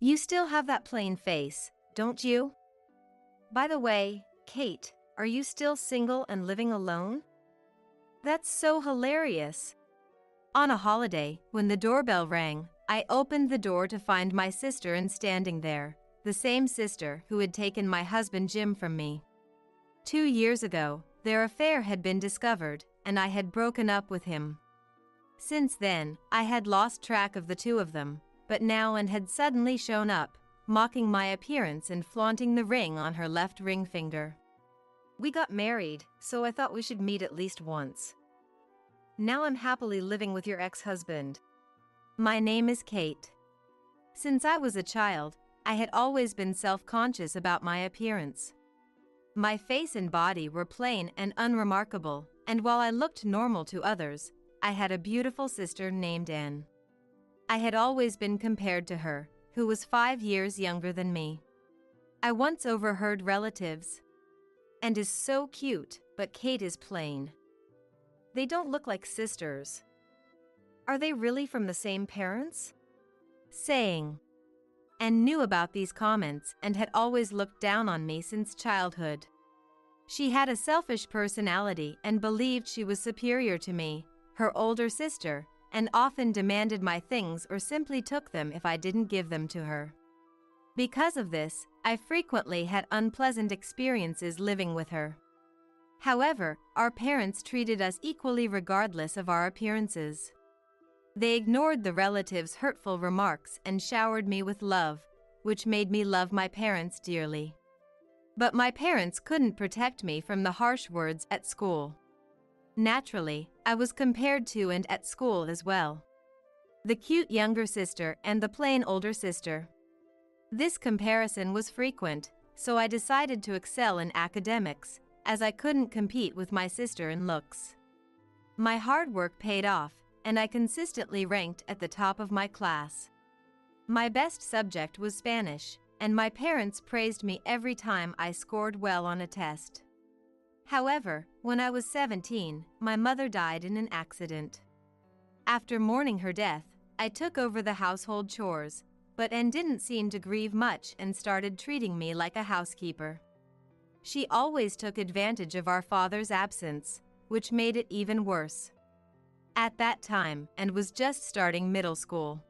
You still have that plain face, don't you? By the way, Kate, are you still single and living alone? That's so hilarious. On a holiday, when the doorbell rang, I opened the door to find my sister and standing there, the same sister who had taken my husband Jim from me. 2 years ago, their affair had been discovered, and I had broken up with him. Since then, I had lost track of the two of them, but now Anne had suddenly shown up, mocking my appearance and flaunting the ring on her left ring finger. We got married, so I thought we should meet at least once. Now I'm happily living with your ex-husband. My name is Kate. Since I was a child, I had always been self-conscious about my appearance. My face and body were plain and unremarkable, and while I looked normal to others, I had a beautiful sister named Anne. I had always been compared to her, who was 5 years younger than me. I once overheard relatives. "And is so cute, but Kate is plain. They don't look like sisters. Are they really from the same parents?" saying. Anne knew about these comments and had always looked down on me since childhood. She had a selfish personality and believed she was superior to me, her older sister, and often demanded my things or simply took them if I didn't give them to her. Because of this, I frequently had unpleasant experiences living with her. However, our parents treated us equally regardless of our appearances. They ignored the relatives' hurtful remarks and showered me with love, which made me love my parents dearly. But my parents couldn't protect me from the harsh words at school. Naturally, I was compared to and at school as well. The cute younger sister and the plain older sister. This comparison was frequent, so I decided to excel in academics, as I couldn't compete with my sister in looks. My hard work paid off, and I consistently ranked at the top of my class. My best subject was Spanish, and my parents praised me every time I scored well on a test. However, when I was 17, my mother died in an accident. After mourning her death, I took over the household chores, but Anne didn't seem to grieve much and started treating me like a housekeeper. She always took advantage of our father's absence, which made it even worse. At that time, Anne was just starting middle school.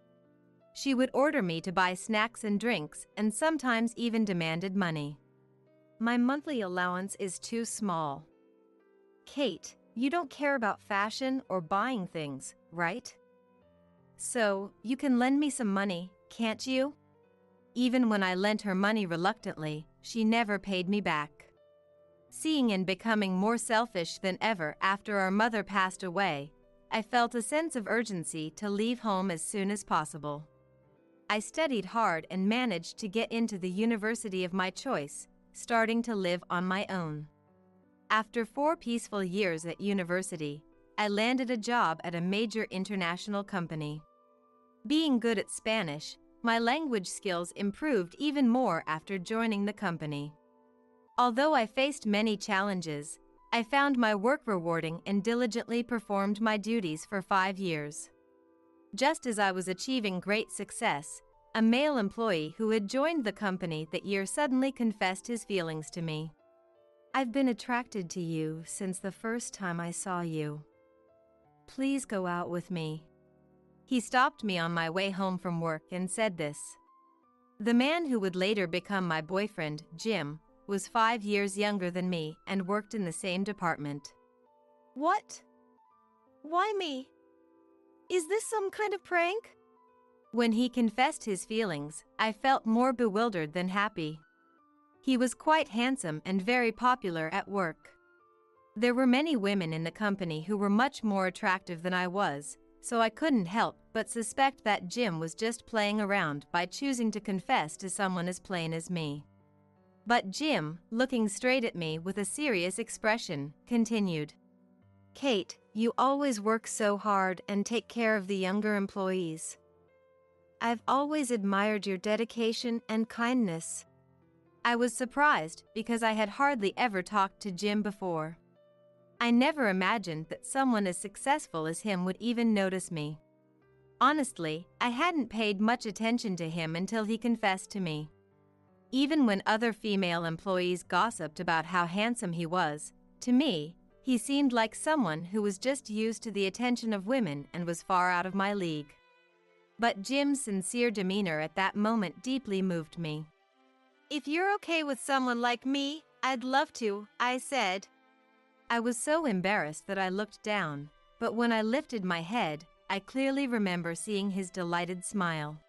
She would order me to buy snacks and drinks and sometimes even demanded money. My monthly allowance is too small. Kate, you don't care about fashion or buying things, right? So, you can lend me some money, can't you? Even when I lent her money reluctantly, she never paid me back. Seeing and becoming more selfish than ever after our mother passed away, I felt a sense of urgency to leave home as soon as possible. I studied hard and managed to get into the university of my choice, starting to live on my own. After 4 peaceful years at university, I landed a job at a major international company. Being good at Spanish, my language skills improved even more after joining the company. Although I faced many challenges, I found my work rewarding and diligently performed my duties for 5 years. Just as I was achieving great success, a male employee who had joined the company that year suddenly confessed his feelings to me. "I've been attracted to you since the first time I saw you. Please go out with me." He stopped me on my way home from work and said this. The man who would later become my boyfriend, Jim, was 5 years younger than me and worked in the same department. What? Why me? Is this some kind of prank? When he confessed his feelings, I felt more bewildered than happy. He was quite handsome and very popular at work. There were many women in the company who were much more attractive than I was, so I couldn't help but suspect that Jim was just playing around by choosing to confess to someone as plain as me. But Jim, looking straight at me with a serious expression, continued. "Kate, you always work so hard and take care of the younger employees. I've always admired your dedication and kindness." I was surprised because I had hardly ever talked to Jim before. I never imagined that someone as successful as him would even notice me. Honestly, I hadn't paid much attention to him until he confessed to me. Even when other female employees gossiped about how handsome he was, to me, he seemed like someone who was just used to the attention of women and was far out of my league. But Jim's sincere demeanor at that moment deeply moved me. "If you're okay with someone like me, I'd love to," I said. I was so embarrassed that I looked down, but when I lifted my head, I clearly remember seeing his delighted smile.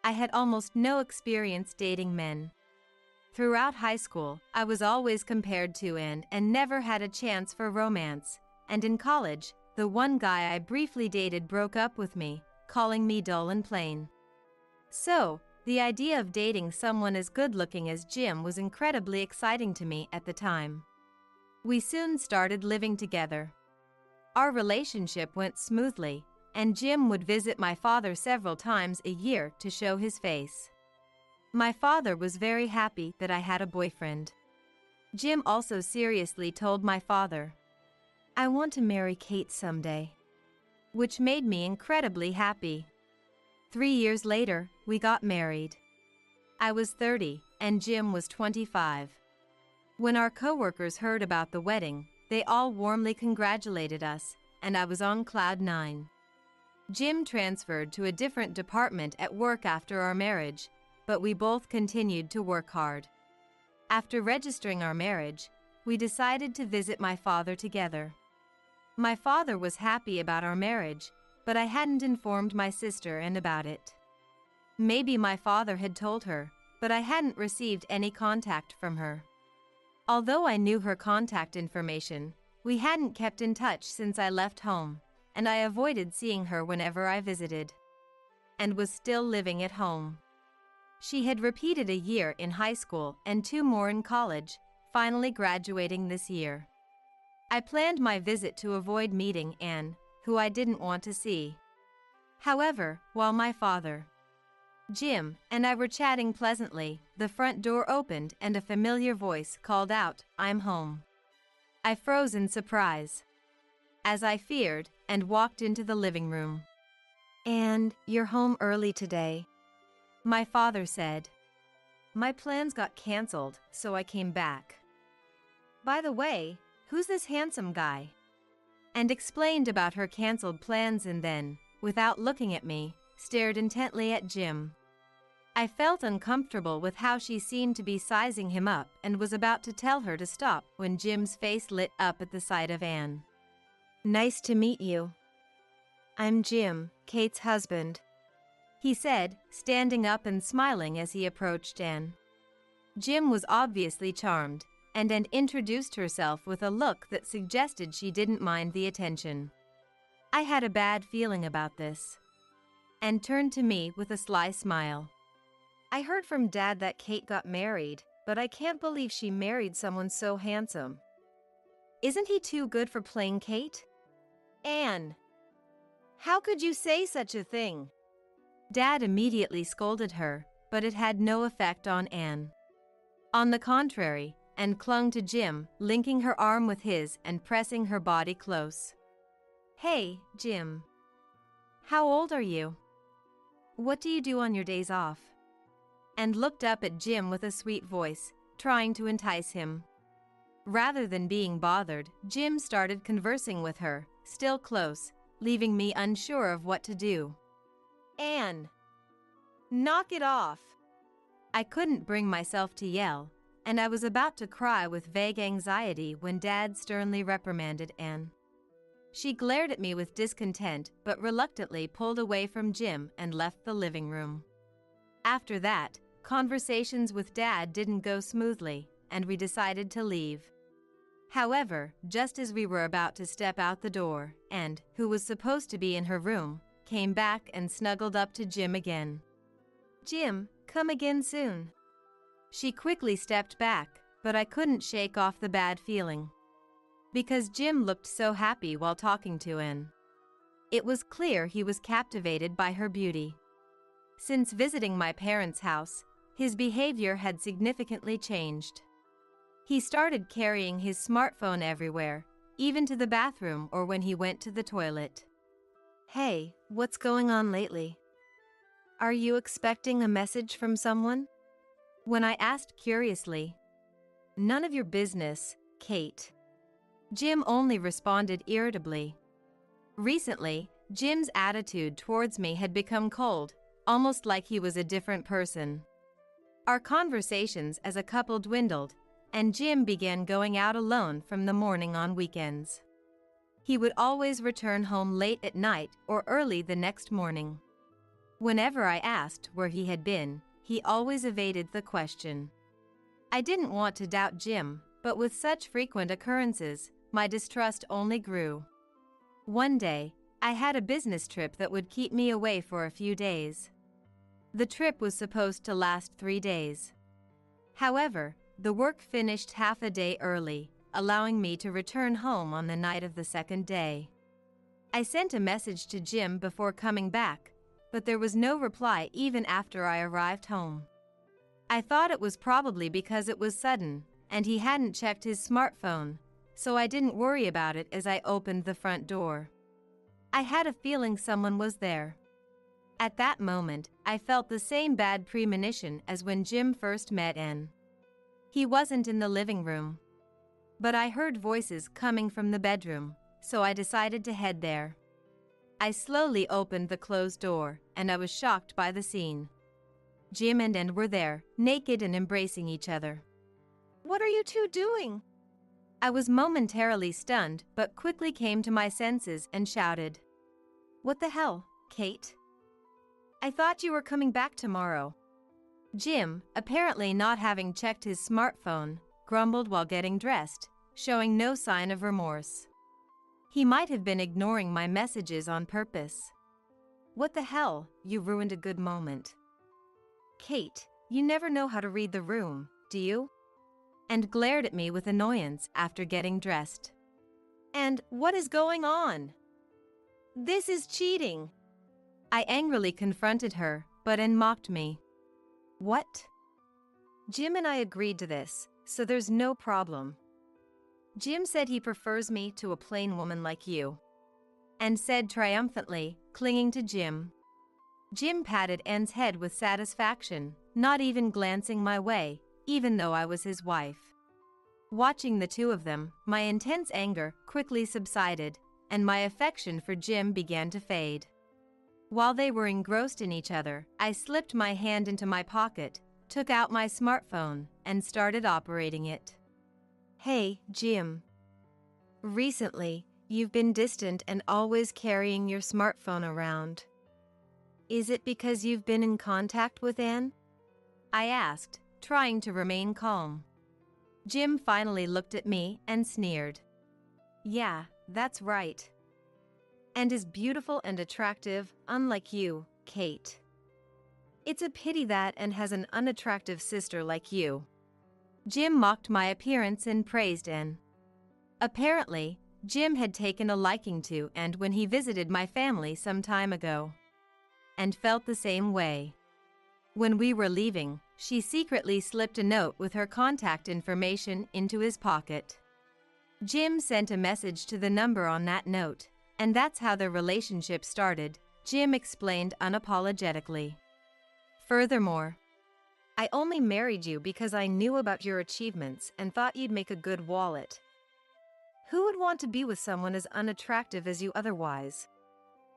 I had almost no experience dating men. Throughout high school, I was always compared to and never had a chance for romance, and in college, the one guy I briefly dated broke up with me, calling me dull and plain. So, the idea of dating someone as good-looking as Jim was incredibly exciting to me at the time. We soon started living together. Our relationship went smoothly, and Jim would visit my father several times a year to show his face. My father was very happy that I had a boyfriend. Jim also seriously told my father, "I want to marry Kate someday," which made me incredibly happy. 3 years later, we got married. I was 30, and Jim was 25. When our coworkers heard about the wedding, they all warmly congratulated us, and I was on cloud 9. Jim transferred to a different department at work after our marriage, but we both continued to work hard. After registering our marriage, we decided to visit my father together. My father was happy about our marriage, but I hadn't informed my sister about it. Maybe my father had told her, but I hadn't received any contact from her. Although I knew her contact information, we hadn't kept in touch since I left home, and I avoided seeing her whenever I visited. And was still living at home. She had repeated a year in high school and 2 more in college, finally graduating this year. I planned my visit to avoid meeting Anne, who I didn't want to see. However, while my father, Jim, and I were chatting pleasantly, the front door opened and a familiar voice called out, "I'm home." I froze in surprise, as I feared, and walked into the living room. "And you're home early today," my father said. "My plans got canceled, so I came back. By the way, who's this handsome guy?" And explained about her canceled plans and then, without looking at me, stared intently at Jim. I felt uncomfortable with how she seemed to be sizing him up and was about to tell her to stop when Jim's face lit up at the sight of Anne. "Nice to meet you. I'm Jim, Kate's husband," he said, standing up and smiling as he approached Anne. Jim was obviously charmed, and Anne introduced herself with a look that suggested she didn't mind the attention. I had a bad feeling about this. Anne turned to me with a sly smile. "I heard from Dad that Kate got married, but I can't believe she married someone so handsome. Isn't he too good for plain Kate?" "Anne, how could you say such a thing?" Dad immediately scolded her, but it had no effect on Anne. On the contrary, Anne clung to Jim, linking her arm with his and pressing her body close. "Hey, Jim. How old are you? What do you do on your days off?" And looked up at Jim with a sweet voice, trying to entice him. Rather than being bothered, Jim started conversing with her, still close, leaving me unsure of what to do. "Anne, knock it off." I couldn't bring myself to yell, and I was about to cry with vague anxiety when Dad sternly reprimanded Anne. She glared at me with discontent but reluctantly pulled away from Jim and left the living room. After that, conversations with Dad didn't go smoothly, and we decided to leave. However, just as we were about to step out the door, Anne, who was supposed to be in her room, came back and snuggled up to Jim again. "Jim, come again soon." She quickly stepped back, but I couldn't shake off the bad feeling. Because Jim looked so happy while talking to Anne. It was clear he was captivated by her beauty. Since visiting my parents' house, his behavior had significantly changed. He started carrying his smartphone everywhere, even to the bathroom or when he went to the toilet. Hey, what's going on lately? Are you expecting a message from someone? When I asked curiously, "None of your business, Kate." Jim only responded irritably. Recently, Jim's attitude towards me had become cold, almost like he was a different person. Our conversations as a couple dwindled, and Jim began going out alone from the morning on weekends. He would always return home late at night or early the next morning. Whenever I asked where he had been, he always evaded the question. I didn't want to doubt Jim, but with such frequent occurrences, my distrust only grew. One day, I had a business trip that would keep me away for a few days. The trip was supposed to last 3 days. However, the work finished half a day early, allowing me to return home on the night of the second day. I sent a message to Jim before coming back, but there was no reply even after I arrived home. I thought it was probably because it was sudden, and he hadn't checked his smartphone, so I didn't worry about it as I opened the front door. I had a feeling someone was there. At that moment, I felt the same bad premonition as when Jim first met Anne. He wasn't in the living room. But I heard voices coming from the bedroom, so I decided to head there. I slowly opened the closed door, and I was shocked by the scene. Jim and Anne were there, naked and embracing each other. What are you two doing? I was momentarily stunned, but quickly came to my senses and shouted, "What the hell, Kate? I thought you were coming back tomorrow." Jim, apparently not having checked his smartphone, grumbled while getting dressed, showing no sign of remorse. He might have been ignoring my messages on purpose. "What the hell, you ruined a good moment. Kate, you never know how to read the room, do you?" And glared at me with annoyance after getting dressed. And what is going on? This is cheating. I angrily confronted her, but Anne mocked me. "What? Jim and I agreed to this, so there's no problem. Jim said he prefers me to a plain woman like you." Anne said triumphantly, clinging to Jim. Jim patted Anne's head with satisfaction, not even glancing my way, even though I was his wife. Watching the two of them, my intense anger quickly subsided, and my affection for Jim began to fade. While they were engrossed in each other, I slipped my hand into my pocket, took out my smartphone, and started operating it. "Hey, Jim. Recently, you've been distant and always carrying your smartphone around. Is it because you've been in contact with Anne?" I asked, trying to remain calm. Jim finally looked at me and sneered. "Yeah, that's right. And is beautiful and attractive, unlike you, Kate. It's a pity that Anne has an unattractive sister like you." Jim mocked my appearance and praised Anne. Apparently, Jim had taken a liking to Anne when he visited my family some time ago, and felt the same way. When we were leaving, she secretly slipped a note with her contact information into his pocket. Jim sent a message to the number on that note, and that's how their relationship started, Jim explained unapologetically. "Furthermore, I only married you because I knew about your achievements and thought you'd make a good wallet. Who would want to be with someone as unattractive as you otherwise?"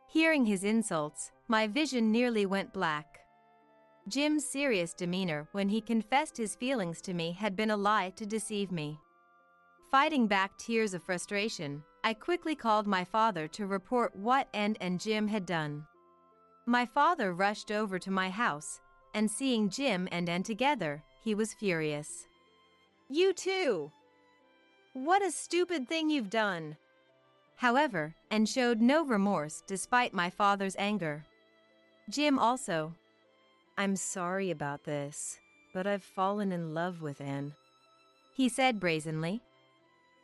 Hearing his insults, my vision nearly went black. Jim's serious demeanor when he confessed his feelings to me had been a lie to deceive me. Fighting back tears of frustration, I quickly called my father to report what Anne and Jim had done. My father rushed over to my house, and seeing Jim and Anne together, he was furious. "You too. What a stupid thing you've done." However, Anne showed no remorse despite my father's anger. Jim also. "I'm sorry about this, but I've fallen in love with Anne," he said brazenly.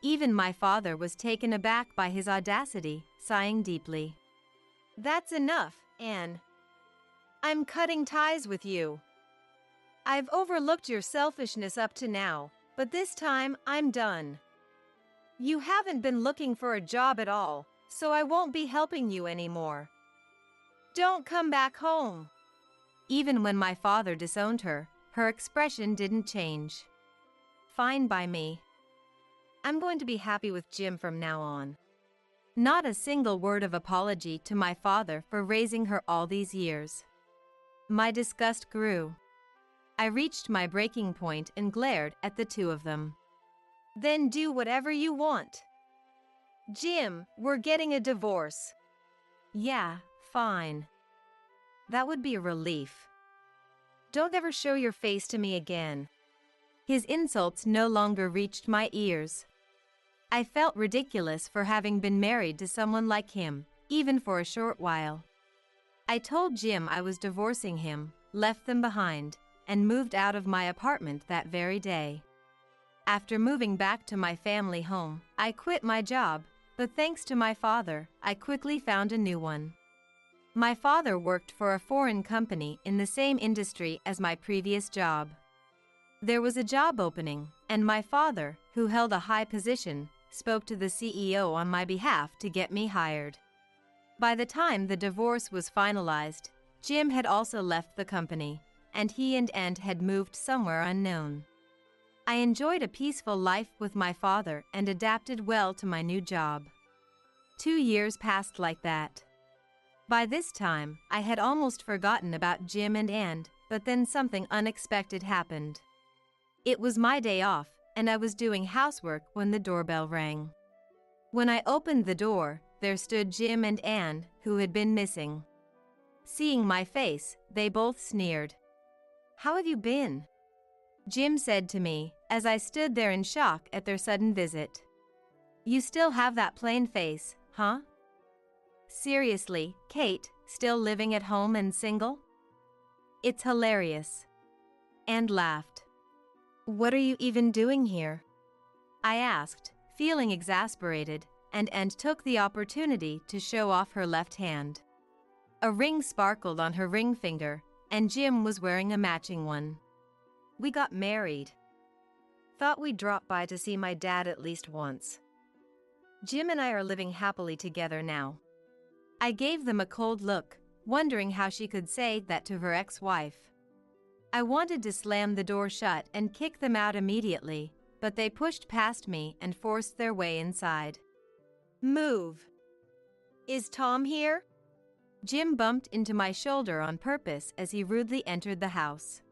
Even my father was taken aback by his audacity, sighing deeply. "That's enough, Anne. I'm cutting ties with you. I've overlooked your selfishness up to now, but this time I'm done. You haven't been looking for a job at all, so I won't be helping you anymore. Don't come back home. Even when my father disowned her, her expression didn't change. Fine by me. I'm going to be happy with Jim from now on. Not a single word of apology to my father for raising her all these years. My disgust grew. I reached my breaking point and glared at the two of them. Then do whatever you want. Jim, we're getting a divorce. Yeah, fine. That would be a relief. Don't ever show your face to me again. His insults no longer reached my ears. I felt ridiculous for having been married to someone like him, even for a short while. I told Jim I was divorcing him, left them behind, and moved out of my apartment that very day. After moving back to my family home, I quit my job, but thanks to my father, I quickly found a new one. My father worked for a foreign company in the same industry as my previous job. There was a job opening, and my father, who held a high position, spoke to the CEO on my behalf to get me hired. By the time the divorce was finalized, Jim had also left the company, and he and Aunt had moved somewhere unknown. I enjoyed a peaceful life with my father and adapted well to my new job. 2 years passed like that. By this time, I had almost forgotten about Jim and Aunt, but then something unexpected happened. It was my day off, and I was doing housework when the doorbell rang. When I opened the door, there stood Jim and Anne, who had been missing. Seeing my face, they both sneered. "How have you been?" Jim said to me, as I stood there in shock at their sudden visit. "You still have that plain face, huh? Seriously, Kate, still living at home and single? It's hilarious." And laughed. "What are you even doing here?" I asked, feeling exasperated, and took the opportunity to show off her left hand. A ring sparkled on her ring finger, and Jim was wearing a matching one. "We got married. Thought we'd drop by to see my dad at least once. Jim and I are living happily together now." I gave them a cold look, wondering how she could say that to her ex-wife. I wanted to slam the door shut and kick them out immediately, but they pushed past me and forced their way inside. "Move. Is Tom here?" Jim bumped into my shoulder on purpose as he rudely entered the house.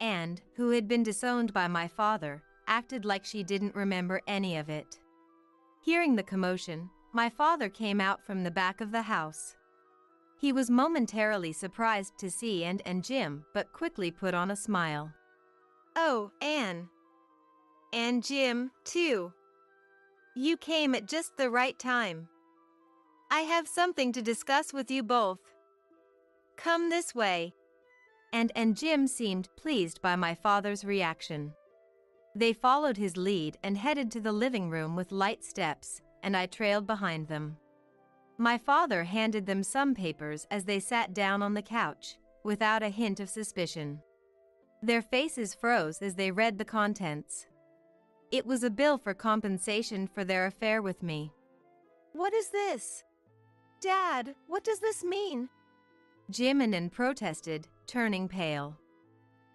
And, who had been disowned by my father, acted like she didn't remember any of it. Hearing the commotion, my father came out from the back of the house. He was momentarily surprised to see and Jim, but quickly put on a smile. "Oh, Anne. And Jim, too. You came at just the right time. I have something to discuss with you both. Come this way." And Jim seemed pleased by my father's reaction. They followed his lead and headed to the living room with light steps, and I trailed behind them. My father handed them some papers as they sat down on the couch, without a hint of suspicion. Their faces froze as they read the contents. It was a bill for compensation for their affair with me. "What is this? Dad, what does this mean?" Jim and Anne protested, turning pale.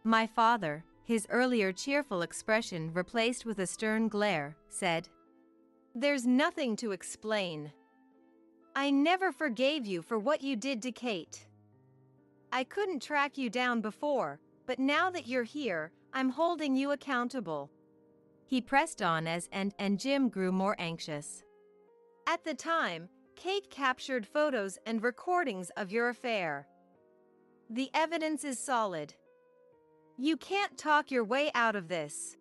My father, his earlier cheerful expression replaced with a stern glare, said, "There's nothing to explain. I never forgave you for what you did to Kate. I couldn't track you down before, but now that you're here, I'm holding you accountable." He pressed on as and Jim grew more anxious. "At the time, Kate captured photos and recordings of your affair. The evidence is solid. You can't talk your way out of this."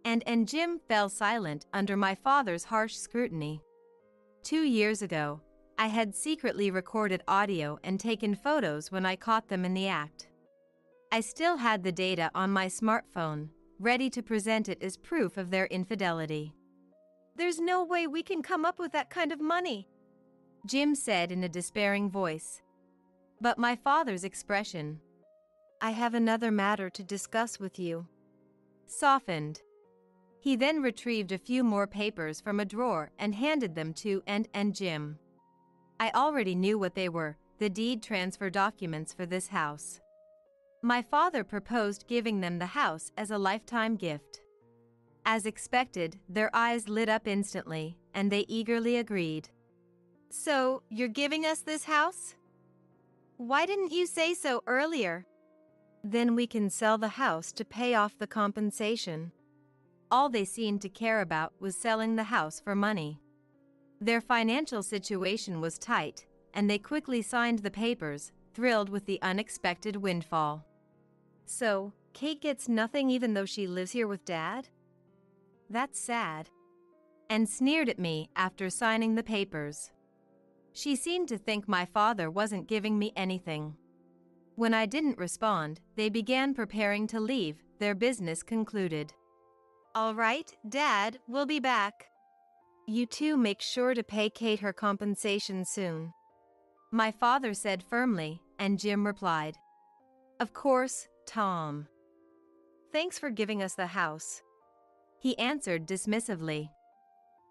And Jim fell silent under my father's harsh scrutiny. 2 years ago, I had secretly recorded audio and taken photos when I caught them in the act. I still had the data on my smartphone, ready to present it as proof of their infidelity. "There's no way we can come up with that kind of money," Jim said in a despairing voice. But my father's expression, "I have another matter to discuss with you," softened. He then retrieved a few more papers from a drawer and handed them to and Jim. I already knew what they were, the deed transfer documents for this house. My father proposed giving them the house as a lifetime gift. As expected, their eyes lit up instantly, and they eagerly agreed. So, you're giving us this house? Why didn't you say so earlier? Then we can sell the house to pay off the compensation. All they seemed to care about was selling the house for money. Their financial situation was tight, and they quickly signed the papers, thrilled with the unexpected windfall. So, Kate gets nothing even though she lives here with Dad? That's sad. And sneered at me after signing the papers. She seemed to think my father wasn't giving me anything. When I didn't respond, they began preparing to leave, their business concluded. All right, Dad, we'll be back. You two make sure to pay Kate her compensation soon. My father said firmly, and Jim replied, Of course, Tom. Thanks for giving us the house, he answered dismissively.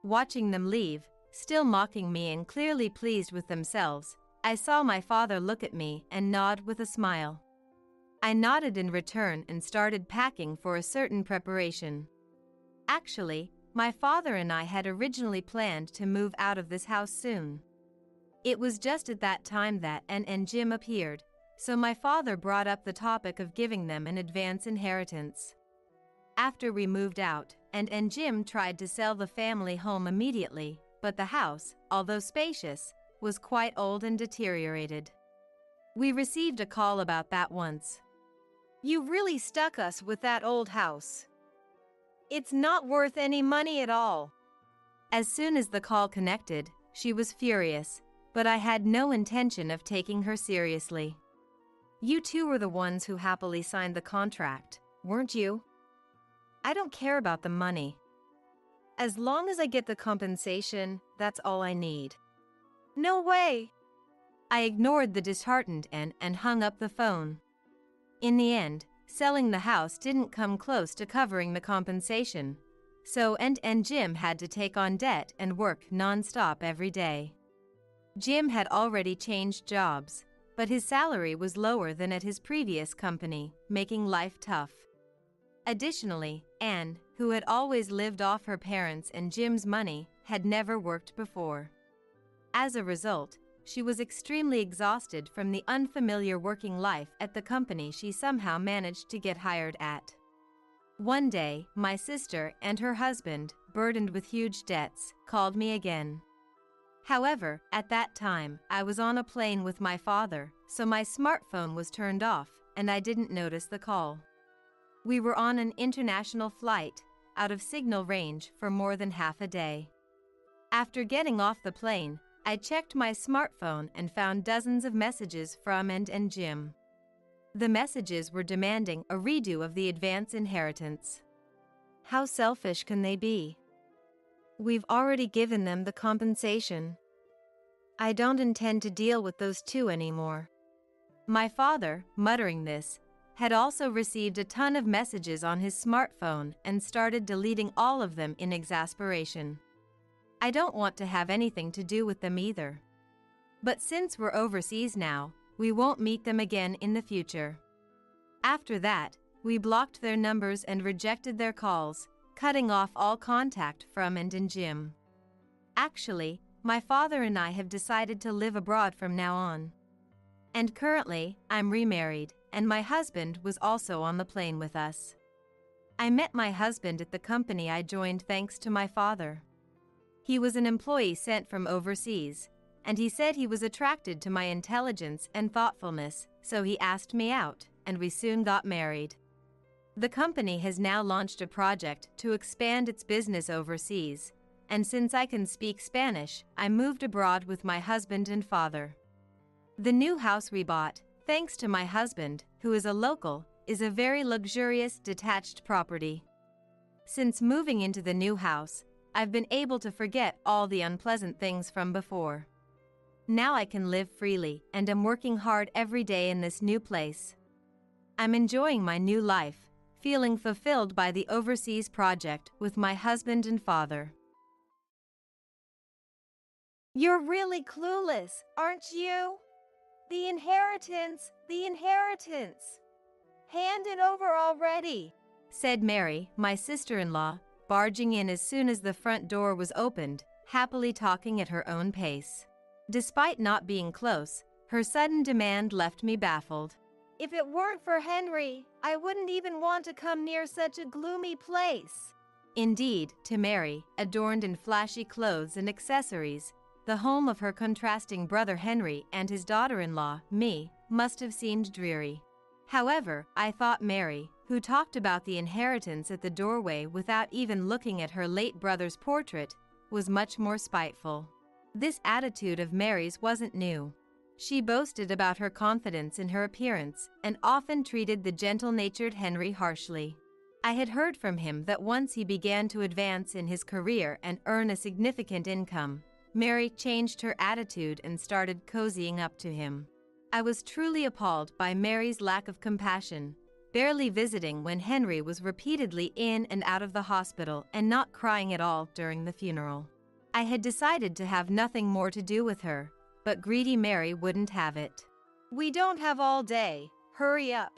Watching them leave, still mocking me and clearly pleased with themselves, I saw my father look at me and nod with a smile. I nodded in return and started packing for a certain preparation. Actually, my father and I had originally planned to move out of this house soon. It was just at that time that Ann and Jim appeared, so my father brought up the topic of giving them an advance inheritance. After we moved out, Ann and Jim tried to sell the family home immediately, but the house, although spacious, was quite old and deteriorated. We received a call about that once. You really stuck us with that old house. It's not worth any money at all. As soon as the call connected, she was furious, but I had no intention of taking her seriously. You two were the ones who happily signed the contract, weren't you? I don't care about the money. As long as I get the compensation, that's all I need. No way! I ignored the disheartened Ann and hung up the phone. In the end, selling the house didn't come close to covering the compensation, so Ann and Jim had to take on debt and work non-stop every day. Jim had already changed jobs, but his salary was lower than at his previous company, making life tough. Additionally, Ann, who had always lived off her parents' and Jim's money, had never worked before. As a result, she was extremely exhausted from the unfamiliar working life at the company she somehow managed to get hired at. One day, my sister and her husband, burdened with huge debts, called me again. However, at that time, I was on a plane with my father, so my smartphone was turned off, and I didn't notice the call. We were on an international flight, out of signal range for more than half a day. After getting off the plane, I checked my smartphone and found dozens of messages from Ann and Jim. The messages were demanding a redo of the advance inheritance. How selfish can they be? We've already given them the compensation. I don't intend to deal with those two anymore. My father, muttering this, had also received a ton of messages on his smartphone and started deleting all of them in exasperation. I don't want to have anything to do with them either. But since we're overseas now, we won't meet them again in the future. After that, we blocked their numbers and rejected their calls, cutting off all contact from Ann and Jim. Actually, my father and I have decided to live abroad from now on. And currently, I'm remarried, and my husband was also on the plane with us. I met my husband at the company I joined thanks to my father. He was an employee sent from overseas, and he said he was attracted to my intelligence and thoughtfulness, so he asked me out, and we soon got married. The company has now launched a project to expand its business overseas, and since I can speak Spanish, I moved abroad with my husband and father. The new house we bought, thanks to my husband, who is a local, is a very luxurious detached property. Since moving into the new house, I've been able to forget all the unpleasant things from before. Now I can live freely and am working hard every day in this new place. I'm enjoying my new life, feeling fulfilled by the overseas project with my husband and father. You're really clueless, aren't you? The inheritance! The inheritance! Hand it over already, said Mary, my sister-in-law, barging in as soon as the front door was opened, happily talking at her own pace. Despite not being close, her sudden demand left me baffled. If it weren't for Henry, I wouldn't even want to come near such a gloomy place. Indeed, to Mary, adorned in flashy clothes and accessories, the home of her contrasting brother Henry and his daughter-in-law, me, must have seemed dreary. However, I thought Mary, who talked about the inheritance at the doorway without even looking at her late brother's portrait, was much more spiteful. This attitude of Mary's wasn't new. She boasted about her confidence in her appearance and often treated the gentle-natured Henry harshly. I had heard from him that once he began to advance in his career and earn a significant income, Mary changed her attitude and started cozying up to him. I was truly appalled by Mary's lack of compassion, barely visiting when Henry was repeatedly in and out of the hospital and not crying at all during the funeral. I had decided to have nothing more to do with her, but greedy Mary wouldn't have it. We don't have all day. Hurry up.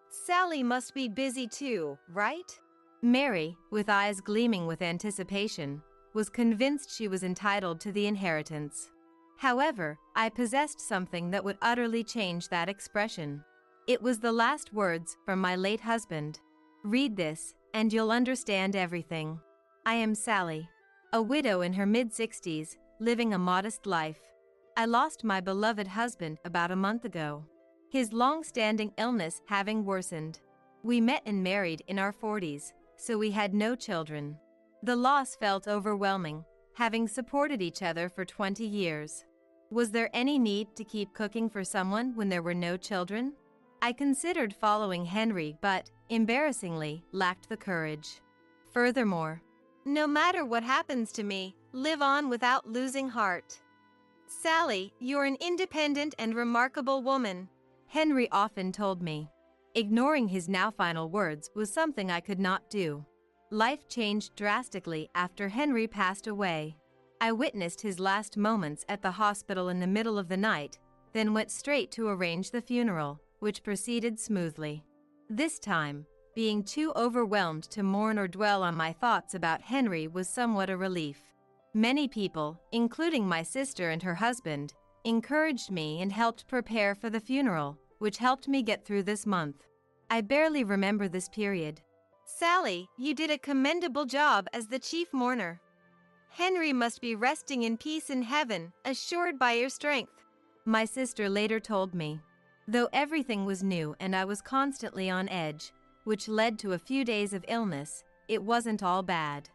Sally must be busy too, right? Mary, with eyes gleaming with anticipation, was convinced she was entitled to the inheritance. However, I possessed something that would utterly change that expression. It was the last words from my late husband. Read this, and you'll understand everything. I am Sally, a widow in her mid-60s, living a modest life. I lost my beloved husband about a month ago, his long-standing illness having worsened. We met and married in our 40s, so we had no children. The loss felt overwhelming, having supported each other for 20 years. Was there any need to keep cooking for someone when there were no children? I considered following Henry but, embarrassingly, lacked the courage. Furthermore, no matter what happens to me, live on without losing heart. Sally, you're an independent and remarkable woman, Henry often told me. Ignoring his now final words was something I could not do. Life changed drastically after Henry passed away. I witnessed his last moments at the hospital in the middle of the night, then went straight to arrange the funeral, which proceeded smoothly. This time, being too overwhelmed to mourn or dwell on my thoughts about Henry was somewhat a relief. Many people, including my sister and her husband, encouraged me and helped prepare for the funeral, which helped me get through this month. I barely remember this period. Sally, you did a commendable job as the chief mourner. Henry must be resting in peace in heaven, assured by your strength, my sister later told me. Though everything was new and I was constantly on edge, which led to a few days of illness, it wasn't all bad.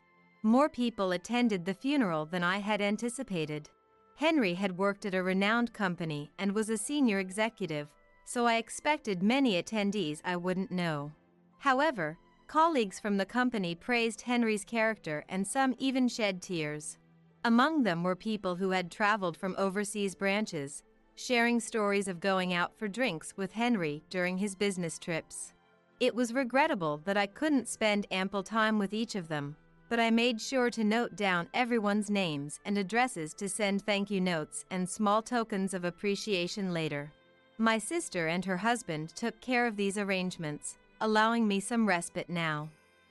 More people attended the funeral than I had anticipated. Henry had worked at a renowned company and was a senior executive, so I expected many attendees I wouldn't know. However, colleagues from the company praised Henry's character and some even shed tears. Among them were people who had traveled from overseas branches, sharing stories of going out for drinks with Henry during his business trips. It was regrettable that I couldn't spend ample time with each of them, but I made sure to note down everyone's names and addresses to send thank you notes and small tokens of appreciation later. My sister and her husband took care of these arrangements, allowing me some respite now.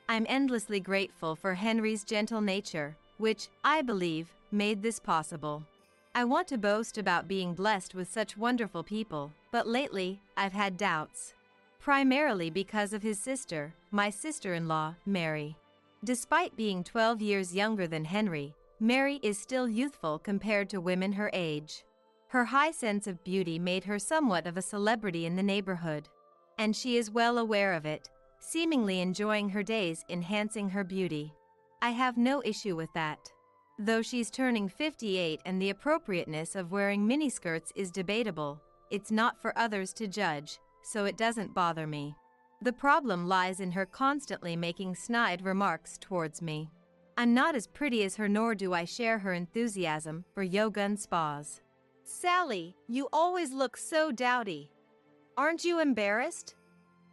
I'm endlessly grateful for Henry's gentle nature, which, I believe, made this possible. I want to boast about being blessed with such wonderful people, but lately, I've had doubts. Primarily because of his sister, my sister-in-law, Mary. Despite being 12 years younger than Henry, Mary is still youthful compared to women her age. Her high sense of beauty made her somewhat of a celebrity in the neighborhood. And she is well aware of it, seemingly enjoying her days enhancing her beauty. I have no issue with that. Though she's turning 58 and the appropriateness of wearing miniskirts is debatable, it's not for others to judge, so it doesn't bother me. The problem lies in her constantly making snide remarks towards me. I'm not as pretty as her, nor do I share her enthusiasm for yoga and spas. Sally, you always look so dowdy. Aren't you embarrassed?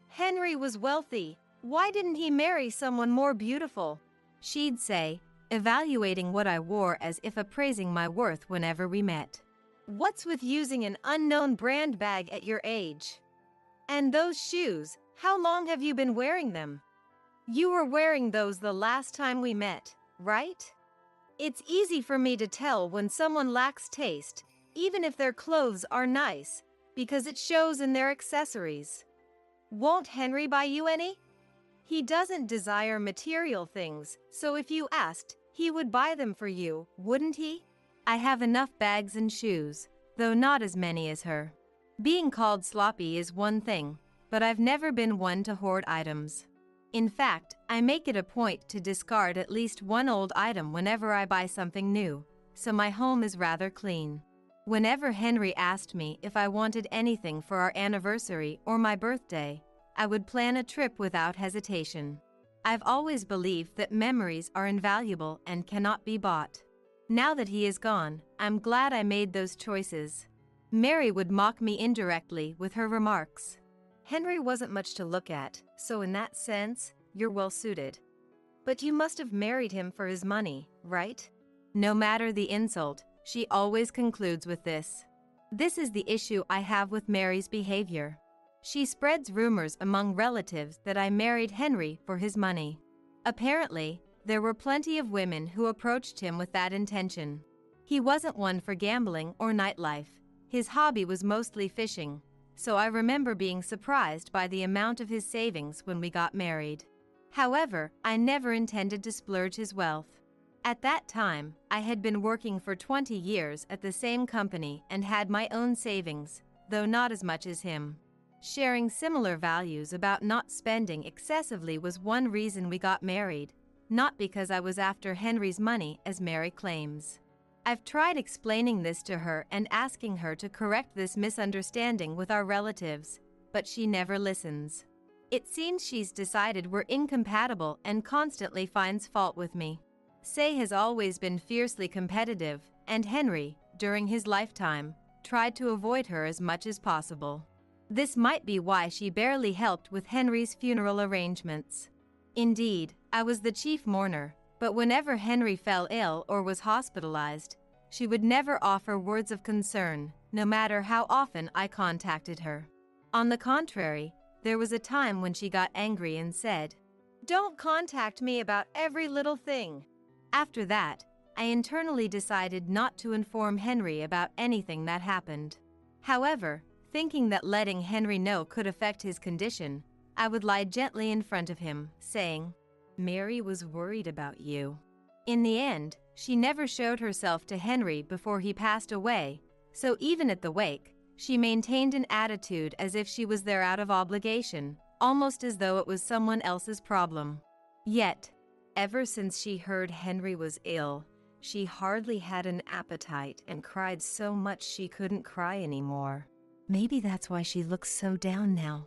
Henry was wealthy. Why didn't he marry someone more beautiful? She'd say, evaluating what I wore as if appraising my worth whenever we met. What's with using an unknown brand bag at your age? And those shoes, how long have you been wearing them? You were wearing those the last time we met, right? It's easy for me to tell when someone lacks taste, even if their clothes are nice, because it shows in their accessories. Won't Henry buy you any? He doesn't desire material things, so if you asked, he would buy them for you, wouldn't he? I have enough bags and shoes, though not as many as her. Being called sloppy is one thing, but I've never been one to hoard items. In fact, I make it a point to discard at least one old item whenever I buy something new, so my home is rather clean. Whenever Henry asked me if I wanted anything for our anniversary or my birthday, I would plan a trip without hesitation. I've always believed that memories are invaluable and cannot be bought. Now that he is gone, I'm glad I made those choices. Mary would mock me indirectly with her remarks. Henry wasn't much to look at, so in that sense, you're well suited. But you must have married him for his money, right? No matter the insult, she always concludes with this. This is the issue I have with Mary's behavior. She spreads rumors among relatives that I married Henry for his money. Apparently, there were plenty of women who approached him with that intention. He wasn't one for gambling or nightlife. His hobby was mostly fishing, so I remember being surprised by the amount of his savings when we got married. However, I never intended to splurge his wealth. At that time, I had been working for 20 years at the same company and had my own savings, though not as much as him. Sharing similar values about not spending excessively was one reason we got married, not because I was after Henry's money as Mary claims. I've tried explaining this to her and asking her to correct this misunderstanding with our relatives, but she never listens. It seems she's decided we're incompatible and constantly finds fault with me. Say has always been fiercely competitive, and Henry, during his lifetime, tried to avoid her as much as possible. This might be why she barely helped with Henry's funeral arrangements. Indeed, I was the chief mourner, but whenever Henry fell ill or was hospitalized, she would never offer words of concern, no matter how often I contacted her. On the contrary, there was a time when she got angry and said, "Don't contact me about every little thing." After that, I internally decided not to inform Henry about anything that happened. However, thinking that letting Henry know could affect his condition, I would lie gently in front of him, saying, "Mary was worried about you." In the end, she never showed herself to Henry before he passed away, so even at the wake, she maintained an attitude as if she was there out of obligation, almost as though it was someone else's problem. Yet, ever since she heard Henry was ill, she hardly had an appetite and cried so much she couldn't cry anymore. Maybe that's why she looks so down now.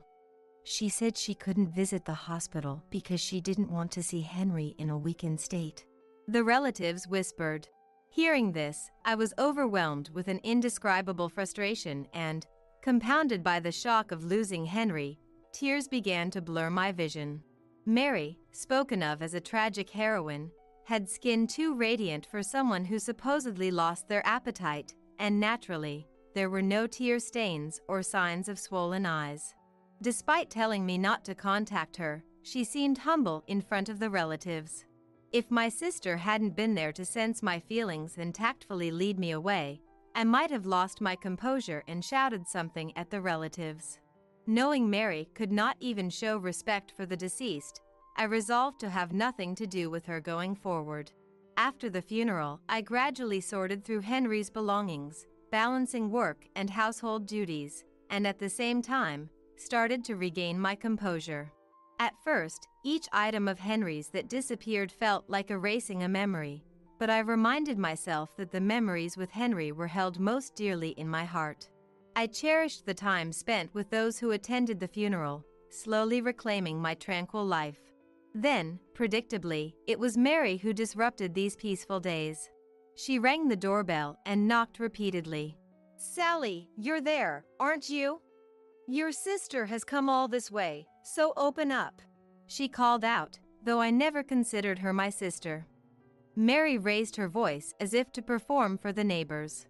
She said she couldn't visit the hospital because she didn't want to see Henry in a weakened state. The relatives whispered. Hearing this, I was overwhelmed with an indescribable frustration and, compounded by the shock of losing Henry, tears began to blur my vision. Mary, spoken of as a tragic heroine, had skin too radiant for someone who supposedly lost their appetite, and naturally, there were no tear stains or signs of swollen eyes. Despite telling me not to contact her, she seemed humble in front of the relatives. If my sister hadn't been there to sense my feelings and tactfully lead me away, I might have lost my composure and shouted something at the relatives. Knowing Mary could not even show respect for the deceased, I resolved to have nothing to do with her going forward. After the funeral, I gradually sorted through Henry's belongings, balancing work and household duties, and at the same time, started to regain my composure. At first, each item of Henry's that disappeared felt like erasing a memory, but I reminded myself that the memories with Henry were held most dearly in my heart. I cherished the time spent with those who attended the funeral, slowly reclaiming my tranquil life. Then, predictably, it was Mary who disrupted these peaceful days. She rang the doorbell and knocked repeatedly. "Sally, you're there, aren't you? Your sister has come all this way, so open up," she called out, though I never considered her my sister. Mary raised her voice as if to perform for the neighbors.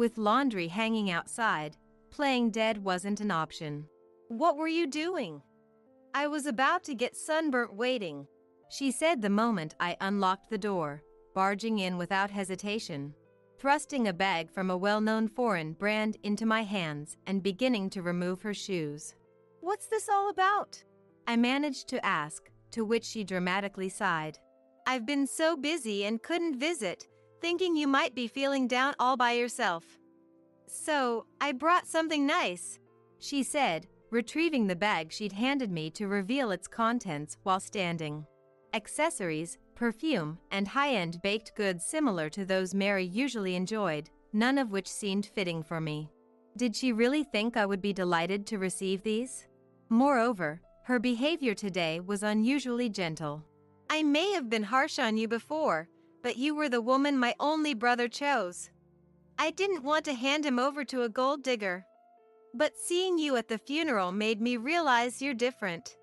With laundry hanging outside, playing dead wasn't an option. What were you doing? I was about to get sunburnt waiting, she said the moment I unlocked the door, barging in without hesitation, thrusting a bag from a well-known foreign brand into my hands and beginning to remove her shoes. What's this all about? I managed to ask, to which she dramatically sighed. I've been so busy and couldn't visit, thinking you might be feeling down all by yourself. So, I brought something nice, she said, retrieving the bag she'd handed me to reveal its contents while standing. Accessories, perfume, and high-end baked goods similar to those Mary usually enjoyed, none of which seemed fitting for me. Did she really think I would be delighted to receive these? Moreover, her behavior today was unusually gentle. I may have been harsh on you before, but you were the woman my only brother chose. I didn't want to hand him over to a gold digger. But seeing you at the funeral made me realize you're different.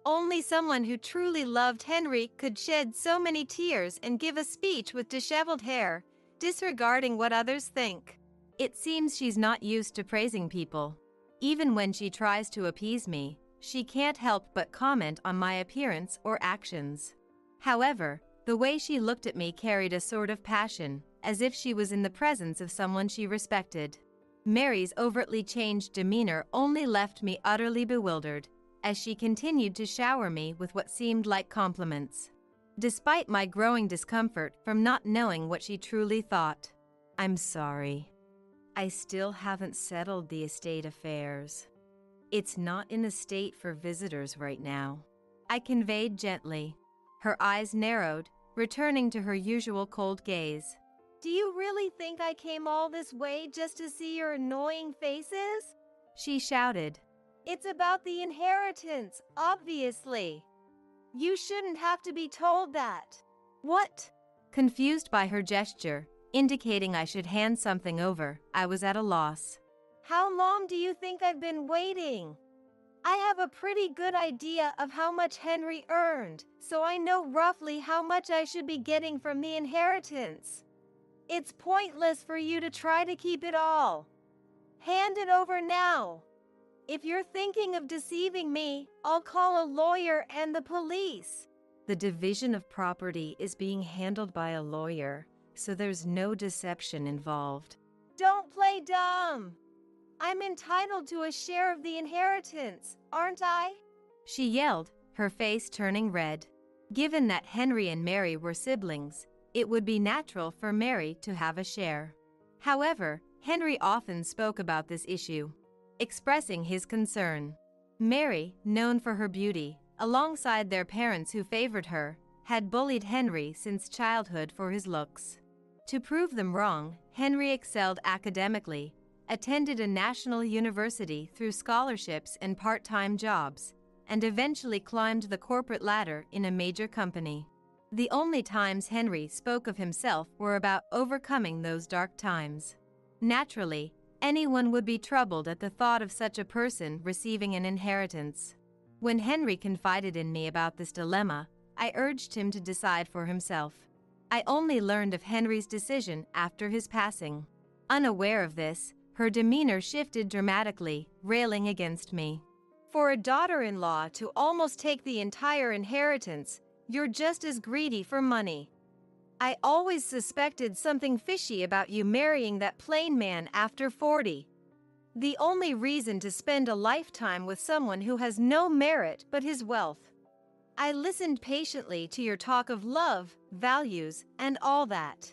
Only someone who truly loved Henry could shed so many tears and give a speech with disheveled hair, disregarding what others think. It seems she's not used to praising people. Even when she tries to appease me, she can't help but comment on my appearance or actions. However, the way she looked at me carried a sort of passion, as if she was in the presence of someone she respected. Mary's overtly changed demeanor only left me utterly bewildered, as she continued to shower me with what seemed like compliments. Despite my growing discomfort from not knowing what she truly thought. I'm sorry. I still haven't settled the estate affairs. It's not in a state for visitors right now, I conveyed gently. Her eyes narrowed, returning to her usual cold gaze. Do you really think I came all this way just to see your annoying faces? She shouted. It's about the inheritance, obviously. You shouldn't have to be told that. What? Confused by her gesture, indicating I should hand something over, I was at a loss. How long do you think I've been waiting? I have a pretty good idea of how much Henry earned, so I know roughly how much I should be getting from the inheritance. It's pointless for you to try to keep it all. Hand it over now. If you're thinking of deceiving me, I'll call a lawyer and the police. The division of property is being handled by a lawyer, so there's no deception involved. Don't play dumb. I'm entitled to a share of the inheritance, aren't I? She yelled, her face turning red. Given that Henry and Mary were siblings, it would be natural for Mary to have a share. However, Henry often spoke about this issue, expressing his concern. Mary, known for her beauty, alongside their parents who favored her, had bullied Henry since childhood for his looks. To prove them wrong, Henry excelled academically, attended a national university through scholarships and part-time jobs, and eventually climbed the corporate ladder in a major company. The only times Henry spoke of himself were about overcoming those dark times. Naturally, anyone would be troubled at the thought of such a person receiving an inheritance. When Henry confided in me about this dilemma, I urged him to decide for himself. I only learned of Henry's decision after his passing. Unaware of this, her demeanor shifted dramatically, railing against me. For a daughter-in-law to almost take the entire inheritance, you're just as greedy for money. I always suspected something fishy about you marrying that plain man after 40. The only reason to spend a lifetime with someone who has no merit but his wealth. I listened patiently to your talk of love, values, and all that.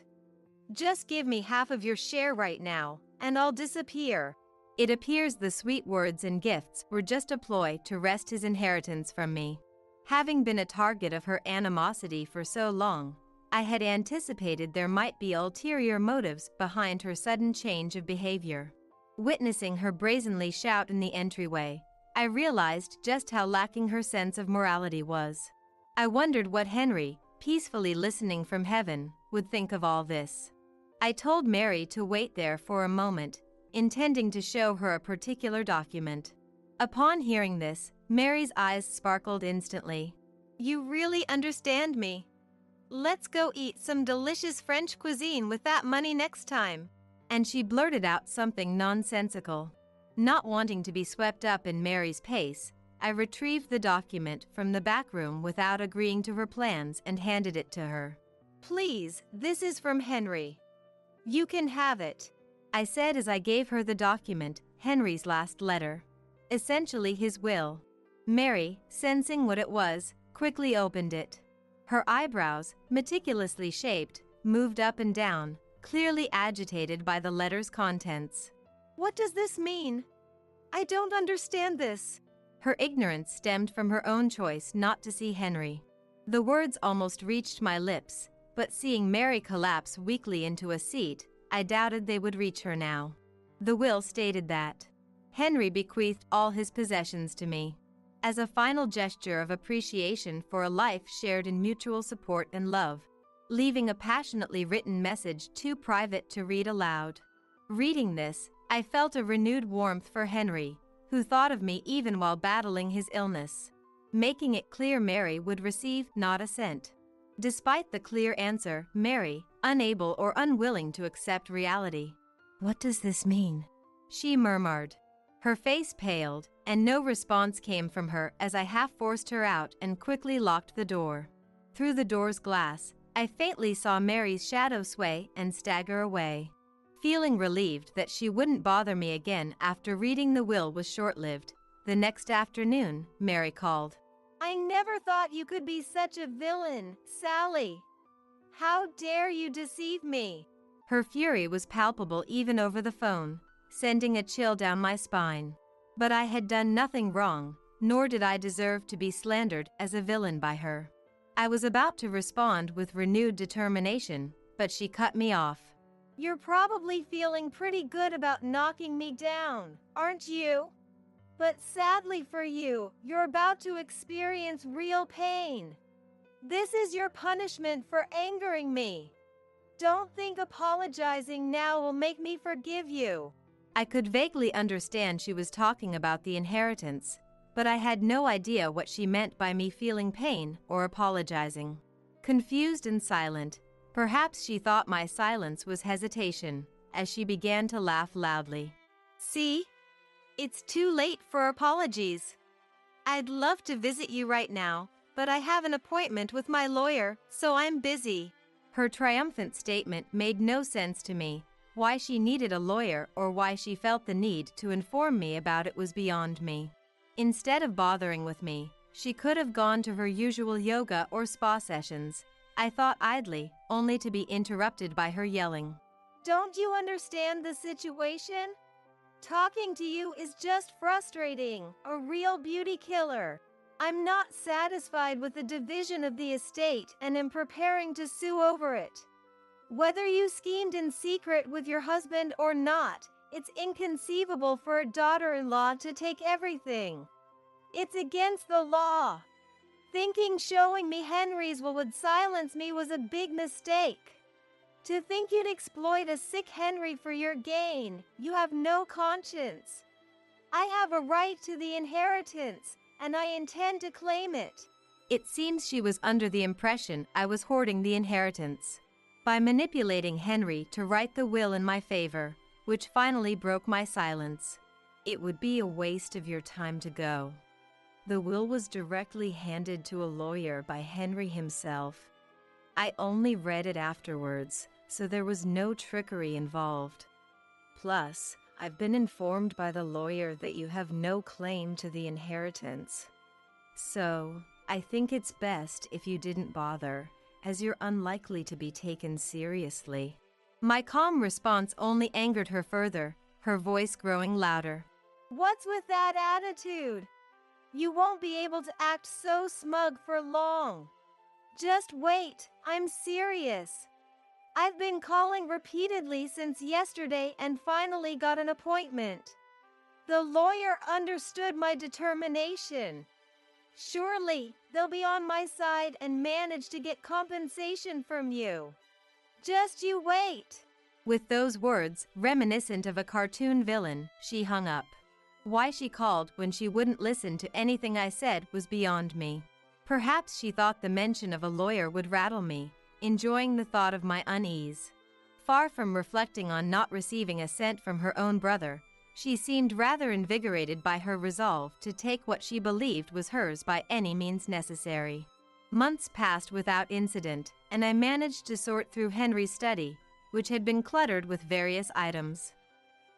Just give me half of your share right now, and I'll disappear. It appears the sweet words and gifts were just a ploy to wrest his inheritance from me. Having been a target of her animosity for so long, I had anticipated there might be ulterior motives behind her sudden change of behavior. Witnessing her brazenly shout in the entryway, I realized just how lacking her sense of morality was. I wondered what Henry, peacefully listening from heaven, would think of all this. I told Mary to wait there for a moment, intending to show her a particular document. Upon hearing this, Mary's eyes sparkled instantly. You really understand me. Let's go eat some delicious French cuisine with that money next time. and she blurted out something nonsensical. Not wanting to be swept up in Mary's pace, I retrieved the document from the back room without agreeing to her plans and handed it to her. "Please, this is from Henry. You can have it," I said as I gave her the document, Henry's last letter. Essentially his will. Mary, sensing what it was, quickly opened it. Her eyebrows, meticulously shaped, moved up and down, clearly agitated by the letter's contents. "What does this mean? I don't understand this." Her ignorance stemmed from her own choice not to see Henry. The words almost reached my lips, but seeing Mary collapse weakly into a seat, I doubted they would reach her now. The will stated that Henry bequeathed all his possessions to me, as a final gesture of appreciation for a life shared in mutual support and love, leaving a passionately written message too private to read aloud. Reading this, I felt a renewed warmth for Henry, who thought of me even while battling his illness, making it clear Mary would receive not a cent. Despite the clear answer, Mary, unable or unwilling to accept reality. "What does this mean?" she murmured. Her face paled, and no response came from her as I half forced her out and quickly locked the door. Through the door's glass, I faintly saw Mary's shadow sway and stagger away. Feeling relieved that she wouldn't bother me again after reading the will was short-lived, the next afternoon, Mary called. "I never thought you could be such a villain, Sally. How dare you deceive me?" Her fury was palpable even over the phone, sending a chill down my spine. But I had done nothing wrong, nor did I deserve to be slandered as a villain by her. I was about to respond with renewed determination, but she cut me off. "You're probably feeling pretty good about knocking me down, aren't you? But sadly for you, you're about to experience real pain. This is your punishment for angering me. Don't think apologizing now will make me forgive you." I could vaguely understand she was talking about the inheritance, but I had no idea what she meant by me feeling pain or apologizing. Confused and silent, perhaps she thought my silence was hesitation, as she began to laugh loudly. "See? It's too late for apologies. I'd love to visit you right now, but I have an appointment with my lawyer, so I'm busy." Her triumphant statement made no sense to me. Why she needed a lawyer or why she felt the need to inform me about it was beyond me. Instead of bothering with me, she could have gone to her usual yoga or spa sessions, I thought idly, only to be interrupted by her yelling. "Don't you understand the situation? Talking to you is just frustrating, a real beauty killer. I'm not satisfied with the division of the estate and am preparing to sue over it. Whether you schemed in secret with your husband or not, it's inconceivable for a daughter-in-law to take everything. It's against the law. Thinking showing me Henry's will would silence me was a big mistake. To think you'd exploit a sick Henry for your gain, you have no conscience. I have a right to the inheritance, and I intend to claim it." It seems she was under the impression I was hoarding the inheritance. By manipulating Henry to write the will in my favor, which finally broke my silence. "It would be a waste of your time to go. The will was directly handed to a lawyer by Henry himself. I only read it afterwards, so there was no trickery involved. Plus, I've been informed by the lawyer that you have no claim to the inheritance. So, I think it's best if you didn't bother, as you're unlikely to be taken seriously." My calm response only angered her further, her voice growing louder. "What's with that attitude? You won't be able to act so smug for long. Just wait, I'm serious. I've been calling repeatedly since yesterday and finally got an appointment. The lawyer understood my determination. Surely, they'll be on my side and manage to get compensation from you. Just you wait." With those words, reminiscent of a cartoon villain, she hung up. Why she called when she wouldn't listen to anything I said was beyond me. Perhaps she thought the mention of a lawyer would rattle me, enjoying the thought of my unease. far from reflecting on not receiving a cent from her own brother, she seemed rather invigorated by her resolve to take what she believed was hers by any means necessary. Months passed without incident, and I managed to sort through Henry's study, which had been cluttered with various items.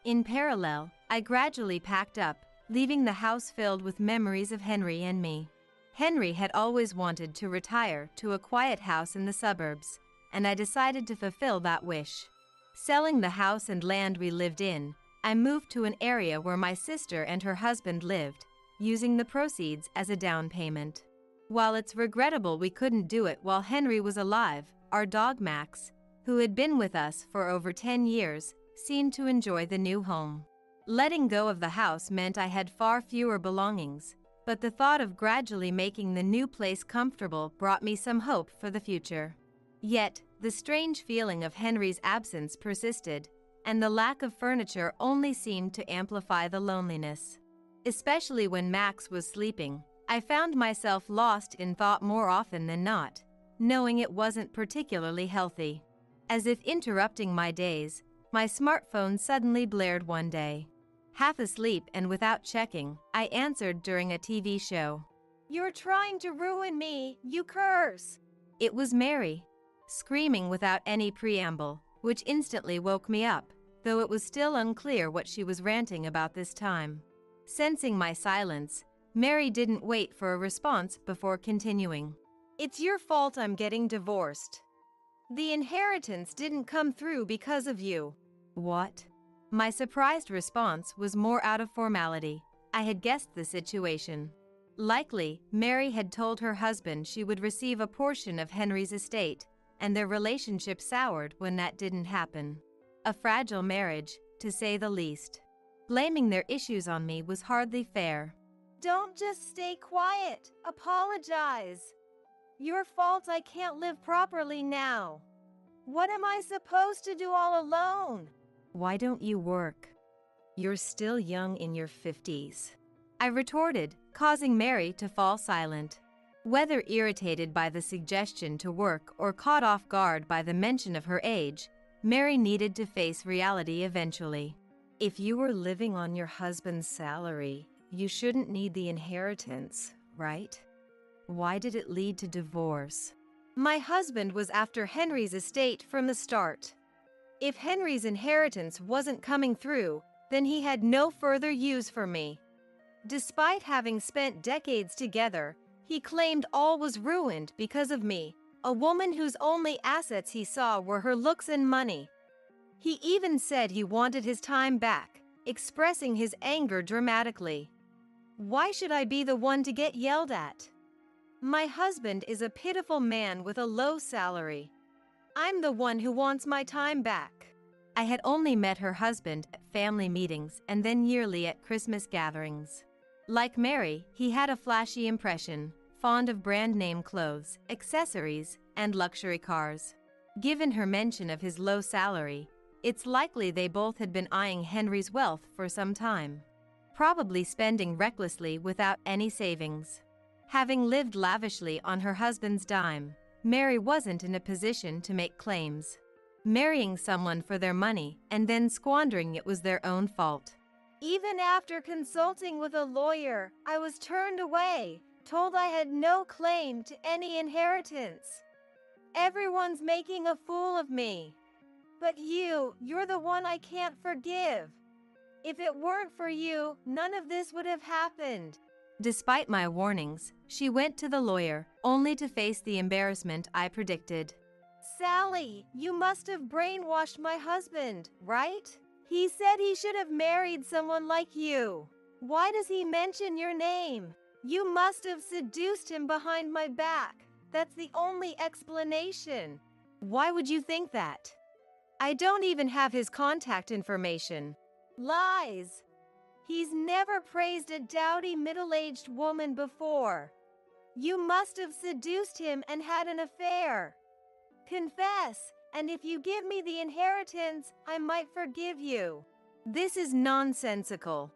In parallel, I gradually packed up, leaving the house filled with memories of Henry and me. Henry had always wanted to retire to a quiet house in the suburbs, and I decided to fulfill that wish. Selling the house and land we lived in, I moved to an area where my sister and her husband lived, using the proceeds as a down payment. While it's regrettable we couldn't do it while Henry was alive, our dog Max, who had been with us for over 10 years, seemed to enjoy the new home. Letting go of the house meant I had far fewer belongings, but the thought of gradually making the new place comfortable brought me some hope for the future. Yet, the strange feeling of Henry's absence persisted, and the lack of furniture only seemed to amplify the loneliness. Especially when Max was sleeping, I found myself lost in thought more often than not, knowing it wasn't particularly healthy. As if interrupting my days, my smartphone suddenly blared one day. Half asleep and without checking, I answered during a TV show. "You're trying to ruin me, you curse!" It was Mary, screaming without any preamble, which instantly woke me up, though it was still unclear what she was ranting about this time. Sensing my silence, Mary didn't wait for a response before continuing. "It's your fault I'm getting divorced. The inheritance didn't come through because of you." What? My surprised response was more out of formality. I had guessed the situation. Likely, Mary had told her husband she would receive a portion of Henry's estate, and their relationship soured when that didn't happen. A fragile marriage, to say the least. Blaming their issues on me was hardly fair. "Don't just stay quiet. Apologize. Your fault I can't live properly now. What am I supposed to do all alone?" Why don't you work? You're still young in your 50s. I retorted, causing Mary to fall silent. Whether irritated by the suggestion to work or caught off guard by the mention of her age, Mary needed to face reality eventually. If you were living on your husband's salary, you shouldn't need the inheritance, right? Why did it lead to divorce? My husband was after Henry's estate from the start. If Henry's inheritance wasn't coming through, then he had no further use for me. Despite having spent decades together, he claimed all was ruined because of me, a woman whose only assets he saw were her looks and money. He even said he wanted his time back, expressing his anger dramatically. Why should I be the one to get yelled at? My husband is a pitiful man with a low salary. I'm the one who wants my time back. I had only met her husband at family meetings and then yearly at Christmas gatherings. Like Mary, he had a flashy impression, fond of brand-name clothes, accessories, and luxury cars. Given her mention of his low salary, it's likely they both had been eyeing Henry's wealth for some time, probably spending recklessly without any savings. Having lived lavishly on her husband's dime, Mary wasn't in a position to make claims. Marrying someone for their money and then squandering it was their own fault. Even after consulting with a lawyer, I was turned away, told I had no claim to any inheritance. Everyone's making a fool of me. But you're the one I can't forgive. If it weren't for you, none of this would have happened. Despite my warnings, she went to the lawyer, only to face the embarrassment I predicted. "Sally, you must have brainwashed my husband, right? He said he should have married someone like you. Why does he mention your name? You must have seduced him behind my back. That's the only explanation." Why would you think that? I don't even have his contact information. Lies. He's never praised a dowdy middle-aged woman before. You must have seduced him and had an affair. Confess, and if you give me the inheritance, I might forgive you. This is nonsensical.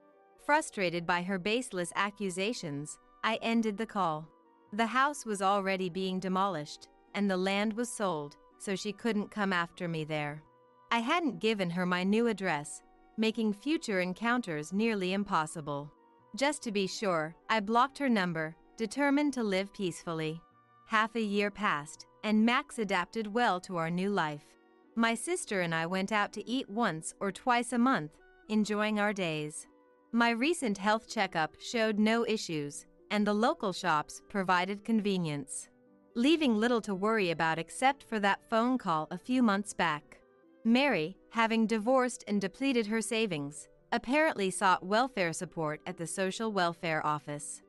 Frustrated by her baseless accusations, I ended the call. The house was already being demolished, and the land was sold, so she couldn't come after me there. I hadn't given her my new address, making future encounters nearly impossible. Just to be sure, I blocked her number, determined to live peacefully. Half a year passed, and Max adapted well to our new life. My sister and I went out to eat once or twice a month, enjoying our days. My recent health checkup showed no issues, and the local shops provided convenience, leaving little to worry about except for that phone call a few months back. Mary, having divorced and depleted her savings, apparently sought welfare support at the social welfare office.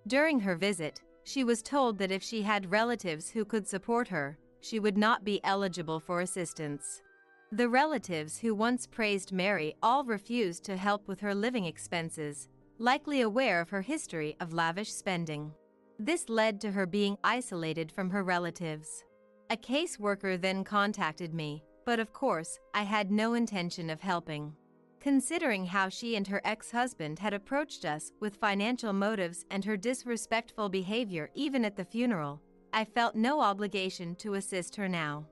During her visit, she was told that if she had relatives who could support her, she would not be eligible for assistance. The relatives who once praised Mary all refused to help with her living expenses, likely aware of her history of lavish spending. This led to her being isolated from her relatives. A caseworker then contacted me, but of course, I had no intention of helping. Considering how she and her ex-husband had approached us with financial motives and her disrespectful behavior even at the funeral, I felt no obligation to assist her now.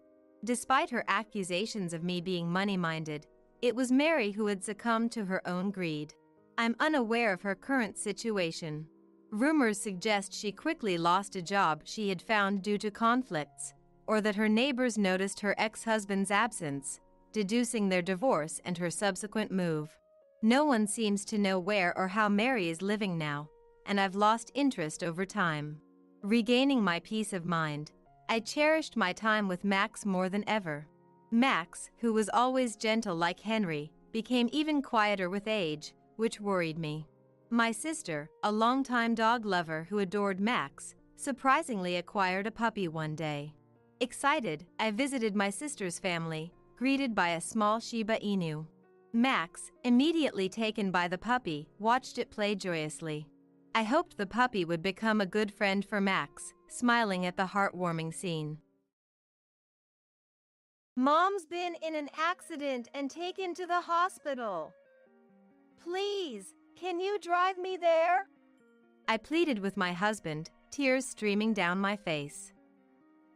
Despite her accusations of me being money-minded, it was Mary who had succumbed to her own greed. I'm unaware of her current situation. Rumors suggest she quickly lost a job she had found due to conflicts, or that her neighbors noticed her ex-husband's absence, deducing their divorce and her subsequent move. No one seems to know where or how Mary is living now, and I've lost interest over time. Regaining my peace of mind, I cherished my time with Max more than ever. Max, who was always gentle like Henry, became even quieter with age, which worried me. My sister, a longtime dog lover who adored Max, surprisingly acquired a puppy one day. Excited, I visited my sister's family, greeted by a small Shiba Inu. Max, immediately taken by the puppy, watched it play joyously. I hoped the puppy would become a good friend for Max, smiling at the heartwarming scene. Mom's been in an accident and taken to the hospital. Please, can you drive me there? I pleaded with my husband, tears streaming down my face.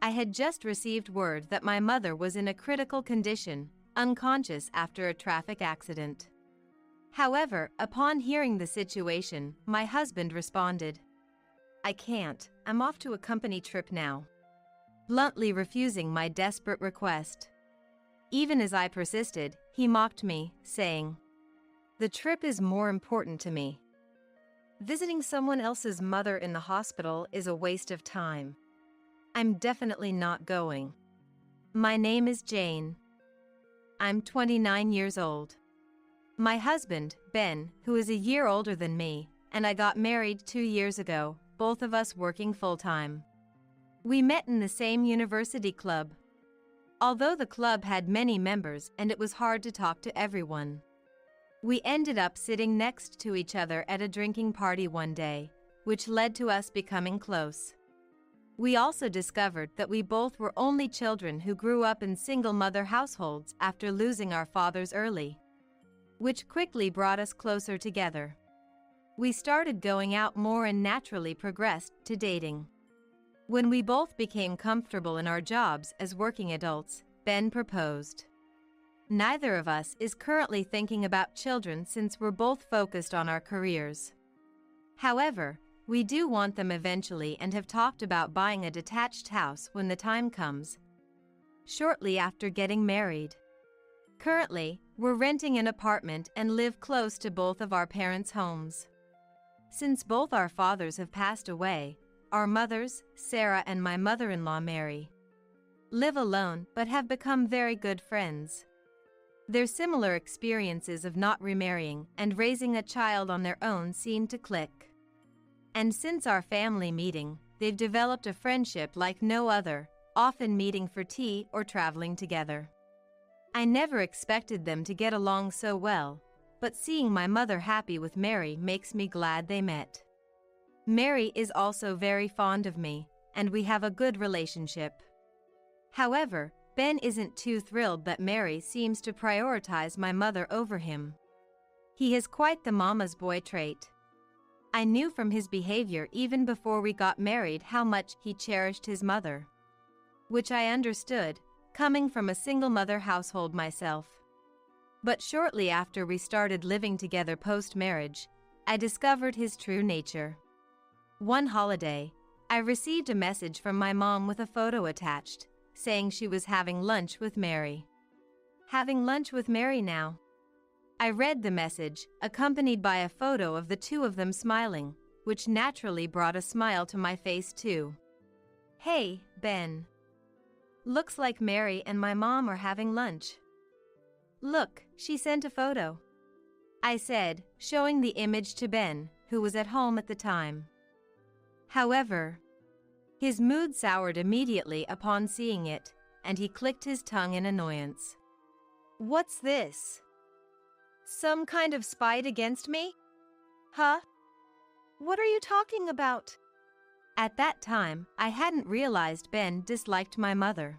I had just received word that my mother was in a critical condition, unconscious after a traffic accident. However, upon hearing the situation, my husband responded, "I can't, I'm off to a company trip now," bluntly refusing my desperate request. Even as I persisted, he mocked me, saying, "The trip is more important to me. Visiting someone else's mother in the hospital is a waste of time. I'm definitely not going. My name is Jane. I'm 29 years old. My husband, Ben, who is a year older than me, and I got married 2 years ago, both of us working full-time. We met in the same university club. Although the club had many members and it was hard to talk to everyone, we ended up sitting next to each other at a drinking party one day, which led to us becoming close. We also discovered that we both were only children who grew up in single-mother households after losing our fathers early, which quickly brought us closer together. We started going out more and naturally progressed to dating. When we both became comfortable in our jobs as working adults, Ben proposed. Neither of us is currently thinking about children since we're both focused on our careers. However, we do want them eventually and have talked about buying a detached house when the time comes, shortly after getting married. Currently, we're renting an apartment and live close to both of our parents' homes. Since both our fathers have passed away, our mothers, Sarah and my mother-in-law Mary, live alone but have become very good friends. Their similar experiences of not remarrying and raising a child on their own seem to click. And since our family meeting, they've developed a friendship like no other, often meeting for tea or traveling together. I never expected them to get along so well, but seeing my mother happy with Mary makes me glad they met. Mary is also very fond of me, and we have a good relationship. However, Ben isn't too thrilled that Mary seems to prioritize my mother over him. He has quite the mama's boy trait. I knew from his behavior even before we got married how much he cherished his mother, which I understood, coming from a single mother household myself. But shortly after we started living together post-marriage, I discovered his true nature. One holiday, I received a message from my mom with a photo attached, saying she was having lunch with Mary. Having lunch with Mary now? I read the message, accompanied by a photo of the two of them smiling, which naturally brought a smile to my face too. "Hey, Ben. Looks like Mary and my mom are having lunch. Look, she sent a photo," I said, showing the image to Ben, who was at home at the time. However, his mood soured immediately upon seeing it, and he clicked his tongue in annoyance. "What's this? Some kind of spite against me? Huh? What are you talking about?" At that time, I hadn't realized Ben disliked my mother.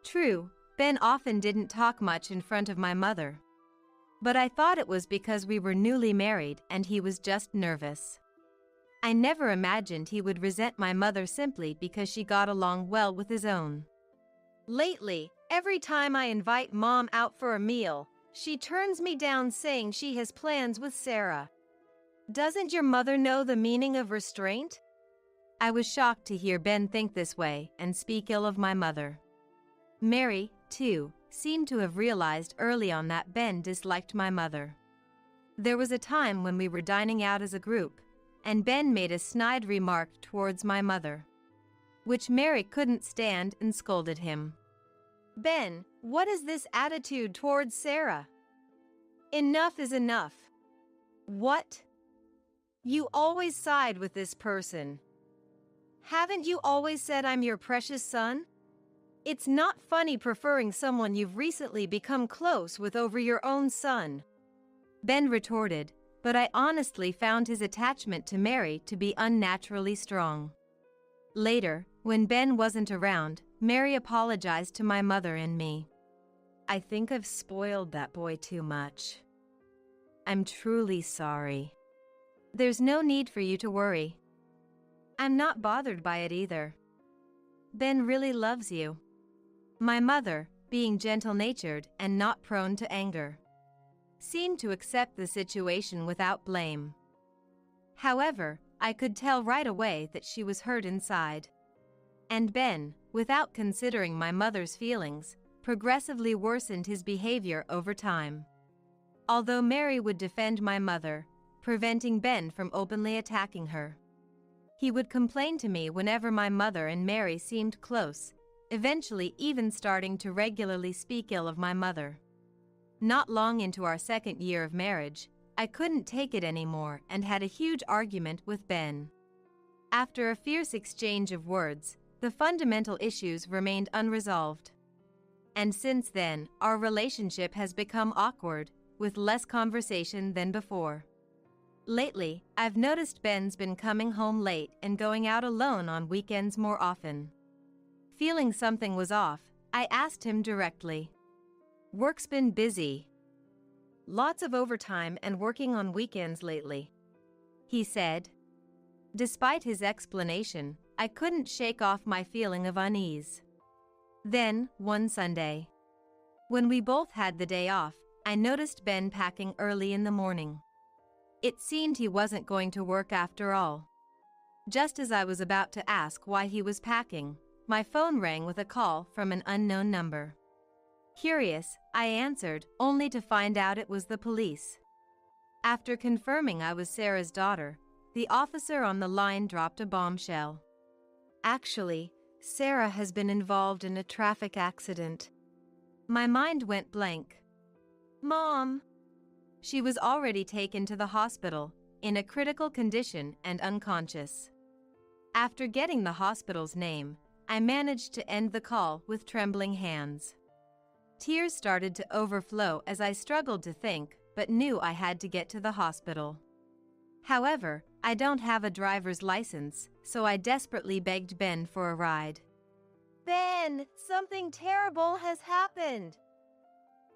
True, Ben often didn't talk much in front of my mother. But I thought it was because we were newly married and he was just nervous. I never imagined he would resent my mother simply because she got along well with his own. "Lately, every time I invite Mom out for a meal, she turns me down saying she has plans with Sarah. Doesn't your mother know the meaning of restraint?" I was shocked to hear Ben think this way and speak ill of my mother. Mary, too, seemed to have realized early on that Ben disliked my mother. There was a time when we were dining out as a group, and Ben made a snide remark towards my mother, which Mary couldn't stand and scolded him. "Ben, what is this attitude towards Sarah? Enough is enough. What? You always side with this person. Haven't you always said I'm your precious son? It's not funny preferring someone you've recently become close with over your own son," Ben retorted, but I honestly found his attachment to Mary to be unnaturally strong. Later, when Ben wasn't around, Mary apologized to my mother and me. "I think I've spoiled that boy too much. I'm truly sorry. There's no need for you to worry. I'm not bothered by it either. Ben really loves you." My mother, being gentle-natured and not prone to anger, seemed to accept the situation without blame. However, I could tell right away that she was hurt inside. And Ben, without considering my mother's feelings, progressively worsened his behavior over time. Although Mary would defend my mother, preventing Ben from openly attacking her, he would complain to me whenever my mother and Mary seemed close, eventually even starting to regularly speak ill of my mother. Not long into our second year of marriage, I couldn't take it anymore and had a huge argument with Ben. After a fierce exchange of words, the fundamental issues remained unresolved. And since then, our relationship has become awkward, with less conversation than before. Lately, I've noticed Ben's been coming home late and going out alone on weekends more often. Feeling something was off, I asked him directly. "Work's been busy. Lots of overtime and working on weekends lately," he said. Despite his explanation, I couldn't shake off my feeling of unease. Then, one Sunday, when we both had the day off, I noticed Ben packing early in the morning. It seemed he wasn't going to work after all. Just as I was about to ask why he was packing, my phone rang with a call from an unknown number. Curious, I answered, only to find out it was the police. After confirming I was Sarah's daughter, the officer on the line dropped a bombshell. "Actually, Sarah has been involved in a traffic accident." My mind went blank. "Mom!" She was already taken to the hospital, in a critical condition and unconscious. After getting the hospital's name, I managed to end the call with trembling hands. Tears started to overflow as I struggled to think, but knew I had to get to the hospital. However, I don't have a driver's license, so I desperately begged Ben for a ride. "Ben, something terrible has happened.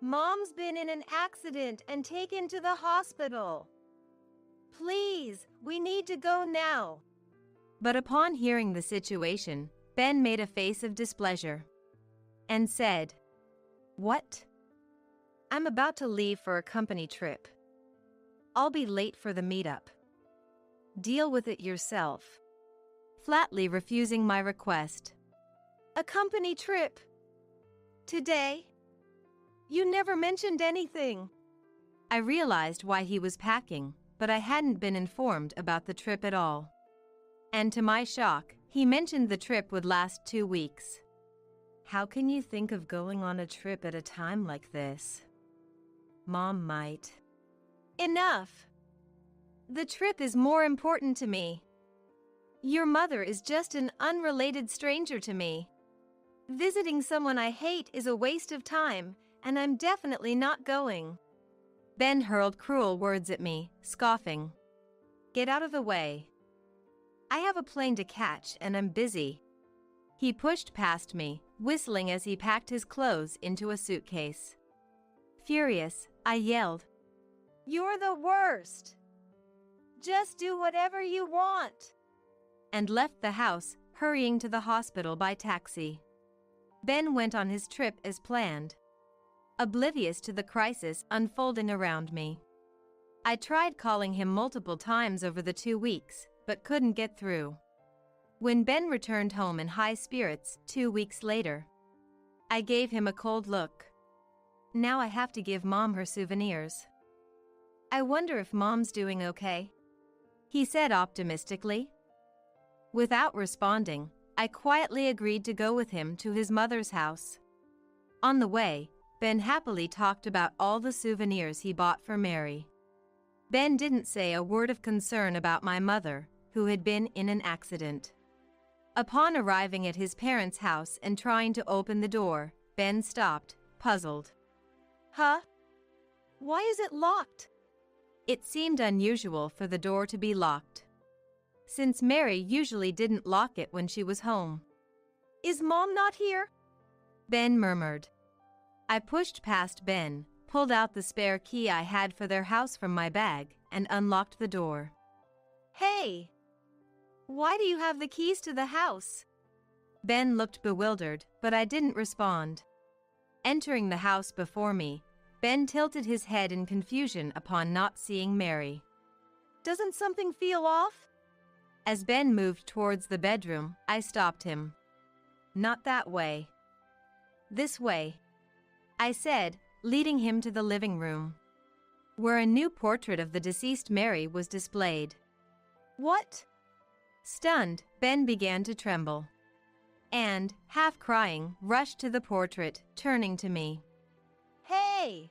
Mom's been in an accident and taken to the hospital. Please, we need to go now." But upon hearing the situation, Ben made a face of displeasure. and said, "What?" "I'm about to leave for a company trip. I'll be late for the meetup. Deal with it yourself," flatly refusing my request. A company trip? Today? You never mentioned anything. I realized why he was packing, but I hadn't been informed about the trip at all. And to my shock, he mentioned the trip would last 2 weeks. How can you think of going on a trip at a time like this? Mom might. Enough. The trip is more important to me. Your mother is just an unrelated stranger to me. Visiting someone I hate is a waste of time, and I'm definitely not going. Ben hurled cruel words at me, scoffing. "Get out of the way. I have a plane to catch and I'm busy." He pushed past me, whistling as he packed his clothes into a suitcase. Furious, I yelled, "You're the worst. Just do whatever you want," and left the house, hurrying to the hospital by taxi. Ben went on his trip as planned, oblivious to the crisis unfolding around me. I tried calling him multiple times over the 2 weeks, but couldn't get through. When Ben returned home in high spirits 2 weeks later, I gave him a cold look. Now I have to give Mom her souvenirs. "I wonder if Mom's doing okay," he said optimistically. Without responding, I quietly agreed to go with him to his mother's house. On the way, Ben happily talked about all the souvenirs he bought for Mary. Ben didn't say a word of concern about my mother, who had been in an accident. Upon arriving at his parents' house and trying to open the door, Ben stopped, puzzled. "Huh? Why is it locked?" It seemed unusual for the door to be locked, since Mary usually didn't lock it when she was home. "Is Mom not here?" Ben murmured. I pushed past Ben, pulled out the spare key I had for their house from my bag, and unlocked the door. "Hey! Why do you have the keys to the house?" Ben looked bewildered, but I didn't respond. Entering the house before me, Ben tilted his head in confusion upon not seeing Mary. "Doesn't something feel off?" As Ben moved towards the bedroom, I stopped him. "Not that way. This way," I said, leading him to the living room, where a new portrait of the deceased Mary was displayed. "What?" Stunned, Ben began to tremble, and, half crying, rushed to the portrait, turning to me. "Hey!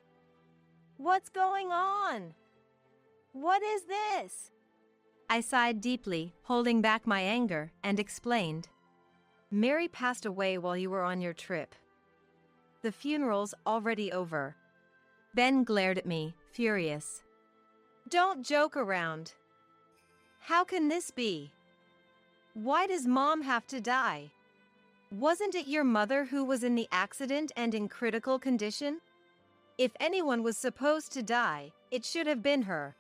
What's going on? What is this?" I sighed deeply, holding back my anger, and explained. "Mary passed away while you were on your trip. The funeral's already over." Ben glared at me, furious. "Don't joke around. How can this be? Why does Mom have to die? Wasn't it your mother who was in the accident and in critical condition? If anyone was supposed to die, it should have been her."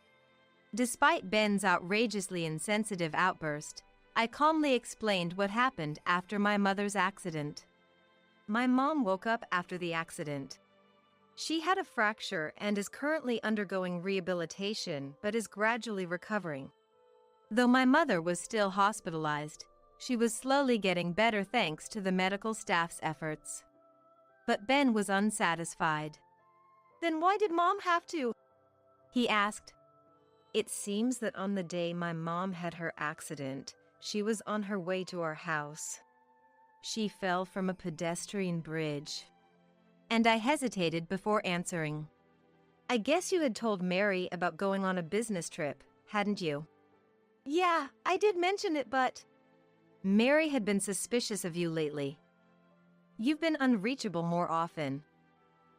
Despite Ben's outrageously insensitive outburst, I calmly explained what happened after my mother's accident. My mom woke up after the accident. She had a fracture and is currently undergoing rehabilitation but is gradually recovering. Though my mother was still hospitalized, she was slowly getting better thanks to the medical staff's efforts. But Ben was unsatisfied. "Then why did Mom have to?" he asked. "It seems that on the day my mom had her accident, she was on her way to our house. She fell from a pedestrian bridge." And I hesitated before answering. "I guess you had told Mary about going on a business trip, hadn't you?" "Yeah, I did mention it, but..." "Mary had been suspicious of you lately. You've been unreachable more often.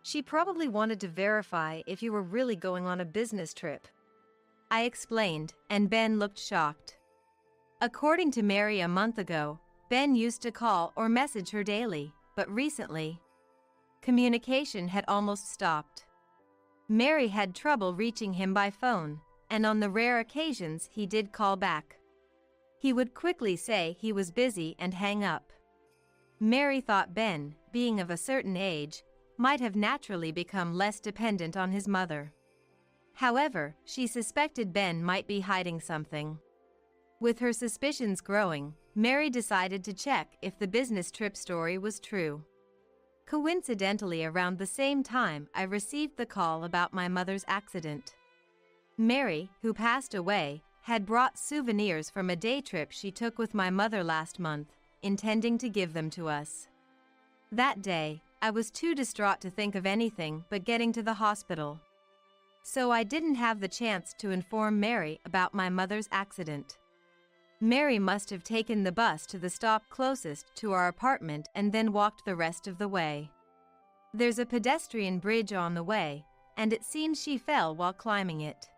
She probably wanted to verify if you were really going on a business trip," I explained, and Ben looked shocked. According to Mary a month ago, Ben used to call or message her daily, but recently, communication had almost stopped. Mary had trouble reaching him by phone, and on the rare occasions he did call back, he would quickly say he was busy and hang up. Mary thought Ben, being of a certain age, might have naturally become less dependent on his mother. However, she suspected Ben might be hiding something. With her suspicions growing, Mary decided to check if the business trip story was true. Coincidentally, around the same time, I received the call about my mother's accident. Mary, who passed away, had brought souvenirs from a day trip she took with my mother last month, intending to give them to us. That day, I was too distraught to think of anything but getting to the hospital. So I didn't have the chance to inform Mary about my mother's accident. Mary must have taken the bus to the stop closest to our apartment and then walked the rest of the way. There's a pedestrian bridge on the way, and it seems she fell while climbing it.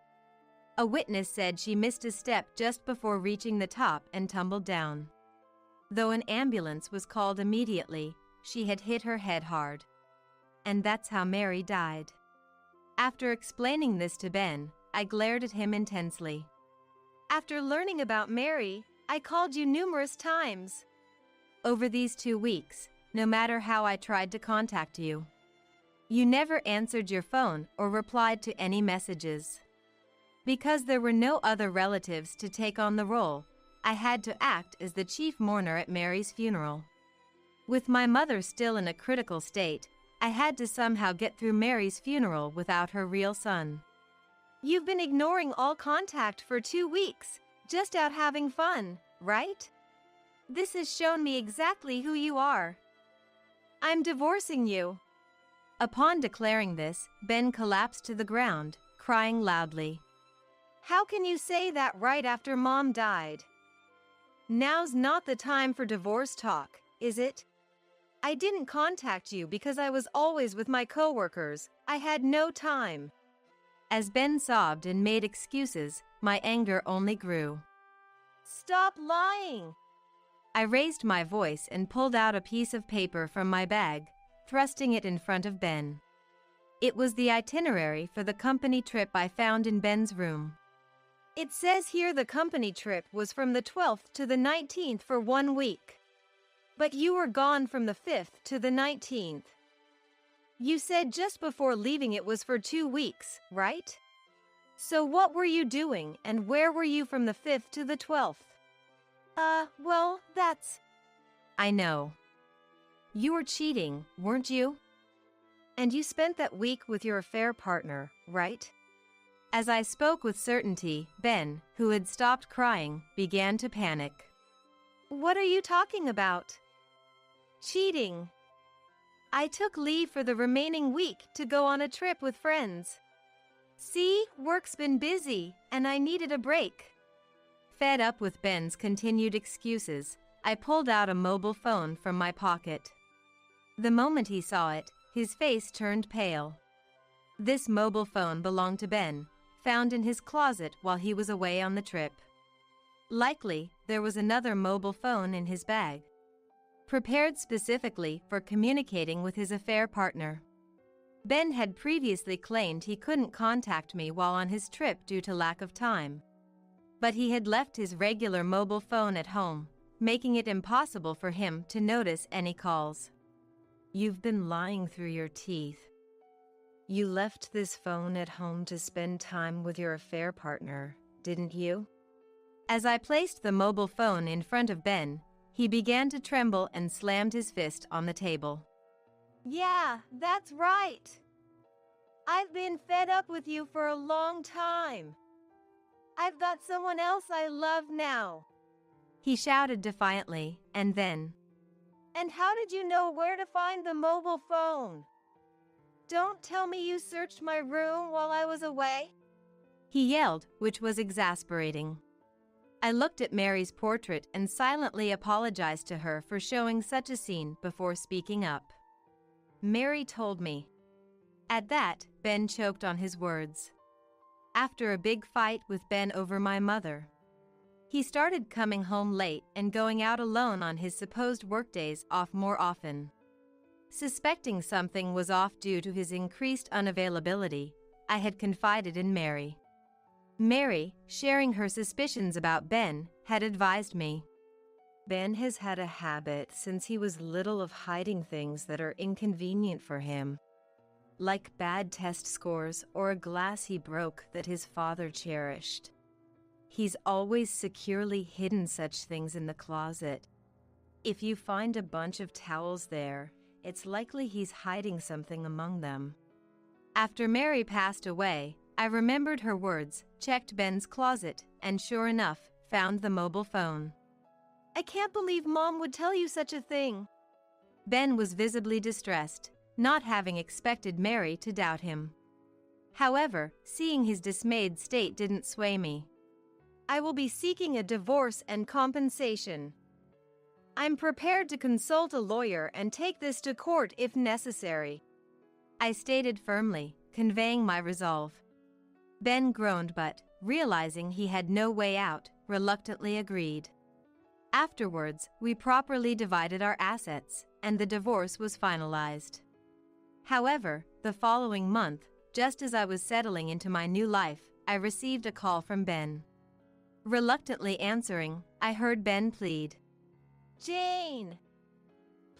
A witness said she missed a step just before reaching the top and tumbled down. Though an ambulance was called immediately, she had hit her head hard. And that's how Mary died. After explaining this to Ben, I glared at him intensely. After learning about Mary, I called you numerous times. Over these 2 weeks, no matter how I tried to contact you, you never answered your phone or replied to any messages. Because there were no other relatives to take on the role, I had to act as the chief mourner at Mary's funeral. With my mother still in a critical state, I had to somehow get through Mary's funeral without her real son. You've been ignoring all contact for 2 weeks, just out having fun, right? This has shown me exactly who you are. I'm divorcing you. Upon declaring this, Ben collapsed to the ground, crying loudly. How can you say that right after Mom died? Now's not the time for divorce talk, is it? I didn't contact you because I was always with my coworkers. I had no time. As Ben sobbed and made excuses, my anger only grew. Stop lying! I raised my voice and pulled out a piece of paper from my bag, thrusting it in front of Ben. It was the itinerary for the company trip I found in Ben's room. It says here the company trip was from the 12th to the 19th for 1 week. But you were gone from the 5th to the 19th. You said just before leaving it was for 2 weeks, right? So what were you doing and where were you from the 5th to the 12th? Well, that's... I know. You were cheating, weren't you? And you spent that week with your affair partner, right? As I spoke with certainty, Ben, who had stopped crying, began to panic. What are you talking about? Cheating. I took leave for the remaining week to go on a trip with friends. See, work's been busy, and I needed a break. Fed up with Ben's continued excuses, I pulled out a mobile phone from my pocket. The moment he saw it, his face turned pale. This mobile phone belonged to Ben, found in his closet while he was away on the trip. Likely, there was another mobile phone in his bag, prepared specifically for communicating with his affair partner. Ben had previously claimed he couldn't contact me while on his trip due to lack of time. But he had left his regular mobile phone at home, making it impossible for him to notice any calls. You've been lying through your teeth. You left this phone at home to spend time with your affair partner, didn't you? As I placed the mobile phone in front of Ben, he began to tremble and slammed his fist on the table. Yeah, that's right. I've been fed up with you for a long time. I've got someone else I love now. He shouted defiantly, and then, And how did you know where to find the mobile phone? Don't tell me you searched my room while I was away. He yelled, which was exasperating. I looked at Mary's portrait and silently apologized to her for showing such a scene before speaking up. Mary told me. At that, Ben choked on his words. After a big fight with Ben over my mother, he started coming home late and going out alone on his supposed workdays off more often. Suspecting something was off due to his increased unavailability, I had confided in Mary. Mary, sharing her suspicions about Ben, had advised me. Ben has had a habit since he was little of hiding things that are inconvenient for him, like bad test scores or a glass he broke that his father cherished. He's always securely hidden such things in the closet. If you find a bunch of towels there, it's likely he's hiding something among them. After Mary passed away, I remembered her words, checked Ben's closet, and sure enough, found the mobile phone. I can't believe Mom would tell you such a thing. Ben was visibly distressed, not having expected Mary to doubt him. However, seeing his dismayed state didn't sway me. I will be seeking a divorce and compensation. I'm prepared to consult a lawyer and take this to court if necessary, I stated firmly, conveying my resolve. Ben groaned but, realizing he had no way out, reluctantly agreed. Afterwards, we properly divided our assets, and the divorce was finalized. However, the following month, just as I was settling into my new life, I received a call from Ben. Reluctantly answering, I heard Ben plead. Jane,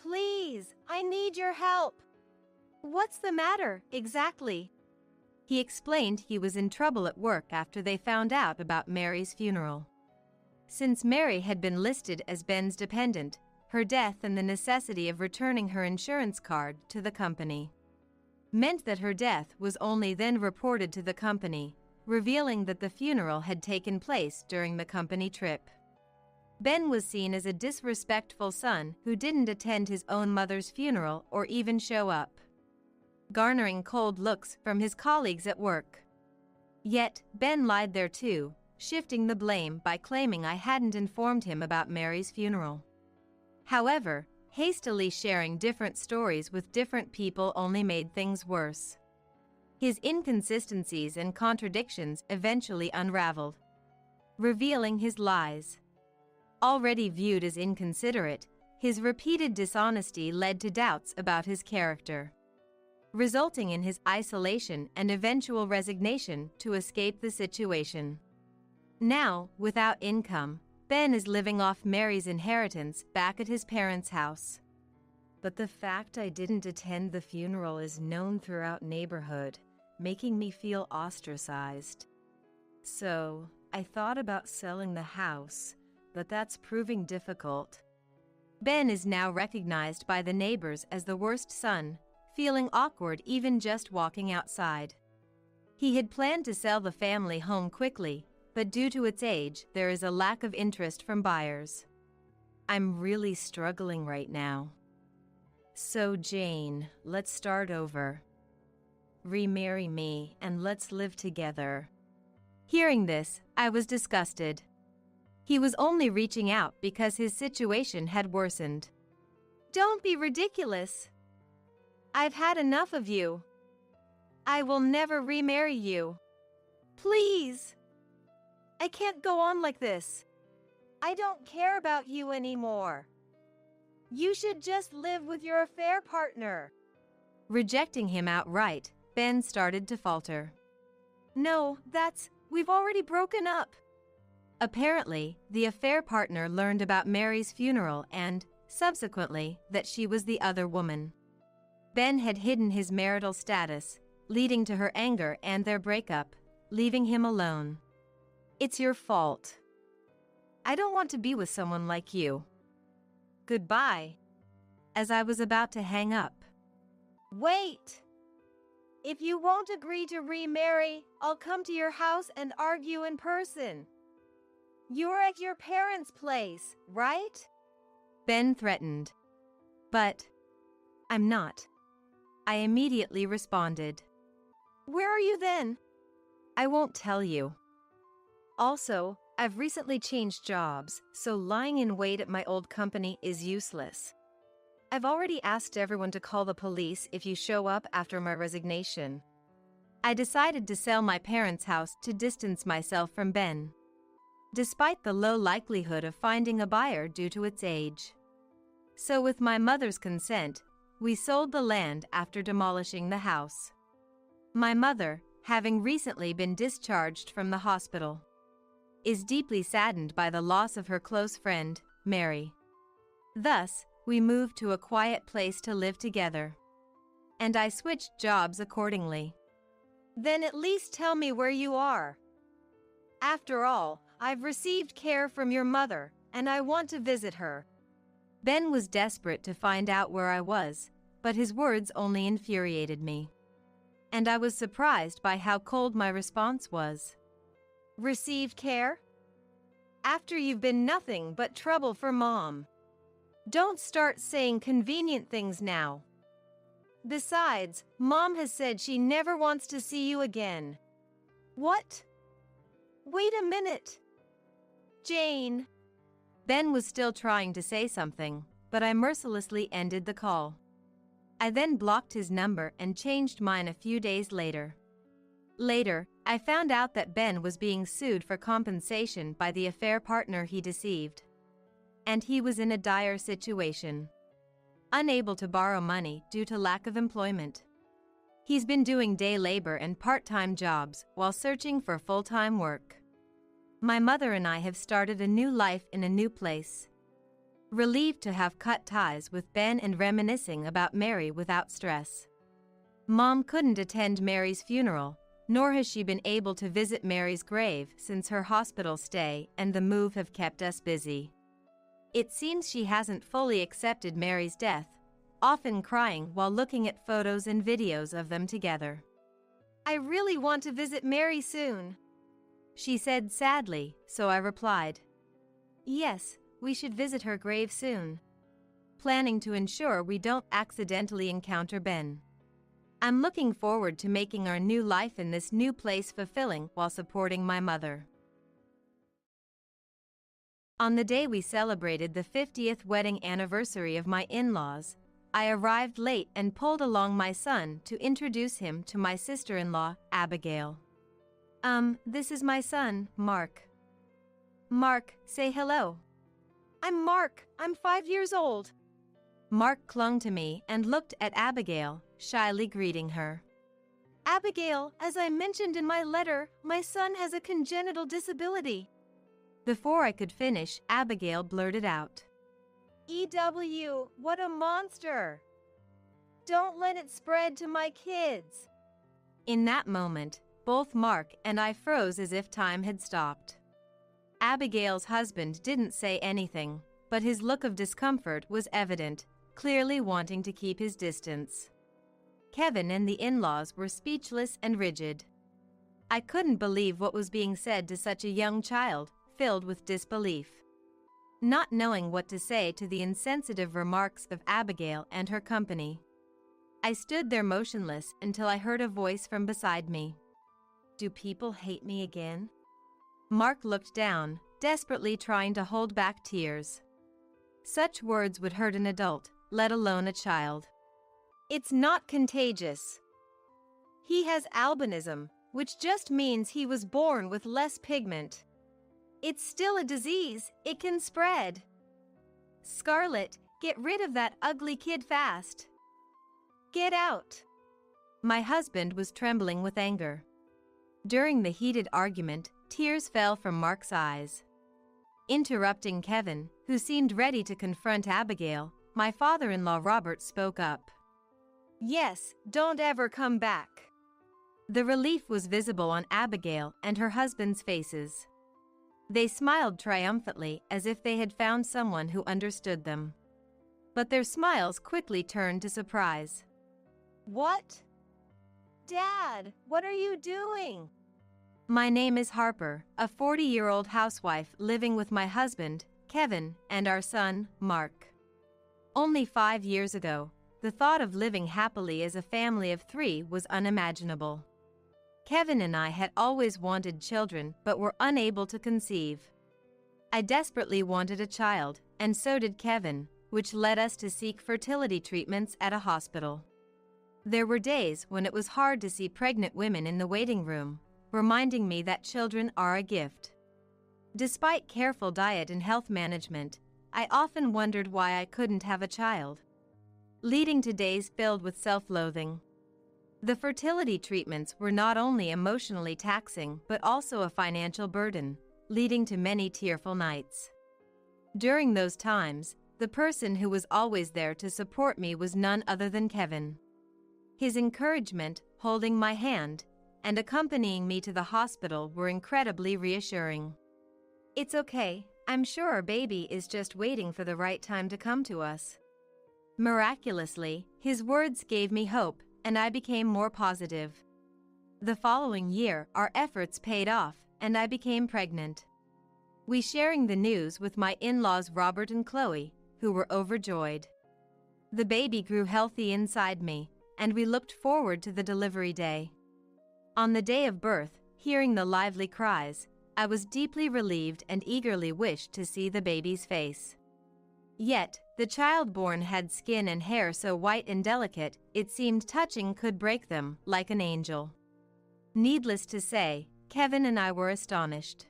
please, I need your help. What's the matter, exactly? He explained he was in trouble at work after they found out about Mary's funeral. Since Mary had been listed as Ben's dependent, her death and the necessity of returning her insurance card to the company meant that her death was only then reported to the company, revealing that the funeral had taken place during the company trip. Ben was seen as a disrespectful son who didn't attend his own mother's funeral or even show up, garnering cold looks from his colleagues at work. Yet, Ben lied there too, shifting the blame by claiming I hadn't informed him about Mary's funeral. However, hastily sharing different stories with different people only made things worse. His inconsistencies and contradictions eventually unraveled, revealing his lies. Already viewed as inconsiderate, his repeated dishonesty led to doubts about his character, resulting in his isolation and eventual resignation to escape the situation. Now, without income, Ben is living off Mary's inheritance back at his parents' house. But the fact I didn't attend the funeral is known throughout neighborhood, making me feel ostracized. So, I thought about selling the house, but that's proving difficult. Ben is now recognized by the neighbors as the worst son, feeling awkward even just walking outside. He had planned to sell the family home quickly, but due to its age, there is a lack of interest from buyers. I'm really struggling right now. So Jane, let's start over. Remarry me and let's live together. Hearing this, I was disgusted. He was only reaching out because his situation had worsened. Don't be ridiculous. I've had enough of you. I will never remarry you. Please. I can't go on like this. I don't care about you anymore. You should just live with your affair partner. Rejecting him outright, Ben started to falter. No, we've already broken up. Apparently, the affair partner learned about Mary's funeral and, subsequently, that she was the other woman. Ben had hidden his marital status, leading to her anger and their breakup, leaving him alone. It's your fault. I don't want to be with someone like you. Goodbye. As I was about to hang up. Wait! If you won't agree to remarry, I'll come to your house and argue in person. You're at your parents' place, right? Ben threatened. But I'm not. I immediately responded. Where are you then? I won't tell you. Also, I've recently changed jobs, so lying in wait at my old company is useless. I've already asked everyone to call the police if you show up after my resignation. I decided to sell my parents' house to distance myself from Ben, despite the low likelihood of finding a buyer due to its age. So with my mother's consent, we sold the land after demolishing the house. My mother, having recently been discharged from the hospital, is deeply saddened by the loss of her close friend, Mary. Thus, we moved to a quiet place to live together. And I switched jobs accordingly. Then at least tell me where you are. After all, I've received care from your mother, and I want to visit her. Ben was desperate to find out where I was, but his words only infuriated me. And I was surprised by how cold my response was. Received care? After you've been nothing but trouble for Mom. Don't start saying convenient things now. Besides, Mom has said she never wants to see you again. What? Wait a minute. Jane. Ben was still trying to say something, but I mercilessly ended the call. I then blocked his number and changed mine a few days later. Later, I found out that Ben was being sued for compensation by the affair partner he deceived. And he was in a dire situation. Unable to borrow money due to lack of employment. He's been doing day labor and part-time jobs while searching for full-time work. My mother and I have started a new life in a new place. Relieved to have cut ties with Ben and reminiscing about Mary without stress. Mom couldn't attend Mary's funeral, nor has she been able to visit Mary's grave since her hospital stay and the move have kept us busy. It seems she hasn't fully accepted Mary's death, often crying while looking at photos and videos of them together. I really want to visit Mary soon, she said sadly, so I replied, yes, we should visit her grave soon. Planning to ensure we don't accidentally encounter Ben. I'm looking forward to making our new life in this new place fulfilling while supporting my mother. On the day we celebrated the 50th wedding anniversary of my in-laws, I arrived late and pulled along my son to introduce him to my sister-in-law, Abigail. This is my son, Mark. Mark, say hello. I'm Mark. I'm 5 years old. Mark clung to me and looked at Abigail, shyly greeting her. Abigail, as I mentioned in my letter, my son has a congenital disability. Before I could finish, Abigail blurted out. EW, what a monster! Don't let it spread to my kids. In that moment, both Mark and I froze as if time had stopped. Abigail's husband didn't say anything, but his look of discomfort was evident, clearly wanting to keep his distance. Kevin and the in-laws were speechless and rigid. I couldn't believe what was being said to such a young child, filled with disbelief. Not knowing what to say to the insensitive remarks of Abigail and her company. I stood there motionless until I heard a voice from beside me. Do people hate me again? Mark looked down, desperately trying to hold back tears. Such words would hurt an adult, let alone a child. It's not contagious. He has albinism, which just means he was born with less pigment. It's still a disease, it can spread. Scarlett, get rid of that ugly kid fast. Get out. My husband was trembling with anger. During the heated argument, tears fell from Mark's eyes. Interrupting Kevin, who seemed ready to confront Abigail, my father-in-law Robert spoke up. Yes, don't ever come back. The relief was visible on Abigail and her husband's faces. They smiled triumphantly as if they had found someone who understood them. But their smiles quickly turned to surprise. What? Dad, what are you doing? My name is Harper, a 40-year-old housewife living with my husband, Kevin, and our son, Mark. Only 5 years ago, the thought of living happily as a family of 3 was unimaginable. Kevin and I had always wanted children but were unable to conceive. I desperately wanted a child, and so did Kevin, which led us to seek fertility treatments at a hospital. There were days when it was hard to see pregnant women in the waiting room, reminding me that children are a gift. Despite careful diet and health management, I often wondered why I couldn't have a child, leading to days filled with self-loathing. The fertility treatments were not only emotionally taxing but also a financial burden, leading to many tearful nights. During those times, the person who was always there to support me was none other than Kevin. His encouragement, holding my hand, and accompanying me to the hospital were incredibly reassuring. "It's okay, I'm sure our baby is just waiting for the right time to come to us." Miraculously, his words gave me hope, and I became more positive. The following year, our efforts paid off, and I became pregnant. We sharing the news with my in-laws Robert and Chloe, who were overjoyed. The baby grew healthy inside me, and we looked forward to the delivery day. On the day of birth, hearing the lively cries, I was deeply relieved and eagerly wished to see the baby's face. Yet, the child born had skin and hair so white and delicate, it seemed touching could break them, like an angel. Needless to say, Kevin and I were astonished.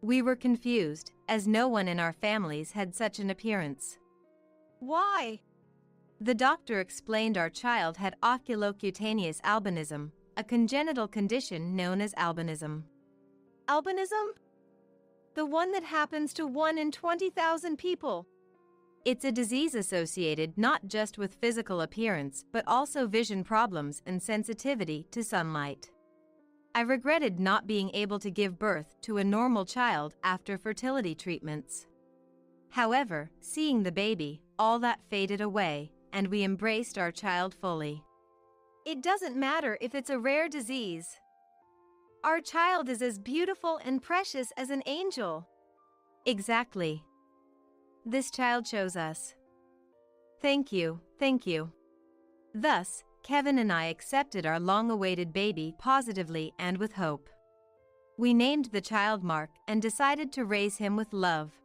We were confused, as no one in our families had such an appearance. Why? The doctor explained our child had oculocutaneous albinism, a congenital condition known as albinism. Albinism? The one that happens to 1 in 20,000 people. It's a disease associated not just with physical appearance but also vision problems and sensitivity to sunlight. I regretted not being able to give birth to a normal child after fertility treatments. However, seeing the baby, all that faded away, and we embraced our child fully. It doesn't matter if it's a rare disease. Our child is as beautiful and precious as an angel. Exactly. This child chose us. Thank you, thank you. Thus, Kevin and I accepted our long-awaited baby positively and with hope. We named the child Mark and decided to raise him with love.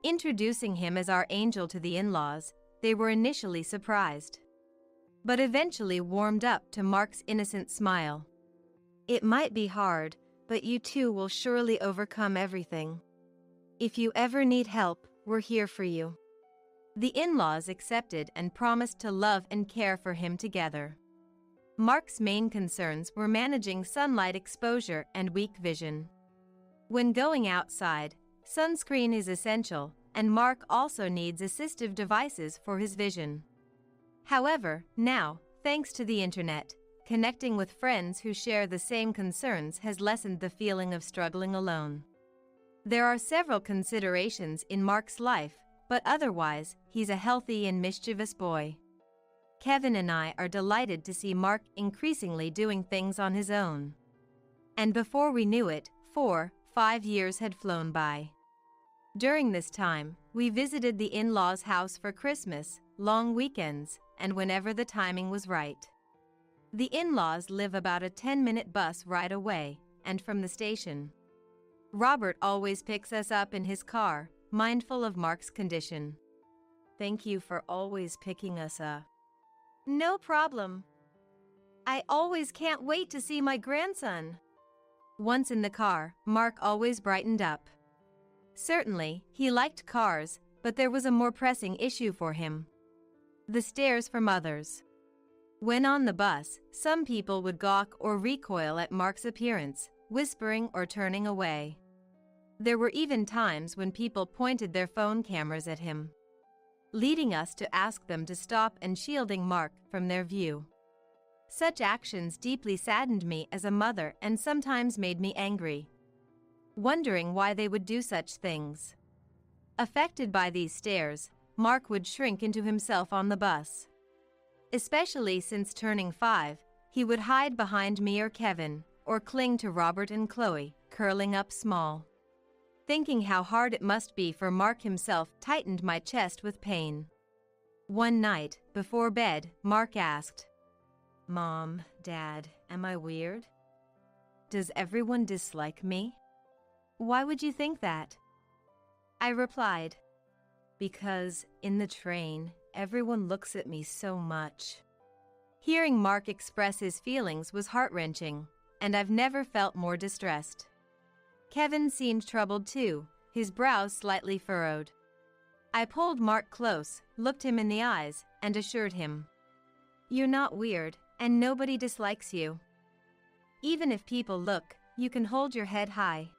Introducing him as our angel to the in-laws, they were initially surprised, but eventually warmed up to Mark's innocent smile. "It might be hard, but you two will surely overcome everything. If you ever need help, we're here for you." The in-laws accepted and promised to love and care for him together. Mark's main concerns were managing sunlight exposure and weak vision. When going outside, sunscreen is essential, and Mark also needs assistive devices for his vision. However, now, thanks to the internet, connecting with friends who share the same concerns has lessened the feeling of struggling alone. There are several considerations in Mark's life, but otherwise, he's a healthy and mischievous boy. Kevin and I are delighted to see Mark increasingly doing things on his own. And before we knew it, 4-5 years had flown by. During this time, we visited the in-laws' house for Christmas, long weekends, and whenever the timing was right. The in-laws live about a 10-minute bus ride away, and from the station. Robert always picks us up in his car, mindful of Mark's condition. "Thank you for always picking us up." "No problem. I always can't wait to see my grandson." Once in the car, Mark always brightened up. Certainly, he liked cars, but there was a more pressing issue for him: the stares from others. When on the bus, some people would gawk or recoil at Mark's appearance, whispering or turning away. There were even times when people pointed their phone cameras at him, leading us to ask them to stop and shielding Mark from their view. Such actions deeply saddened me as a mother and sometimes made me angry, wondering why they would do such things. Affected by these stares, Mark would shrink into himself on the bus. Especially since turning 5, he would hide behind me or Kevin, or cling to Robert and Chloe, curling up small. Thinking how hard it must be for Mark himself tightened my chest with pain. One night, before bed, Mark asked, "Mom, Dad, am I weird? Does everyone dislike me? Why would you think that?" I replied, "Because, in the train, everyone looks at me so much." Hearing Mark express his feelings was heart-wrenching, and I've never felt more distressed. Kevin seemed troubled too, his brows slightly furrowed. I pulled Mark close, looked him in the eyes, and assured him, "You're not weird, and nobody dislikes you. Even if people look, you can hold your head high."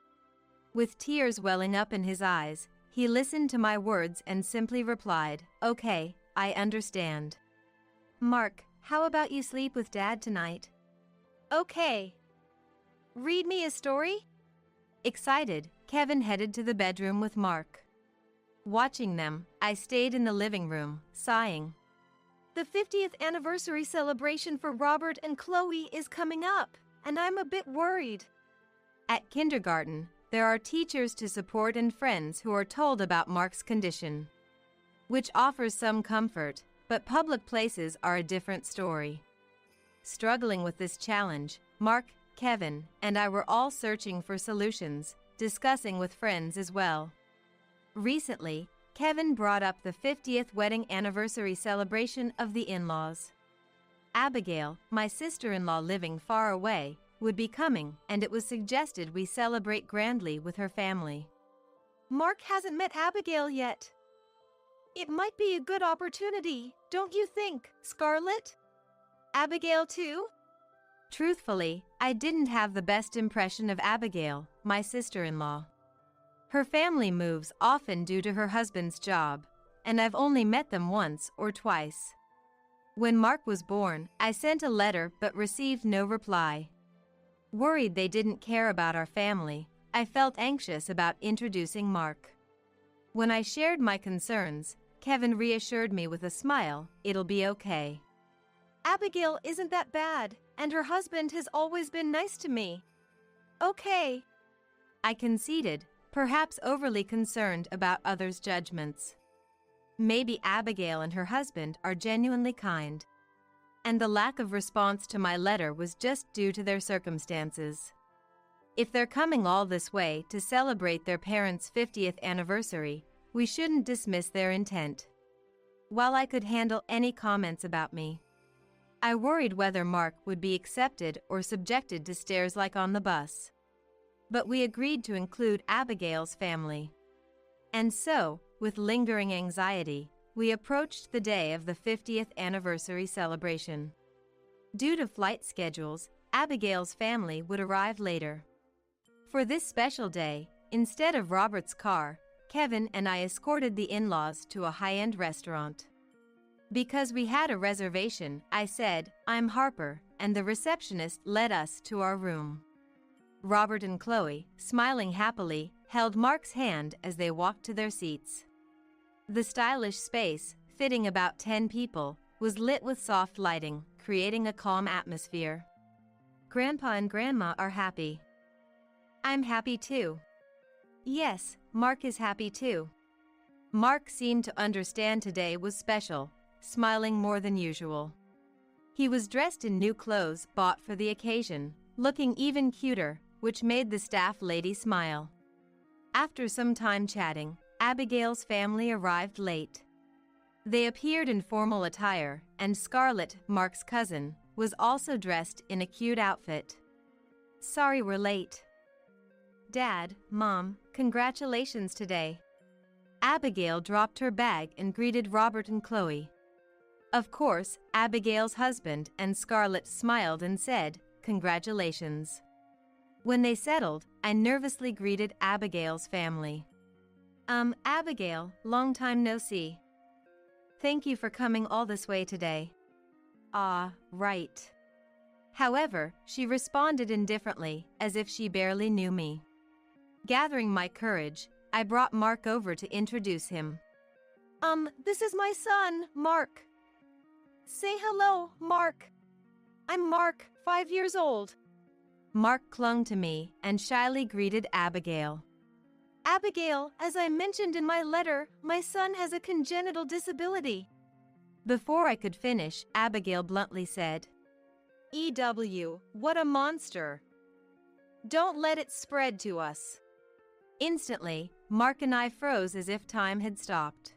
With tears welling up in his eyes, He listened to my words and simply replied, "Okay, I understand." "Mark, how about you sleep with Dad tonight?" Okay. Read me a story? Excited, Kevin headed to the bedroom with Mark. Watching them, I stayed in the living room, sighing. The 50th anniversary celebration for Robert and Chloe is coming up, and I'm a bit worried. At kindergarten, there are teachers to support and friends who are told about Mark's condition, which offers some comfort, but public places are a different story. Struggling with this challenge, Mark, Kevin, and I were all searching for solutions, discussing with friends as well. Recently, Kevin brought up the 50th wedding anniversary celebration of the in-laws. Abigail, my sister-in-law living far away, would be coming, and it was suggested we celebrate grandly with her family. Mark hasn't met Abigail yet. It might be a good opportunity, don't you think, Scarlett? Abigail too? Truthfully, I didn't have the best impression of Abigail, my sister-in-law. Her family moves often due to her husband's job, and I've only met them once or twice. When Mark was born, I sent a letter but received no reply. Worried they didn't care about our family, I felt anxious about introducing Mark. When I shared my concerns, Kevin reassured me with a smile, "It'll be okay." Abigail isn't that bad, and her husband has always been nice to me. Okay. I conceded, perhaps overly concerned about others' judgments. Maybe Abigail and her husband are genuinely kind, and the lack of response to my letter was just due to their circumstances. If they're coming all this way to celebrate their parents' 50th anniversary, we shouldn't dismiss their intent. While I could handle any comments about me, I worried whether Mark would be accepted or subjected to stares like on the bus. But we agreed to include Abigail's family. And so, with lingering anxiety, we approached the day of the 50th anniversary celebration. Due to flight schedules, Abigail's family would arrive later. For this special day, instead of Robert's car, Kevin and I escorted the in-laws to a high-end restaurant. Because we had a reservation, I said, "I'm Harper," and the receptionist led us to our room. Robert and Chloe, smiling happily, held Mark's hand as they walked to their seats. The stylish space, fitting about 10 people, was lit with soft lighting, creating a calm atmosphere. "Grandpa and Grandma are happy." "I'm happy too." "Yes, Mark is happy too." Mark seemed to understand today was special, smiling more than usual. He was dressed in new clothes bought for the occasion, looking even cuter, which made the staff lady smile. After some time chatting, Abigail's family arrived late. They appeared in formal attire, and Scarlett, Mark's cousin, was also dressed in a cute outfit. "Sorry we're late." "Dad, Mom, congratulations today." Abigail dropped her bag and greeted Robert and Chloe. Of course, Abigail's husband and Scarlett smiled and said, "Congratulations." When they settled, I nervously greeted Abigail's family. Abigail, long time no see. Thank you for coming all this way today." "Ah, right." However, she responded indifferently, as if she barely knew me. Gathering my courage, I brought Mark over to introduce him. This is my son, Mark." "Say hello, Mark." "I'm Mark, 5 years old." Mark clung to me and shyly greeted Abigail. "Abigail, as I mentioned in my letter, my son has a congenital disability." Before I could finish, Abigail bluntly said, "EW, what a monster. Don't let it spread to us." Instantly, Mark and I froze as if time had stopped.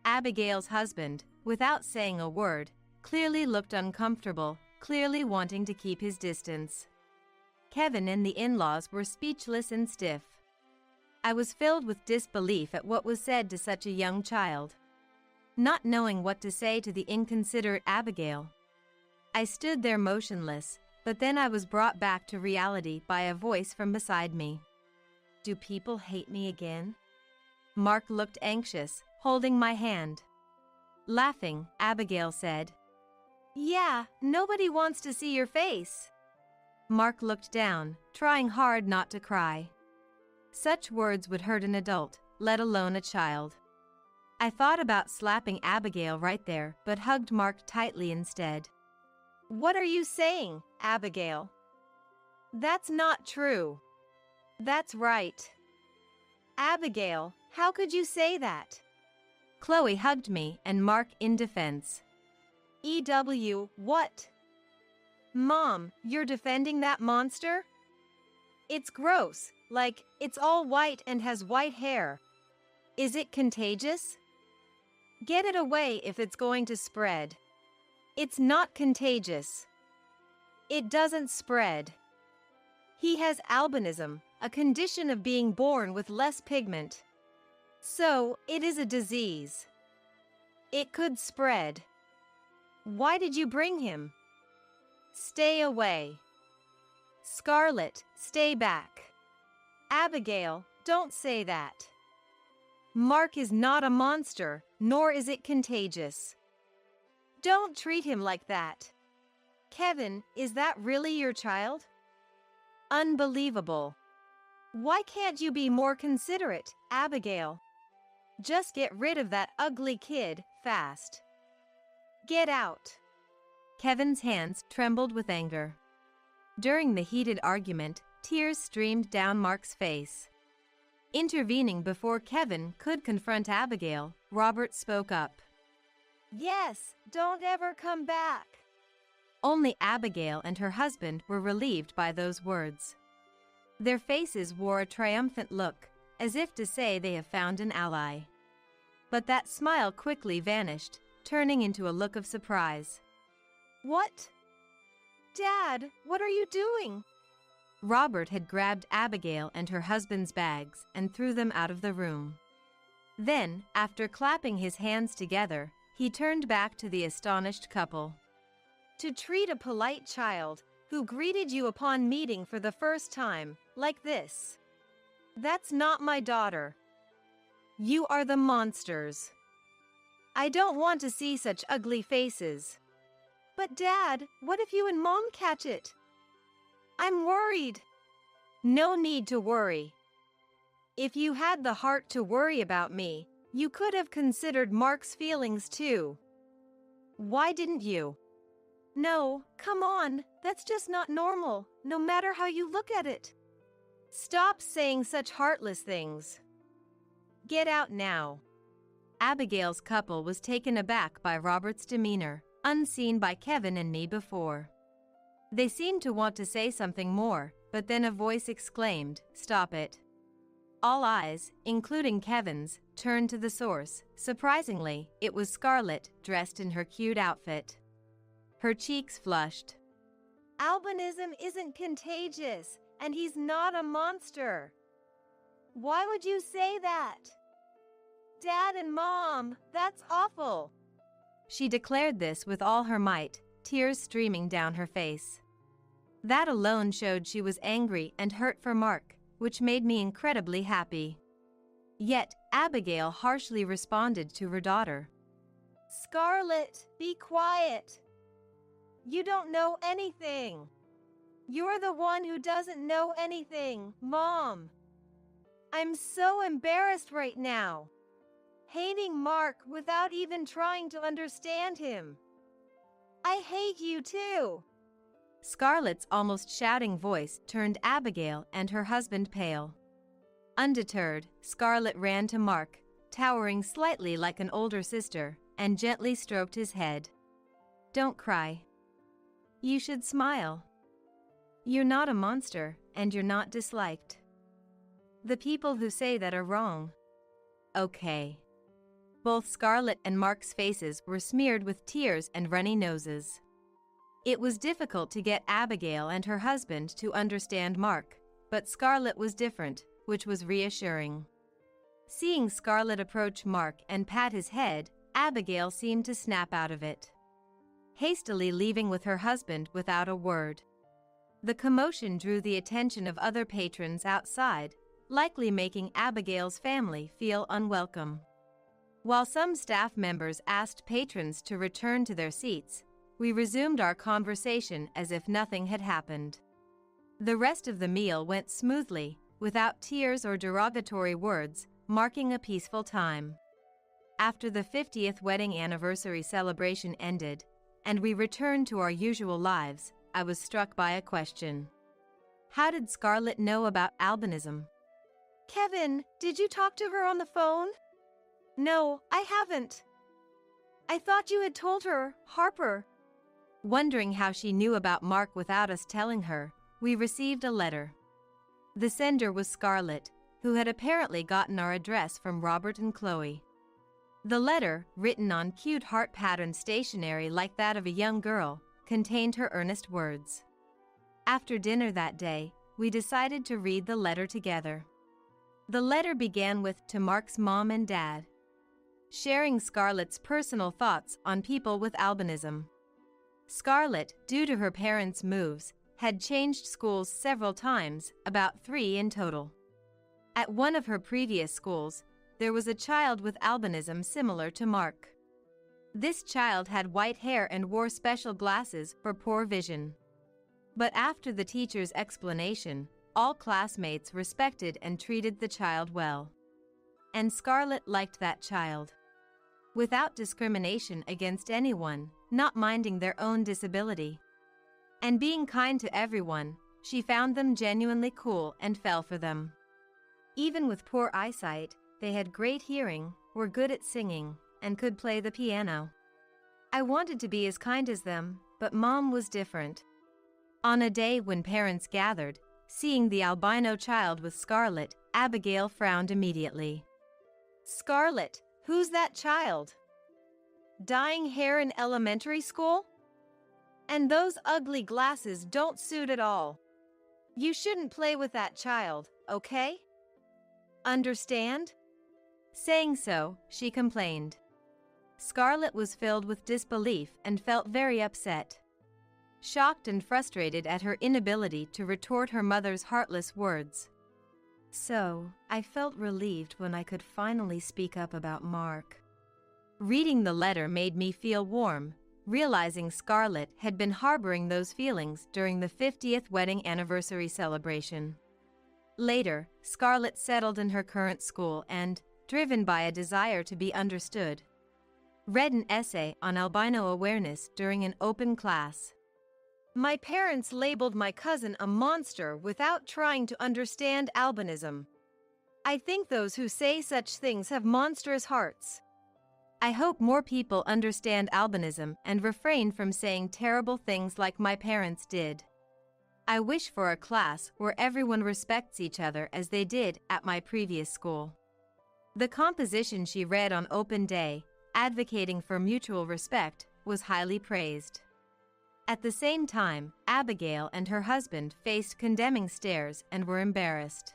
Abigail's husband, without saying a word, clearly looked uncomfortable, clearly wanting to keep his distance. Kevin and the in-laws were speechless and stiff. I was filled with disbelief at what was said to such a young child. Not knowing what to say to the inconsiderate Abigail, I stood there motionless, but then I was brought back to reality by a voice from beside me. "Do people hate me again?" Mark looked anxious, holding my hand. Laughing, Abigail said, "Yeah, nobody wants to see your face." Mark looked down, trying hard not to cry. Such words would hurt an adult, let alone a child. I thought about slapping Abigail right there, but hugged Mark tightly instead. "What are you saying, Abigail? That's not true." "That's right." "Abigail, how could you say that?" Chloe hugged me and Mark in defense. What? Mom, you're defending that monster? It's gross, like, it's all white and has white hair. Is it contagious? Get it away if it's going to spread. It's not contagious. It doesn't spread. He has albinism, a condition of being born with less pigment. So, it is a disease. It could spread. Why did you bring him? Stay away. Scarlett, stay back. Abigail, don't say that. Mark is not a monster, nor is it contagious. Don't treat him like that. Kevin, is that really your child? Unbelievable. Why can't you be more considerate, Abigail? Just get rid of that ugly kid, fast. Get out. Kevin's hands trembled with anger. During the heated argument, tears streamed down Mark's face. Intervening before Kevin could confront Abigail, Robert spoke up. Yes, don't ever come back. Only Abigail and her husband were relieved by those words. Their faces wore a triumphant look, as if to say they have found an ally. But that smile quickly vanished, turning into a look of surprise. What? Dad, what are you doing? Robert had grabbed Abigail and her husband's bags and threw them out of the room. Then, after clapping his hands together, he turned back to the astonished couple. To treat a polite child who greeted you upon meeting for the first time, like this. That's not my daughter. You are the monsters. I don't want to see such ugly faces. But Dad, what if you and Mom catch it? I'm worried. No need to worry. If you had the heart to worry about me, you could have considered Mark's feelings too. Why didn't you? No, come on, that's just not normal, no matter how you look at it. Stop saying such heartless things. Get out now. Abigail's couple was taken aback by Robert's demeanor, unseen by Kevin and me before. They seemed to want to say something more, but then a voice exclaimed, "Stop it." All eyes, including Kevin's, turned to the source. Surprisingly, it was Scarlett, dressed in her cute outfit. Her cheeks flushed. Albinism isn't contagious, and he's not a monster. Why would you say that? Dad and Mom, that's awful. She declared this with all her might, tears streaming down her face. That alone showed she was angry and hurt for Mark, which made me incredibly happy. Yet, Abigail harshly responded to her daughter. Scarlett, be quiet. You don't know anything. You're the one who doesn't know anything, Mom. I'm so embarrassed right now. Hating Mark without even trying to understand him. I hate you too. Scarlett's almost shouting voice turned Abigail and her husband pale. Undeterred, Scarlett ran to Mark, towering slightly like an older sister, and gently stroked his head. Don't cry. You should smile. You're not a monster, and you're not disliked. The people who say that are wrong. Okay. Both Scarlett and Mark's faces were smeared with tears and runny noses. It was difficult to get Abigail and her husband to understand Mark, but Scarlett was different, which was reassuring. Seeing Scarlett approach Mark and pat his head, Abigail seemed to snap out of it, hastily leaving with her husband without a word. The commotion drew the attention of other patrons outside, likely making Abigail's family feel unwelcome. While some staff members asked patrons to return to their seats, we resumed our conversation as if nothing had happened. The rest of the meal went smoothly, without tears or derogatory words, marking a peaceful time. After the 50th wedding anniversary celebration ended, and we returned to our usual lives, I was struck by a question. How did Scarlett know about albinism? Kevin, did you talk to her on the phone? No, I haven't. I thought you had told her, Harper. Wondering how she knew about Mark without us telling her, we received a letter. The sender was Scarlett, who had apparently gotten our address from Robert and Chloe. The letter, written on cute heart pattern stationery like that of a young girl, contained her earnest words. After dinner that day, we decided to read the letter together. The letter began with "To Mark's mom and dad," sharing Scarlett's personal thoughts on people with albinism. Scarlett, due to her parents' moves, had changed schools several times, about 3 in total. At one of her previous schools, there was a child with albinism similar to Mark. This child had white hair and wore special glasses for poor vision. But after the teacher's explanation, all classmates respected and treated the child well. And Scarlett liked that child. Without discrimination against anyone, not minding their own disability. And being kind to everyone, she found them genuinely cool and fell for them. Even with poor eyesight, they had great hearing, were good at singing, and could play the piano. I wanted to be as kind as them, but Mom was different. On a day when parents gathered, seeing the albino child with Scarlett, Abigail frowned immediately. Scarlett, who's that child? Dyeing hair in elementary school? And those ugly glasses don't suit at all. You shouldn't play with that child, okay? Understand? Saying so, she complained. Scarlett was filled with disbelief and felt very upset. Shocked and frustrated at her inability to retort her mother's heartless words. So, I felt relieved when I could finally speak up about Mark. Reading the letter made me feel warm, realizing Scarlett had been harboring those feelings during the 50th wedding anniversary celebration. Later, Scarlett settled in her current school and, driven by a desire to be understood, read an essay on albino awareness during an open class. My parents labeled my cousin a monster without trying to understand albinism. I think those who say such things have monstrous hearts. I hope more people understand albinism and refrain from saying terrible things like my parents did. I wish for a class where everyone respects each other as they did at my previous school. The composition she read on open day, advocating for mutual respect, was highly praised. At the same time, Abigail and her husband faced condemning stares and were embarrassed.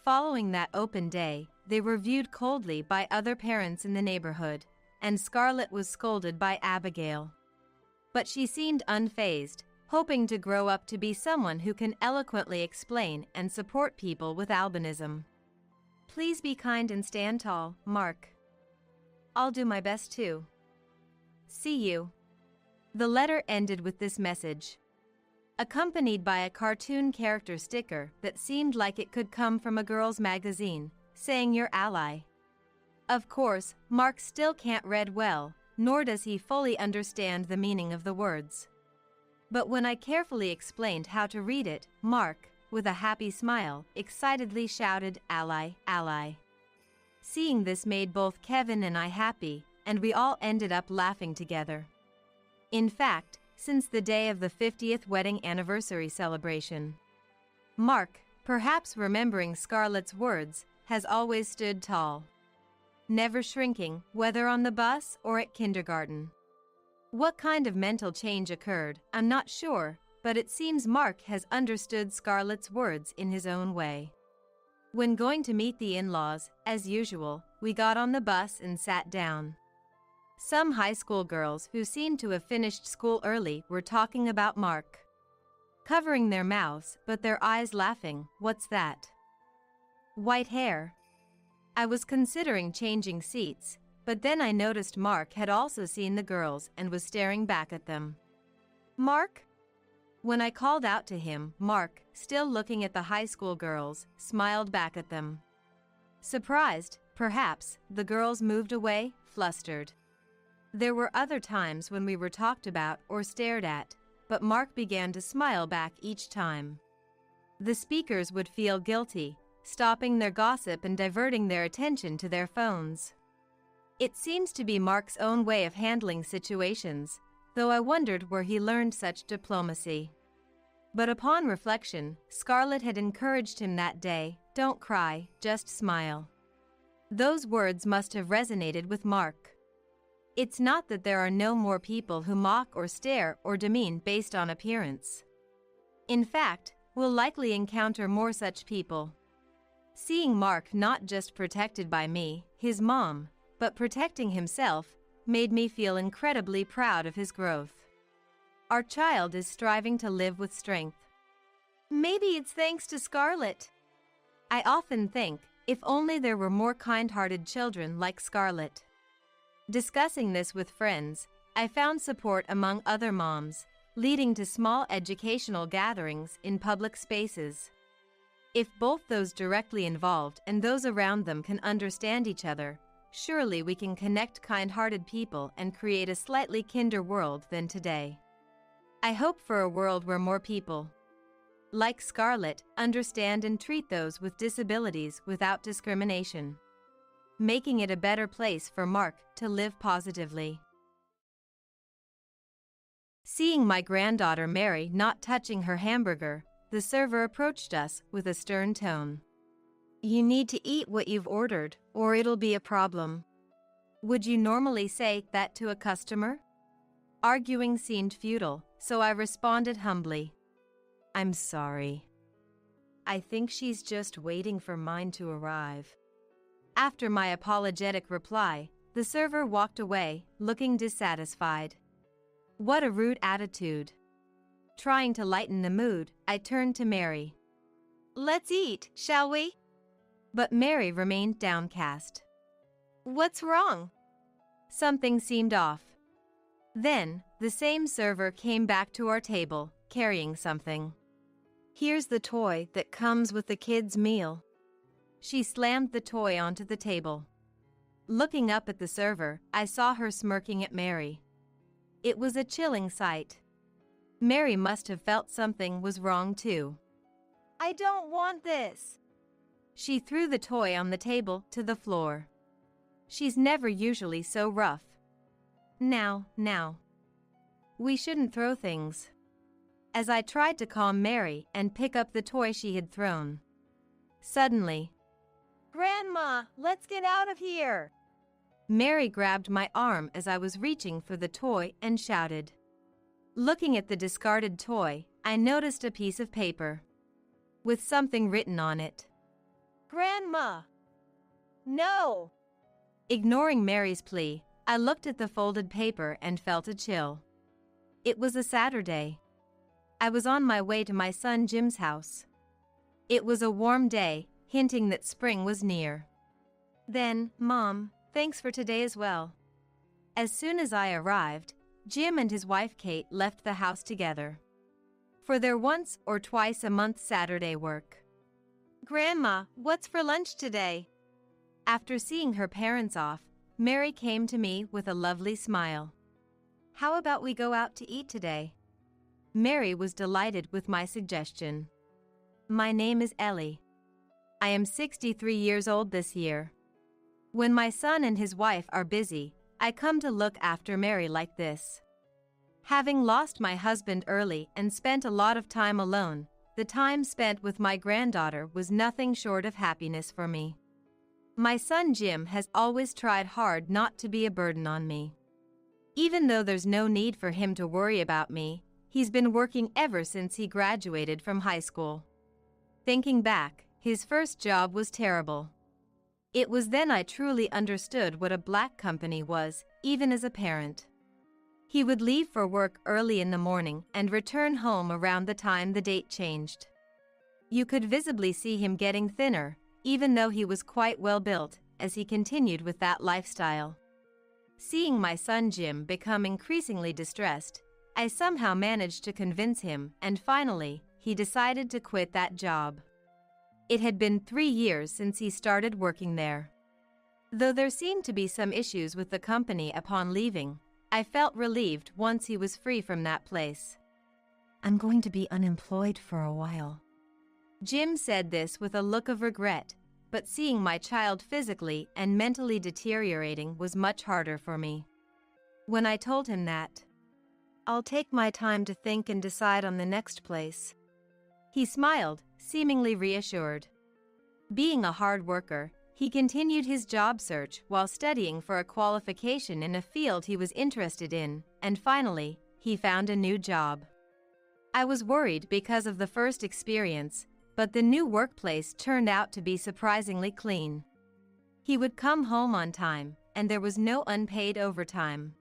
Following that open day, they were viewed coldly by other parents in the neighborhood, and Scarlett was scolded by Abigail. But she seemed unfazed, hoping to grow up to be someone who can eloquently explain and support people with albinism. Please be kind and stand tall, Mark. I'll do my best too. See you. The letter ended with this message, accompanied by a cartoon character sticker that seemed like it could come from a girl's magazine, saying "Your ally." Of course, Mark still can't read well, nor does he fully understand the meaning of the words. But when I carefully explained how to read it, Mark, with a happy smile, excitedly shouted, "Ally, ally." Seeing this made both Kevin and I happy, and we all ended up laughing together. In fact, since the day of the 50th wedding anniversary celebration, Mark, perhaps remembering Scarlett's words, has always stood tall, never shrinking, whether on the bus or at kindergarten. What kind of mental change occurred, I'm not sure, but it seems Mark has understood Scarlett's words in his own way. When going to meet the in-laws, as usual, we got on the bus and sat down. Some high school girls who seemed to have finished school early were talking about Mark. Covering their mouths, but their eyes laughing, "What's that?" white hair. I was considering changing seats, but then I noticed Mark had also seen the girls and was staring back at them. Mark? When I called out to him, Mark, still looking at the high school girls, smiled back at them. Surprised, perhaps, the girls moved away, flustered. There were other times when we were talked about or stared at, but Mark began to smile back each time. The speakers would feel guilty, stopping their gossip and diverting their attention to their phones. It seems to be Mark's own way of handling situations, though I wondered where he learned such diplomacy. But upon reflection, Scarlett had encouraged him that day, "Don't cry, just smile." Those words must have resonated with Mark. It's not that there are no more people who mock or stare or demean based on appearance. In fact, we'll likely encounter more such people. Seeing Mark not just protected by me, his mom, but protecting himself, made me feel incredibly proud of his growth. Our child is striving to live with strength. Maybe it's thanks to Scarlett. I often think, if only there were more kind-hearted children like Scarlett. Discussing this with friends, I found support among other moms, leading to small educational gatherings in public spaces. If both those directly involved and those around them can understand each other, surely we can connect kind-hearted people and create a slightly kinder world than today. I hope for a world where more people, like Scarlett, understand and treat those with disabilities without discrimination, making it a better place for Mark to live positively. Seeing my granddaughter Mary not touching her hamburger, the server approached us with a stern tone. "You need to eat what you've ordered, or it'll be a problem." Would you normally say that to a customer? Arguing seemed futile, so I responded humbly. "I'm sorry. I think she's just waiting for mine to arrive." After my apologetic reply, the server walked away, looking dissatisfied. What a rude attitude. Trying to lighten the mood, I turned to Mary. "Let's eat, shall we?" But Mary remained downcast. "What's wrong?" Something seemed off. Then, the same server came back to our table, carrying something. "Here's the toy that comes with the kids' meal." She slammed the toy onto the table. Looking up at the server, I saw her smirking at Mary. It was a chilling sight. Mary must have felt something was wrong too. "I don't want this." She threw the toy on the table to the floor. She's never usually so rough. Now. We shouldn't throw things. As I tried to calm Mary and pick up the toy she had thrown. Suddenly, "Grandma, let's get out of here." Mary grabbed my arm as I was reaching for the toy and shouted. Looking at the discarded toy, I noticed a piece of paper with something written on it. "Grandma, no." Ignoring Mary's plea, I looked at the folded paper and felt a chill. It was a Saturday. I was on my way to my son Jim's house. It was a warm day, hinting that spring was near. Then, "Mom, thanks for today as well." As soon as I arrived, Jim and his wife Kate left the house together for their once or twice a month Saturday work. "Grandma, what's for lunch today?" After seeing her parents off, Mary came to me with a lovely smile. "How about we go out to eat today?" Mary was delighted with my suggestion. "My name is Ellie. I am 63 years old this year. When my son and his wife are busy, I come to look after Mary like this. Having lost my husband early and spent a lot of time alone, the time spent with my granddaughter was nothing short of happiness for me. My son Jim has always tried hard not to be a burden on me. Even though there's no need for him to worry about me, he's been working ever since he graduated from high school. Thinking back, his first job was terrible. It was then I truly understood what a black company was, even as a parent. He would leave for work early in the morning and return home around the time the date changed. You could visibly see him getting thinner, even though he was quite well built, as he continued with that lifestyle. Seeing my son Jim become increasingly distressed, I somehow managed to convince him, and finally, he decided to quit that job. It had been 3 years since he started working there. Though there seemed to be some issues with the company upon leaving, I felt relieved once he was free from that place. I'm going to be unemployed for a while. Jim said this with a look of regret, but seeing my child physically and mentally deteriorating was much harder for me. When I told him that, I'll take my time to think and decide on the next place. He smiled, seemingly reassured. Being a hard worker, he continued his job search while studying for a qualification in a field he was interested in, and finally, he found a new job. I was worried because of the first experience, but the new workplace turned out to be surprisingly clean. He would come home on time, and there was no unpaid overtime.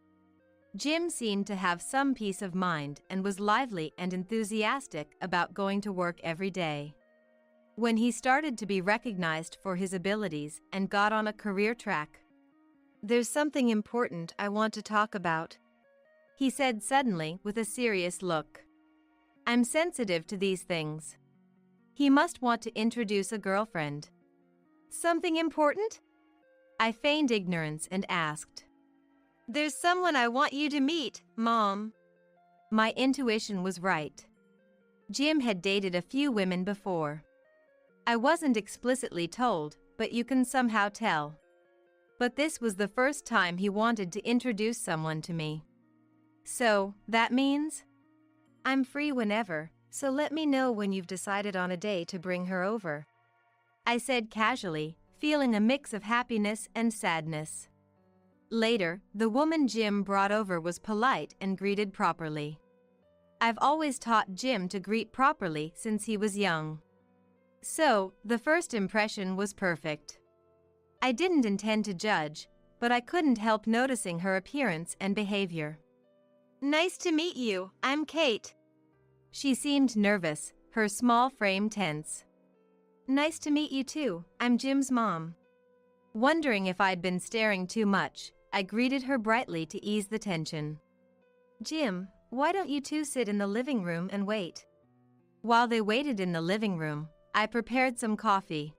Jim seemed to have some peace of mind and was lively and enthusiastic about going to work every day. When he started to be recognized for his abilities and got on a career track, "There's something important I want to talk about," he said suddenly with a serious look. I'm sensitive to these things. He must want to introduce a girlfriend. "Something important?" I feigned ignorance and asked. "There's someone I want you to meet, Mom." My intuition was right. Jim had dated a few women before. I wasn't explicitly told, but you can somehow tell. But this was the first time he wanted to introduce someone to me. So, that means? I'm free whenever, so let me know when you've decided on a day to bring her over, I said casually, feeling a mix of happiness and sadness. Later, the woman Jim brought over was polite and greeted properly. I've always taught Jim to greet properly since he was young. So, the first impression was perfect. I didn't intend to judge, but I couldn't help noticing her appearance and behavior. "Nice to meet you, I'm Kate." She seemed nervous, her small frame tense. "Nice to meet you too, I'm Jim's mom." Wondering if I'd been staring too much, I greeted her brightly to ease the tension. "Jim, why don't you two sit in the living room and wait?" While they waited in the living room, I prepared some coffee.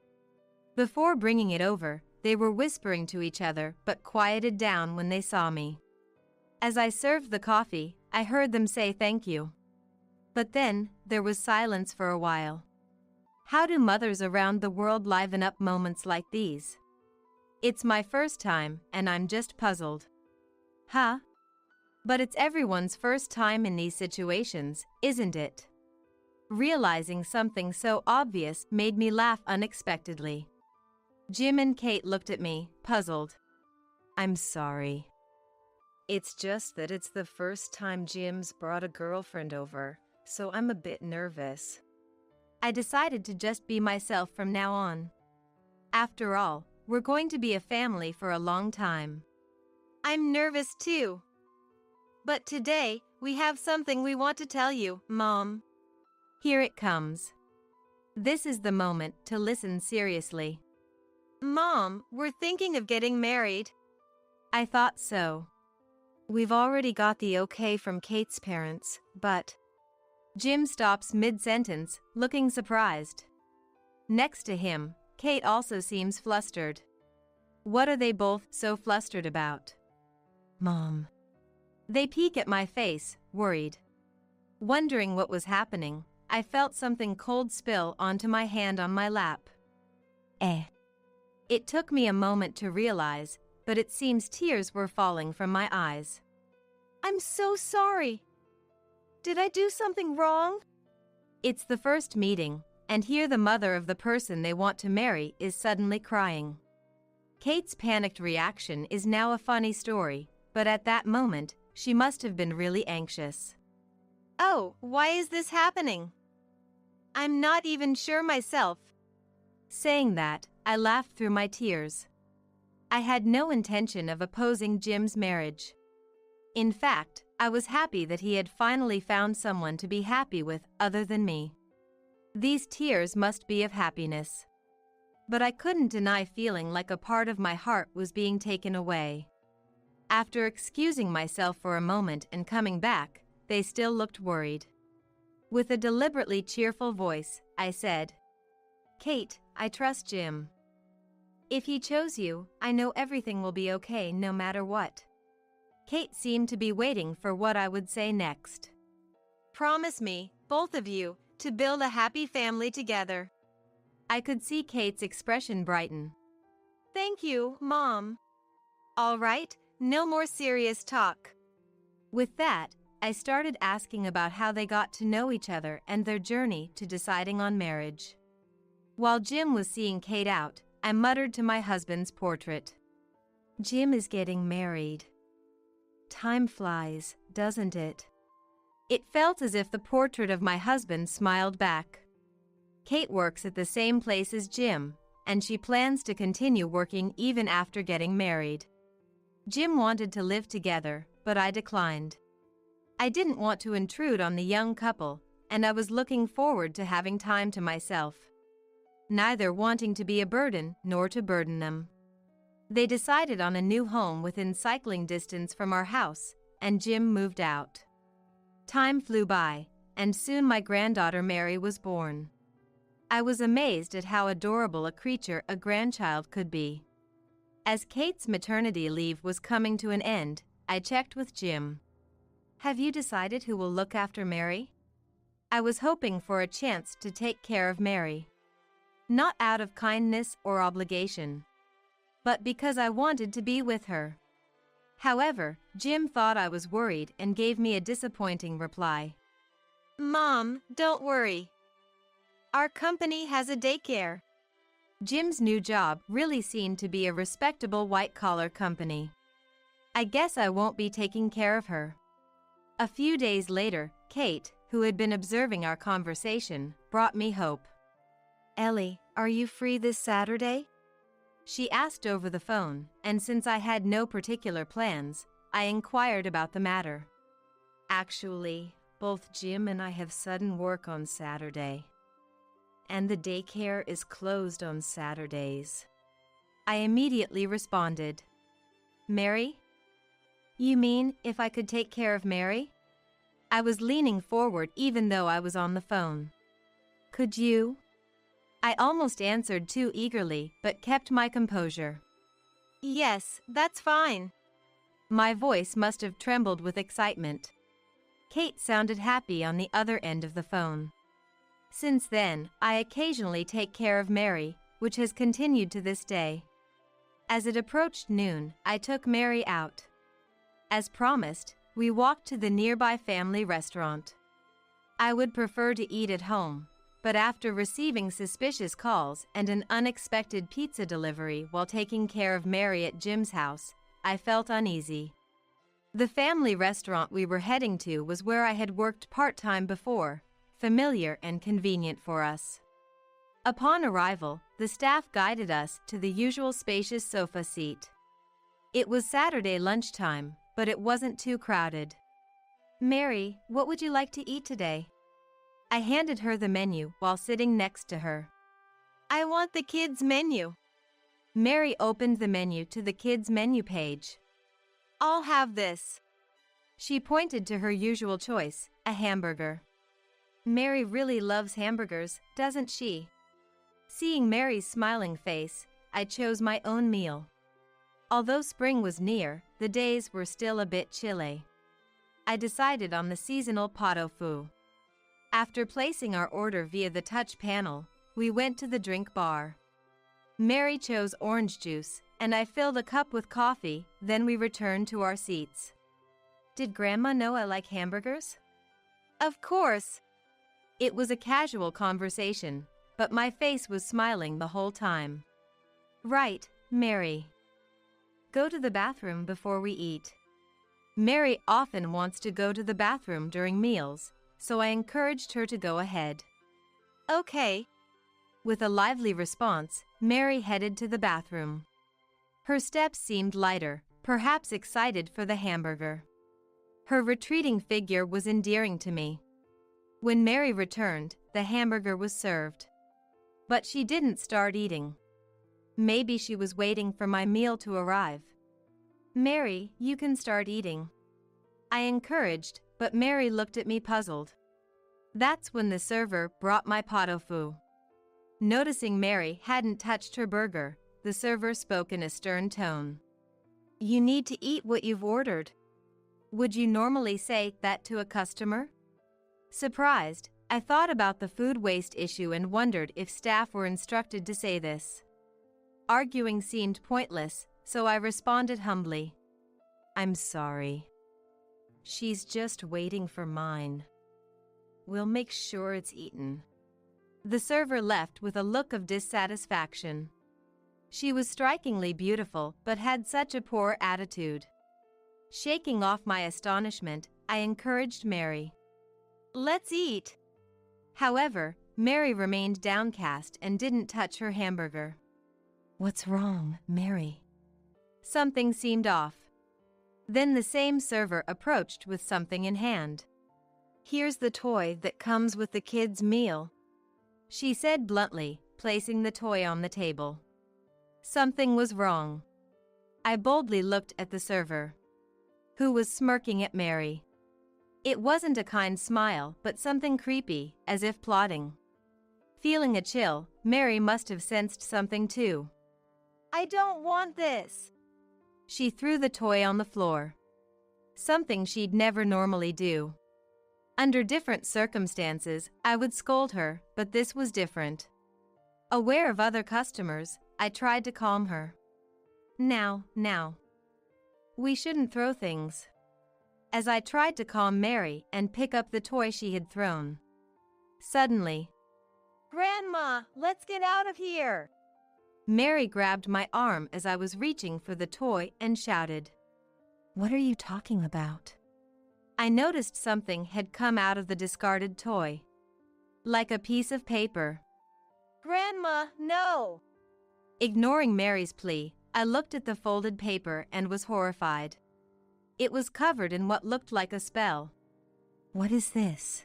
Before bringing it over, they were whispering to each other but quieted down when they saw me. As I served the coffee, I heard them say thank you. But then, there was silence for a while. How do mothers around the world liven up moments like these? It's my first time, and I'm just puzzled. Huh? But it's everyone's first time in these situations, isn't it? Realizing something so obvious made me laugh unexpectedly. Jim and Kate looked at me, puzzled. I'm sorry. "It's just that it's the first time Jim's brought a girlfriend over, so I'm a bit nervous." I decided to just be myself from now on. After all, we're going to be a family for a long time. "I'm nervous too. But today, we have something we want to tell you, Mom." Here it comes. This is the moment to listen seriously. "Mom, we're thinking of getting married." I thought so. "We've already got the okay from Kate's parents, but..." Jim stops mid-sentence, looking surprised. Next to him, Kate also seems flustered. What are they both so flustered about? "Mom." They peek at my face, worried. Wondering what was happening, I felt something cold spill onto my hand on my lap. It took me a moment to realize, but it seems tears were falling from my eyes. "I'm so sorry. Did I do something wrong?" It's the first meeting, and here the mother of the person they want to marry is suddenly crying. Kate's panicked reaction is now a funny story, but at that moment, she must have been really anxious. "Oh, why is this happening? I'm not even sure myself." Saying that, I laughed through my tears. I had no intention of opposing Jim's marriage. In fact, I was happy that he had finally found someone to be happy with other than me. These tears must be of happiness. But I couldn't deny feeling like a part of my heart was being taken away. After excusing myself for a moment and coming back, they still looked worried. With a deliberately cheerful voice, I said, "Kate, I trust Jim. If he chose you, I know everything will be okay no matter what." Kate seemed to be waiting for what I would say next. "Promise me, both of you, to build a happy family together." I could see Kate's expression brighten. "Thank you, Mom." "All right, no more serious talk." With that, I started asking about how they got to know each other and their journey to deciding on marriage. While Jim was seeing Kate out, I muttered to my husband's portrait, "Jim is getting married. Time flies, doesn't it?" It felt as if the portrait of my husband smiled back. Kate works at the same place as Jim, and she plans to continue working even after getting married. Jim wanted to live together, but I declined. I didn't want to intrude on the young couple, and I was looking forward to having time to myself, neither wanting to be a burden nor to burden them. They decided on a new home within cycling distance from our house, and Jim moved out. Time flew by, and soon my granddaughter Mary was born. I was amazed at how adorable a creature a grandchild could be. As Kate's maternity leave was coming to an end, I checked with Jim. "Have you decided who will look after Mary?" I was hoping for a chance to take care of Mary. Not out of kindness or obligation, but because I wanted to be with her. However, Jim thought I was worried and gave me a disappointing reply. "Mom, don't worry. Our company has a daycare." Jim's new job really seemed to be a respectable white-collar company. I guess I won't be taking care of her. A few days later, Kate, who had been observing our conversation, brought me hope. "Ellie, are you free this Saturday?" She asked over the phone, and since I had no particular plans, I inquired about the matter. "Actually, both Jim and I have sudden work on Saturday, and the daycare is closed on Saturdays." I immediately responded, "Mary? You mean if I could take care of Mary?" I was leaning forward even though I was on the phone. "Could you?" I almost answered too eagerly, but kept my composure. "Yes, that's fine." My voice must have trembled with excitement. Kate sounded happy on the other end of the phone. Since then, I occasionally take care of Mary, which has continued to this day. As it approached noon, I took Mary out. As promised, we walked to the nearby family restaurant. I would prefer to eat at home, but after receiving suspicious calls and an unexpected pizza delivery while taking care of Mary at Jim's house, I felt uneasy. The family restaurant we were heading to was where I had worked part-time before, familiar and convenient for us. Upon arrival, the staff guided us to the usual spacious sofa seat. It was Saturday lunchtime, but it wasn't too crowded. "Mary, what would you like to eat today?" I handed her the menu while sitting next to her. "I want the kids' menu." Mary opened the menu to the kids' menu page. "I'll have this." She pointed to her usual choice, a hamburger. Mary really loves hamburgers, doesn't she? Seeing Mary's smiling face, I chose my own meal. Although spring was near, the days were still a bit chilly. I decided on the seasonal pot au feu. After placing our order via the touch panel, we went to the drink bar. Mary chose orange juice, and I filled a cup with coffee, then we returned to our seats. "Did Grandma know I like hamburgers?" "Of course." It was a casual conversation, but my face was smiling the whole time. "Right, Mary. Go to the bathroom before we eat." Mary often wants to go to the bathroom during meals, so I encouraged her to go ahead. "Okay." With a lively response, Mary headed to the bathroom. Her steps seemed lighter, perhaps excited for the hamburger. Her retreating figure was endearing to me. When Mary returned, the hamburger was served. But she didn't start eating. Maybe she was waiting for my meal to arrive. "Mary, you can start eating," I encouraged, but Mary looked at me puzzled. That's when the server brought my pot au feu. Noticing Mary hadn't touched her burger, the server spoke in a stern tone. "You need to eat what you've ordered." Would you normally say that to a customer? Surprised, I thought about the food waste issue and wondered if staff were instructed to say this. Arguing seemed pointless, so I responded humbly. "I'm sorry. She's just waiting for mine. We'll make sure it's eaten." The server left with a look of dissatisfaction. She was strikingly beautiful but had such a poor attitude. Shaking off my astonishment, I encouraged Mary. "Let's eat." However, Mary remained downcast and didn't touch her hamburger. "What's wrong, Mary?" Something seemed off. Then the same server approached with something in hand. "Here's the toy that comes with the kids' meal," she said bluntly, placing the toy on the table. Something was wrong. I boldly looked at the server, who was smirking at Mary. It wasn't a kind smile, but something creepy, as if plotting. Feeling a chill, Mary must have sensed something too. "I don't want this." She threw the toy on the floor. Something she'd never normally do. Under different circumstances, I would scold her, but this was different. Aware of other customers, I tried to calm her. Now. We shouldn't throw things." As I tried to calm Mary and pick up the toy she had thrown. Suddenly, "Grandma, let's get out of here!" Mary grabbed my arm as I was reaching for the toy and shouted. "What are you talking about?" I noticed something had come out of the discarded toy. Like a piece of paper. "Grandma, no!" Ignoring Mary's plea, I looked at the folded paper and was horrified. It was covered in what looked like a spell. "What is this?"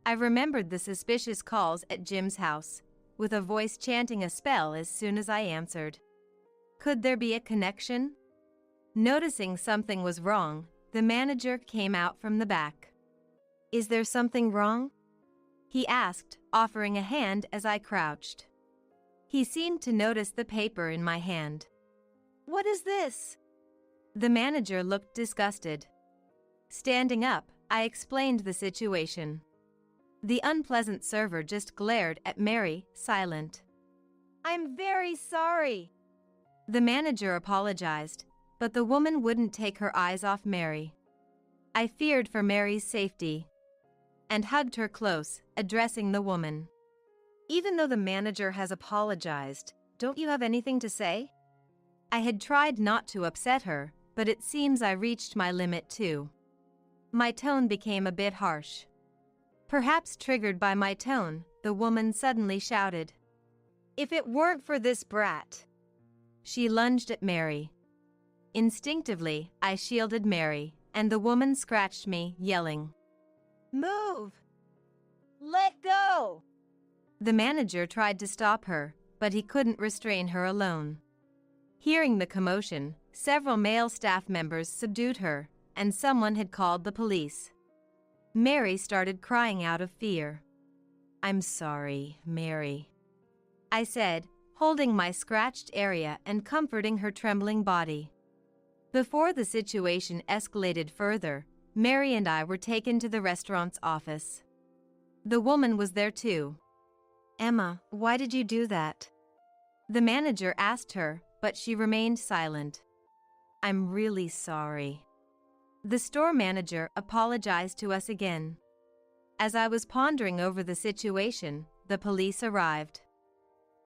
I remembered the suspicious calls at Jim's house, with a voice chanting a spell as soon as I answered. Could there be a connection? Noticing something was wrong, the manager came out from the back. "Is there something wrong?" he asked, offering a hand as I crouched. He seemed to notice the paper in my hand. "What is this?" The manager looked disgusted. Standing up, I explained the situation. The unpleasant server just glared at Mary, silent. "I'm very sorry." The manager apologized, but the woman wouldn't take her eyes off Mary. I feared for Mary's safety and hugged her close, addressing the woman. "Even though the manager has apologized, don't you have anything to say?" I had tried not to upset her, but it seems I reached my limit too. My tone became a bit harsh. Perhaps triggered by my tone, the woman suddenly shouted, "If it weren't for this brat!" She lunged at Mary. Instinctively, I shielded Mary, and the woman scratched me, yelling, "Move! Let go!" The manager tried to stop her, but he couldn't restrain her alone. Hearing the commotion, several male staff members subdued her, and someone had called the police. Mary started crying out of fear. "I'm sorry, Mary," I said, holding my scratched area and comforting her trembling body. Before the situation escalated further, Mary and I were taken to the restaurant's office. The woman was there too. "Emma, why did you do that?" The manager asked her, but she remained silent. "I'm really sorry." The store manager apologized to us again. As I was pondering over the situation, the police arrived.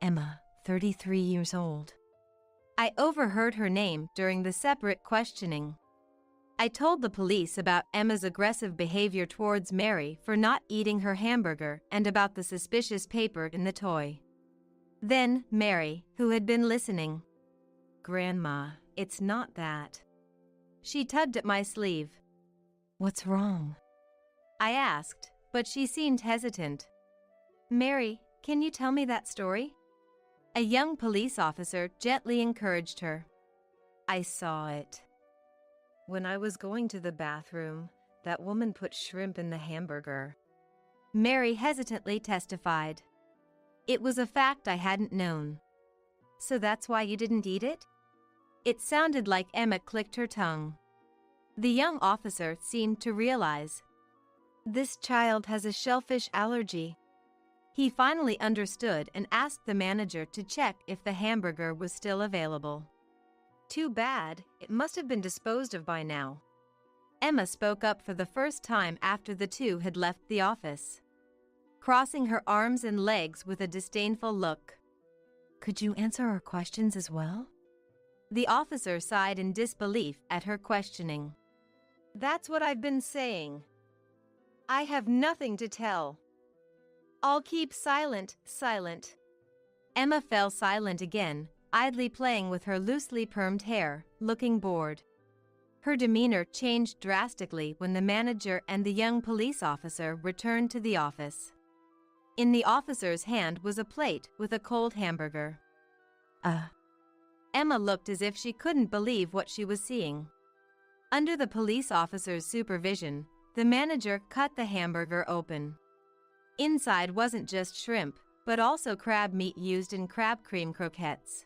"Emma, 33 years old." I overheard her name during the separate questioning. I told the police about Emma's aggressive behavior towards Mary for not eating her hamburger and about the suspicious paper in the toy. Then, Mary, who had been listening. "Grandma, it's not that." She tugged at my sleeve. "What's wrong?" I asked, but she seemed hesitant. "Mary, can you tell me that story?" A young police officer gently encouraged her. I saw it. When I was going to the bathroom, that woman put shrimp in the hamburger. Mary hesitantly testified. It was a fact I hadn't known. So that's why you didn't eat it? It sounded like Emma clicked her tongue. The young officer seemed to realize. This child has a shellfish allergy. He finally understood and asked the manager to check if the hamburger was still available. Too bad, it must have been disposed of by now. Emma spoke up for the first time after the two had left the office, crossing her arms and legs with a disdainful look. Could you answer our questions as well? The officer sighed in disbelief at her questioning. That's what I've been saying. I have nothing to tell. I'll keep silent. Emma fell silent again, idly playing with her loosely permed hair, looking bored. Her demeanor changed drastically when the manager and the young police officer returned to the office. In the officer's hand was a plate with a cold hamburger. Emma looked as if she couldn't believe what she was seeing. Under the police officer's supervision, the manager cut the hamburger open. Inside wasn't just shrimp, but also crab meat used in crab cream croquettes.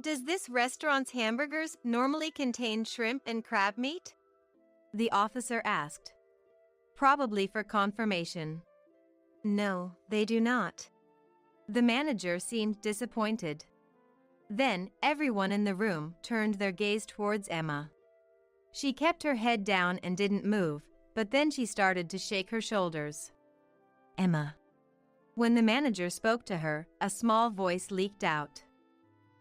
Does this restaurant's hamburgers normally contain shrimp and crab meat? The officer asked. Probably for confirmation. No, they do not. The manager seemed disappointed. Then, everyone in the room turned their gaze towards Emma. She kept her head down and didn't move, but then she started to shake her shoulders. Emma. When the manager spoke to her, a small voice leaked out.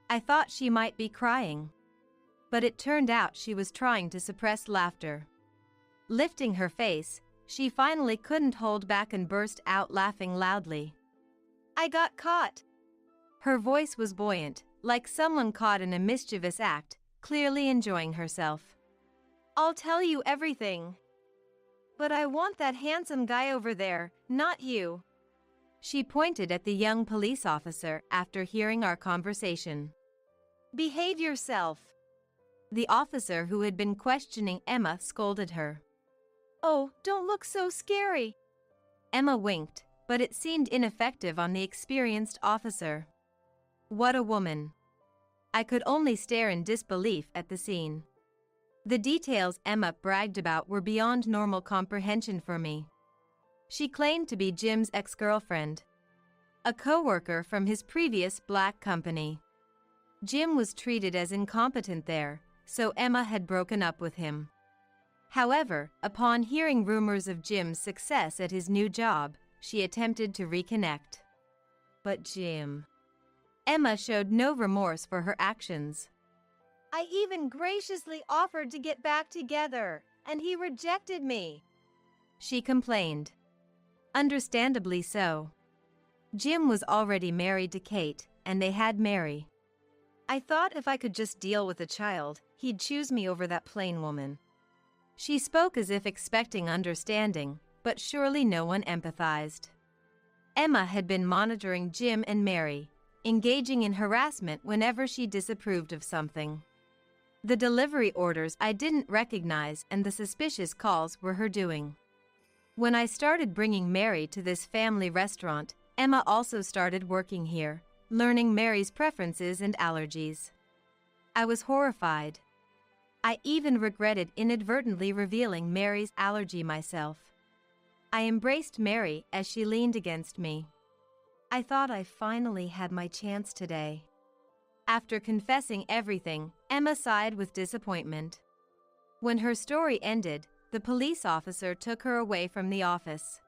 I thought she might be crying. But it turned out she was trying to suppress laughter. Lifting her face, she finally couldn't hold back and burst out laughing loudly. I got caught. Her voice was buoyant, like someone caught in a mischievous act, clearly enjoying herself. I'll tell you everything. But I want that handsome guy over there, not you. She pointed at the young police officer after hearing our conversation. Behave yourself. The officer who had been questioning Emma scolded her. Oh, don't look so scary. Emma winked, but it seemed ineffective on the experienced officer. What a woman. I could only stare in disbelief at the scene. The details Emma bragged about were beyond normal comprehension for me. She claimed to be Jim's ex-girlfriend, a co-worker from his previous black company. Jim was treated as incompetent there, so Emma had broken up with him. However, upon hearing rumors of Jim's success at his new job, she attempted to reconnect. But Jim. Emma showed no remorse for her actions. I even graciously offered to get back together, and he rejected me. She complained. Understandably so. Jim was already married to Kate, and they had Mary. I thought if I could just deal with a child, he'd choose me over that plain woman. She spoke as if expecting understanding, but surely no one empathized. Emma had been monitoring Jim and Mary, engaging in harassment whenever she disapproved of something. The delivery orders I didn't recognize and the suspicious calls were her doing. When I started bringing Mary to this family restaurant, Emma also started working here, learning Mary's preferences and allergies. I was horrified. I even regretted inadvertently revealing Mary's allergy myself. I embraced Mary as she leaned against me. I thought I finally had my chance today. After confessing everything, Emma sighed with disappointment. When her story ended, the police officer took her away from the office.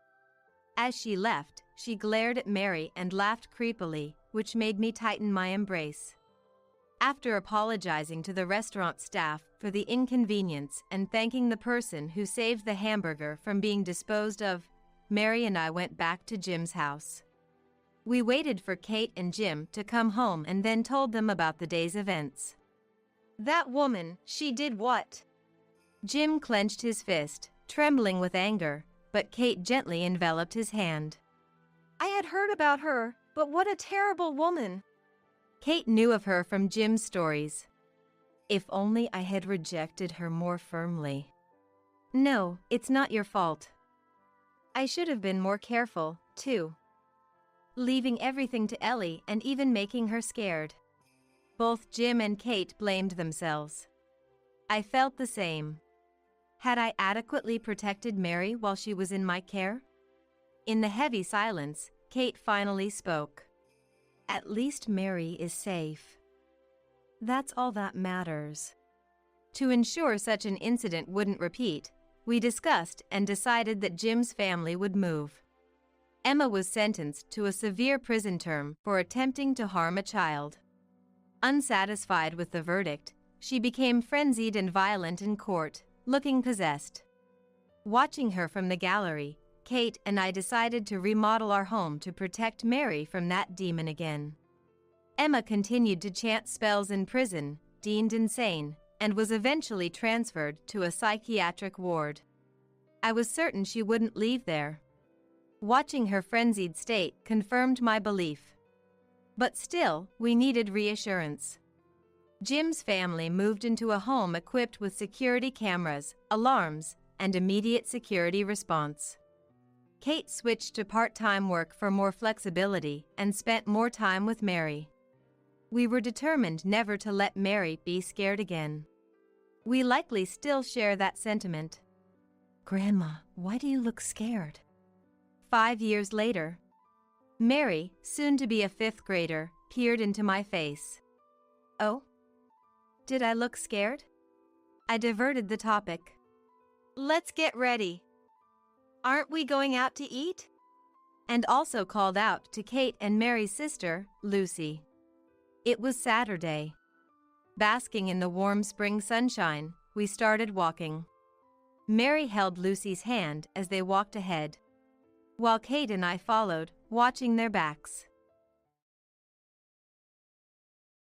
As she left, she glared at Mary and laughed creepily, which made me tighten my embrace. After apologizing to the restaurant staff for the inconvenience and thanking the person who saved the hamburger from being disposed of, Mary and I went back to Jim's house. We waited for Kate and Jim to come home and then told them about the day's events. That woman, she did what? Jim clenched his fist, trembling with anger, but Kate gently enveloped his hand. I had heard about her, but what a terrible woman. Kate knew of her from Jim's stories. If only I had rejected her more firmly. No, it's not your fault. I should have been more careful, too. Leaving everything to Ellie and even making her scared. Both Jim and Kate blamed themselves. I felt the same. Had I adequately protected Mary while she was in my care? In the heavy silence, Kate finally spoke. At least Mary is safe. That's all that matters. To ensure such an incident wouldn't repeat, we discussed and decided that Jim's family would move. Emma was sentenced to a severe prison term for attempting to harm a child. Unsatisfied with the verdict, she became frenzied and violent in court, looking possessed. Watching her from the gallery, Kate and I decided to remodel our home to protect Mary from that demon again. Emma continued to chant spells in prison, deemed insane, and was eventually transferred to a psychiatric ward. I was certain she wouldn't leave there. Watching her frenzied state confirmed my belief. But still, we needed reassurance. Jim's family moved into a home equipped with security cameras, alarms, and immediate security response. Kate switched to part-time work for more flexibility and spent more time with Mary. We were determined never to let Mary be scared again. We likely still share that sentiment. Grandma, why do you look scared? 5 years later, Mary, soon to be a 5th grader, peered into my face. Oh? Did I look scared? I diverted the topic. Let's get ready. Aren't we going out to eat? And also called out to Kate and Mary's sister, Lucy. It was Saturday. Basking in the warm spring sunshine, we started walking. Mary held Lucy's hand as they walked ahead, while Kate and I followed, watching their backs.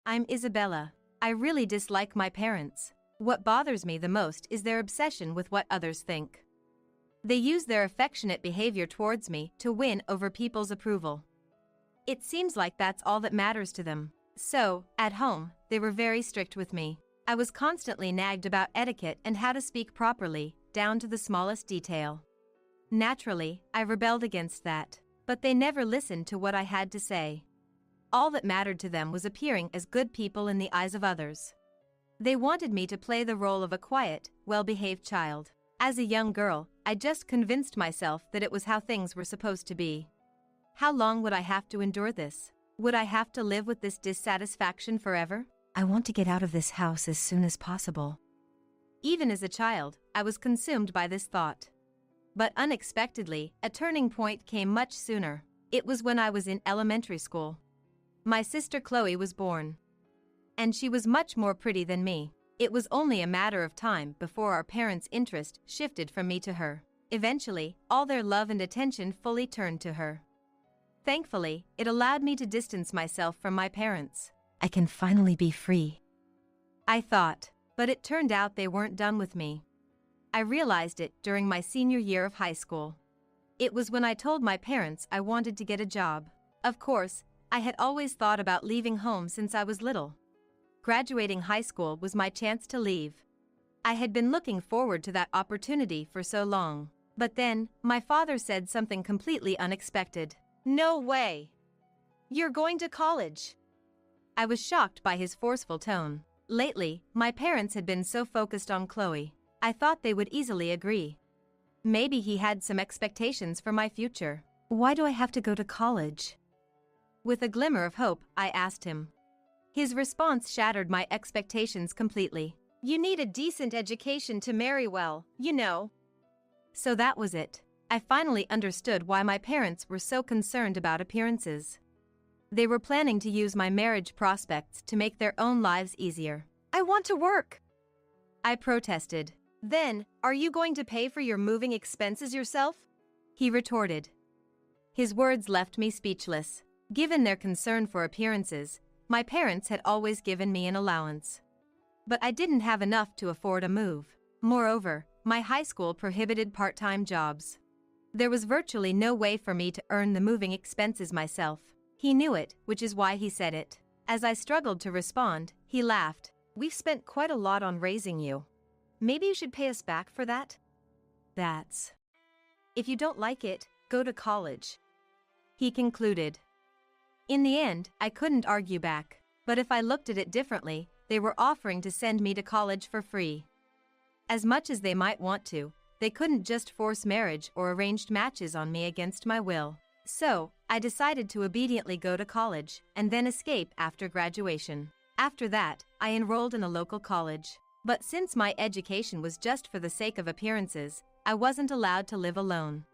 I'm Isabella. I really dislike my parents. What bothers me the most is their obsession with what others think. They use their affectionate behavior towards me to win over people's approval. It seems like that's all that matters to them. So, at home, they were very strict with me. I was constantly nagged about etiquette and how to speak properly, down to the smallest detail. Naturally, I rebelled against that, but they never listened to what I had to say. All that mattered to them was appearing as good people in the eyes of others. They wanted me to play the role of a quiet, well-behaved child. As a young girl, I just convinced myself that it was how things were supposed to be. How long would I have to endure this? Would I have to live with this dissatisfaction forever? I want to get out of this house as soon as possible. Even as a child, I was consumed by this thought. But unexpectedly, a turning point came much sooner. It was when I was in elementary school. My sister Chloe was born. And she was much more pretty than me. It was only a matter of time before our parents' interest shifted from me to her. Eventually, all their love and attention fully turned to her. Thankfully, it allowed me to distance myself from my parents. I can finally be free, I thought, but it turned out they weren't done with me. I realized it during my senior year of high school. It was when I told my parents I wanted to get a job. Of course, I had always thought about leaving home since I was little. Graduating high school was my chance to leave. I had been looking forward to that opportunity for so long. But then, my father said something completely unexpected. No way! You're going to college! I was shocked by his forceful tone. Lately, my parents had been so focused on Chloe. I thought they would easily agree. Maybe he had some expectations for my future. Why do I have to go to college? With a glimmer of hope, I asked him. His response shattered my expectations completely. You need a decent education to marry well, you know. So that was it. I finally understood why my parents were so concerned about appearances. They were planning to use my marriage prospects to make their own lives easier. I want to work, I protested. Then, are you going to pay for your moving expenses yourself? He retorted. His words left me speechless. Given their concern for appearances, my parents had always given me an allowance. But I didn't have enough to afford a move. Moreover, my high school prohibited part-time jobs. There was virtually no way for me to earn the moving expenses myself. He knew it, which is why he said it. As I struggled to respond, he laughed. We've spent quite a lot on raising you. Maybe you should pay us back for that? That's. If you don't like it, go to college. He concluded. In the end, I couldn't argue back, but if I looked at it differently, they were offering to send me to college for free. As much as they might want to, they couldn't just force marriage or arranged matches on me against my will. So, I decided to obediently go to college and then escape after graduation. After that, I enrolled in a local college. But since my education was just for the sake of appearances, I wasn't allowed to live alone.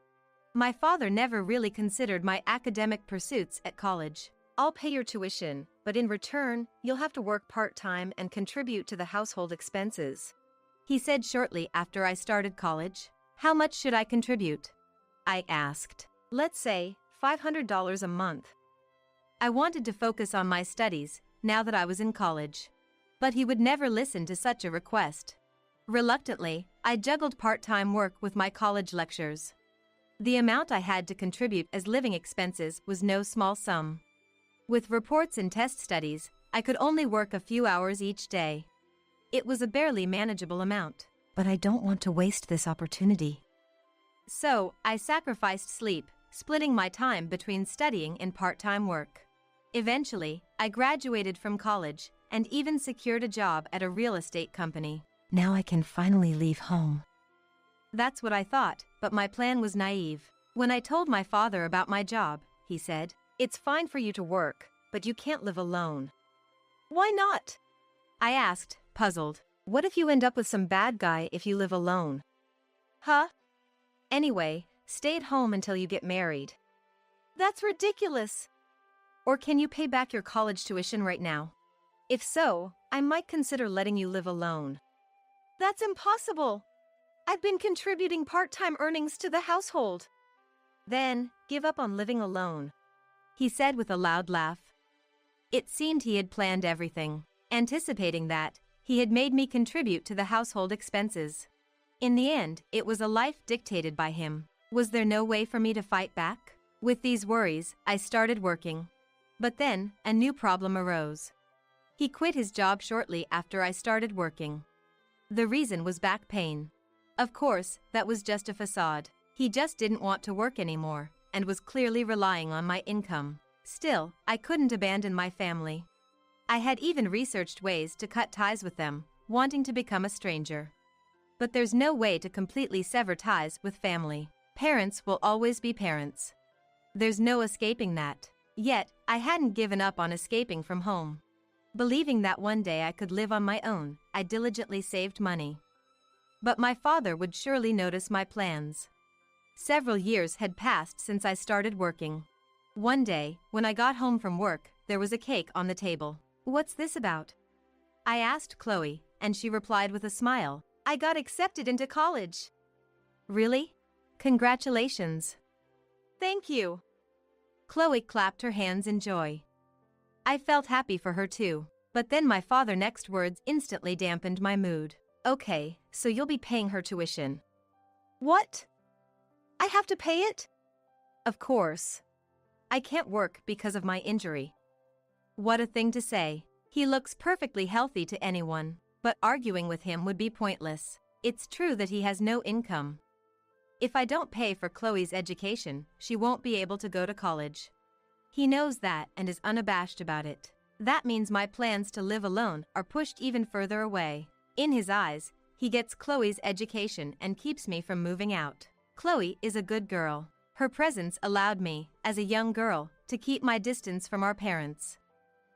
My father never really considered my academic pursuits at college. I'll pay your tuition, but in return, you'll have to work part-time and contribute to the household expenses, he said shortly after I started college. How much should I contribute? I asked. Let's say $500 a month. I wanted to focus on my studies now that I was in college. But he would never listen to such a request. Reluctantly, I juggled part-time work with my college lectures. The amount I had to contribute as living expenses was no small sum. With reports and test studies, I could only work a few hours each day. It was a barely manageable amount. But I don't want to waste this opportunity. So, I sacrificed sleep, splitting my time between studying and part-time work. Eventually, I graduated from college and even secured a job at a real estate company. Now I can finally leave home. That's what I thought, but my plan was naive. When I told my father about my job, he said, "It's fine for you to work, but you can't live alone." "Why not?" I asked, puzzled. "What if you end up with some bad guy if you live alone?" Huh? "Anyway, stay at home until you get married." "That's ridiculous." "Or can you pay back your college tuition right now? If so, I might consider letting you live alone." "That's impossible. I've been contributing part-time earnings to the household." "Then, give up on living alone," he said with a loud laugh. It seemed he had planned everything. Anticipating that, he had made me contribute to the household expenses. In the end, it was a life dictated by him. Was there no way for me to fight back? With these worries, I started working. But then, a new problem arose. He quit his job shortly after I started working. The reason was back pain. Of course, that was just a facade. He just didn't want to work anymore, and was clearly relying on my income. Still, I couldn't abandon my family. I had even researched ways to cut ties with them, wanting to become a stranger. But there's no way to completely sever ties with family. Parents will always be parents. There's no escaping that. Yet, I hadn't given up on escaping from home. Believing that one day I could live on my own, I diligently saved money. But my father would surely notice my plans. Several years had passed since I started working. One day, when I got home from work, there was a cake on the table. "What's this about?" I asked Chloe, and she replied with a smile. "I got accepted into college." "Really? Congratulations." "Thank you." Chloe clapped her hands in joy. I felt happy for her too, but then my father's next words instantly dampened my mood. "Okay, so you'll be paying her tuition." "What? I have to pay it?" "Of course. I can't work because of my injury." What a thing to say. He looks perfectly healthy to anyone, but arguing with him would be pointless. It's true that he has no income. If I don't pay for Chloe's education, she won't be able to go to college. He knows that and is unabashed about it. That means my plans to live alone are pushed even further away. In his eyes, he gets Chloe's education and keeps me from moving out. Chloe is a good girl. Her presence allowed me, as a young girl, to keep my distance from our parents.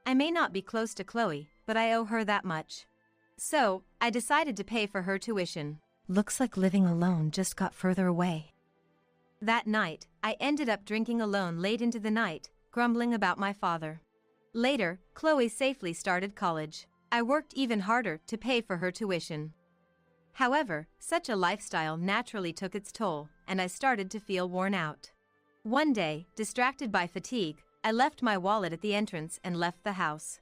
I may not be close to Chloe, but I owe her that much. So, I decided to pay for her tuition. Looks like living alone just got further away. That night, I ended up drinking alone late into the night, grumbling about my father. Later, Chloe safely started college. I worked even harder to pay for her tuition. However, such a lifestyle naturally took its toll, and I started to feel worn out. One day, distracted by fatigue, I left my wallet at the entrance and left the house.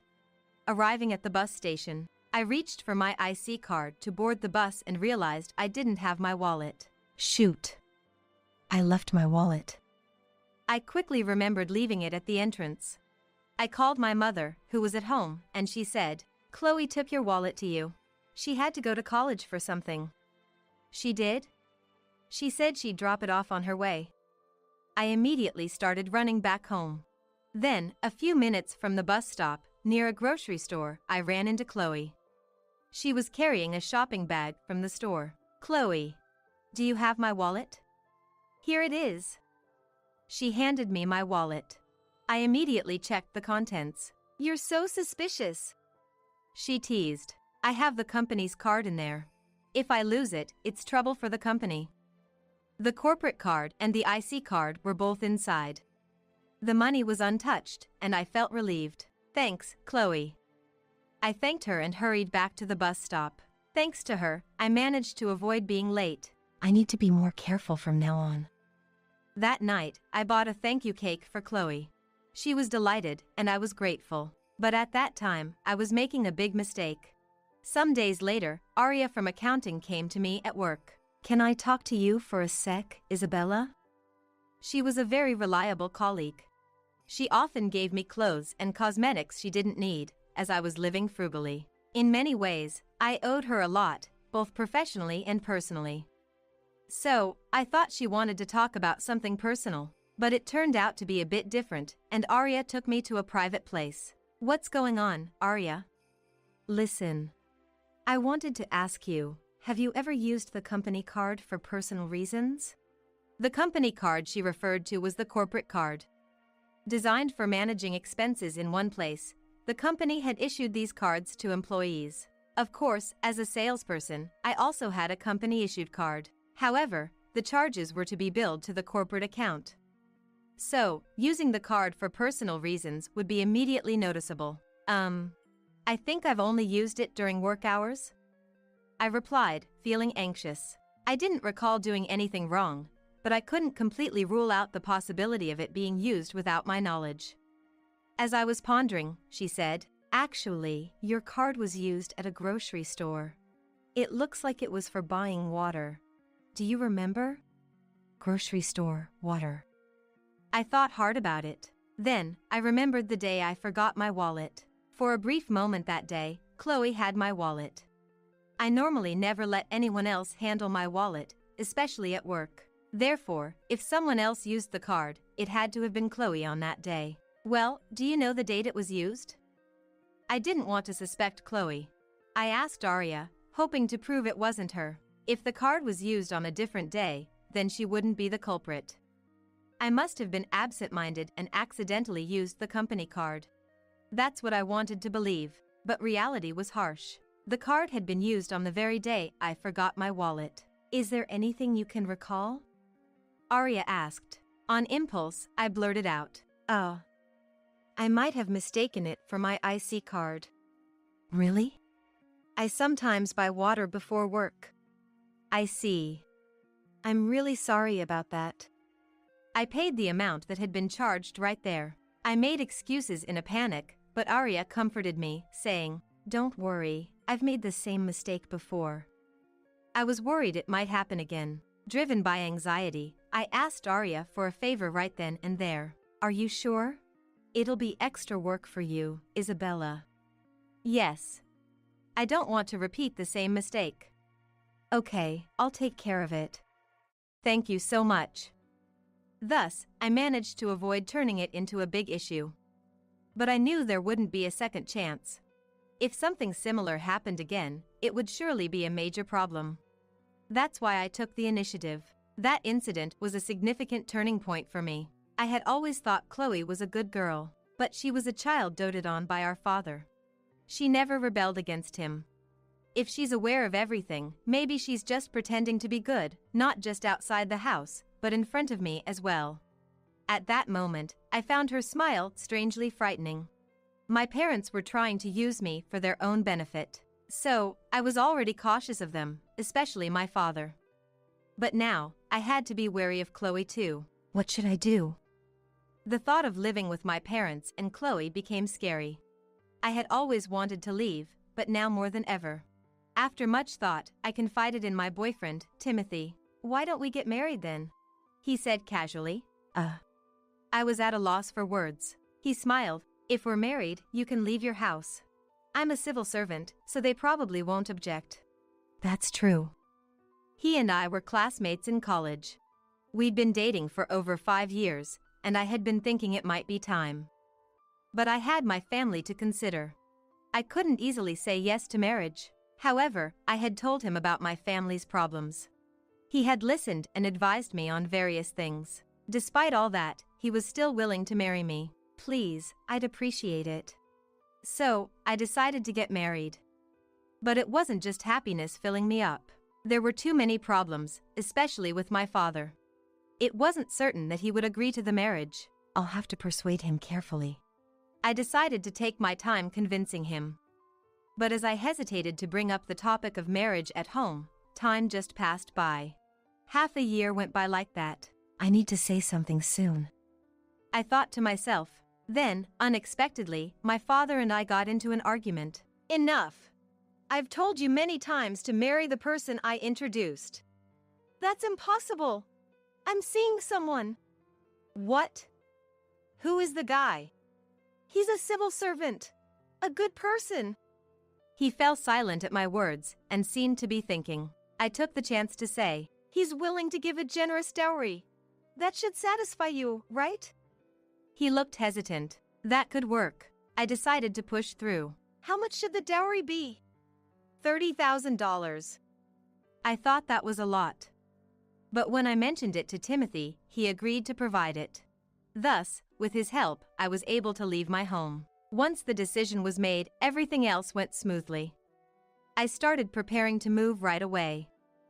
Arriving at the bus station, I reached for my IC card to board the bus and realized I didn't have my wallet. Shoot. I left my wallet. I quickly remembered leaving it at the entrance. I called my mother, who was at home, and she said, "Chloe took your wallet to you. She had to go to college for something." "She did?" "She said she'd drop it off on her way." I immediately started running back home. Then, a few minutes from the bus stop, near a grocery store, I ran into Chloe. She was carrying a shopping bag from the store. "Chloe, do you have my wallet?" "Here it is." She handed me my wallet. I immediately checked the contents. "You're so suspicious," she teased. "I have the company's card in there. If I lose it, it's trouble for the company." The corporate card and the IC card were both inside. The money was untouched, and I felt relieved. "Thanks, Chloe." I thanked her and hurried back to the bus stop. Thanks to her, I managed to avoid being late. I need to be more careful from now on. That night, I bought a thank you cake for Chloe. She was delighted, and I was grateful. But at that time, I was making a big mistake. Some days later, Aria from accounting came to me at work. "Can I talk to you for a sec, Isabella?" She was a very reliable colleague. She often gave me clothes and cosmetics she didn't need, as I was living frugally. In many ways, I owed her a lot, both professionally and personally. So, I thought she wanted to talk about something personal, but it turned out to be a bit different, and Aria took me to a private place. "What's going on, Aria?" "Listen. I wanted to ask you, have you ever used the company card for personal reasons?" The company card she referred to was the corporate card. Designed for managing expenses in one place, the company had issued these cards to employees. Of course, as a salesperson, I also had a company-issued card. However, the charges were to be billed to the corporate account. So, using the card for personal reasons would be immediately noticeable. I think I've only used it during work hours," I replied, feeling anxious. I didn't recall doing anything wrong, but I couldn't completely rule out the possibility of it being used without my knowledge. As I was pondering, she said, "Actually, your card was used at a grocery store. It looks like it was for buying water. Do you remember?" Grocery store, water. I thought hard about it. Then, I remembered the day I forgot my wallet. For a brief moment that day, Chloe had my wallet. I normally never let anyone else handle my wallet, especially at work. Therefore, if someone else used the card, it had to have been Chloe on that day. "Well, do you know the date it was used?" I didn't want to suspect Chloe. I asked Aria, hoping to prove it wasn't her. If the card was used on a different day, then she wouldn't be the culprit. I must have been absent-minded and accidentally used the company card. That's what I wanted to believe, but reality was harsh. The card had been used on the very day I forgot my wallet. "Is there anything you can recall?" Aria asked. On impulse, I blurted out, "Oh, I might have mistaken it for my IC card." "Really?" "I sometimes buy water before work." "I see. I'm really sorry about that." I paid the amount that had been charged right there. I made excuses in a panic, but Aria comforted me, saying, "Don't worry, I've made the same mistake before." I was worried it might happen again. Driven by anxiety, I asked Aria for a favor right then and there. "Are you sure? It'll be extra work for you, Isabella." "Yes. I don't want to repeat the same mistake." "Okay, I'll take care of it." "Thank you so much." Thus, I managed to avoid turning it into a big issue. But I knew there wouldn't be a second chance. If something similar happened again, it would surely be a major problem. That's why I took the initiative. That incident was a significant turning point for me. I had always thought Chloe was a good girl, but she was a child doted on by our father. She never rebelled against him. If she's aware of everything, maybe she's just pretending to be good, not just outside the house, but in front of me as well. At that moment, I found her smile strangely frightening. My parents were trying to use me for their own benefit, so I was already cautious of them, especially my father. But now, I had to be wary of Chloe too. What should I do? The thought of living with my parents and Chloe became scary. I had always wanted to leave, but now more than ever. After much thought, I confided in my boyfriend, Timothy. "Why don't we get married then?" he said casually. I was at a loss for words. He smiled, If we're married, you can leave your house. I'm a civil servant, so they probably won't object. That's true. He and I were classmates in college. We'd been dating for over 5 years, and I had been thinking it might be time. But I had my family to consider. I couldn't easily say yes to marriage. However, I had told him about my family's problems. He had listened and advised me on various things. Despite all that, he was still willing to marry me. Please, I'd appreciate it. So, I decided to get married. But it wasn't just happiness filling me up. There were too many problems, especially with my father. It wasn't certain that he would agree to the marriage. I'll have to persuade him carefully. I decided to take my time convincing him. But as I hesitated to bring up the topic of marriage at home, time just passed by. Half a year went by like that. I need to say something soon, I thought to myself. Then, unexpectedly, my father and I got into an argument. Enough. I've told you many times to marry the person I introduced. That's impossible. I'm seeing someone. What? Who is the guy? He's a civil servant. A good person. He fell silent at my words and seemed to be thinking. I took the chance to say, he's willing to give a generous dowry. That should satisfy you, right? He looked hesitant. That could work. I decided to push through. How much should the dowry be? $30,000. I thought that was a lot. But when I mentioned it to Timothy, he agreed to provide it. Thus, with his help, I was able to leave my home. Once the decision was made, everything else went smoothly. I started preparing to move right away.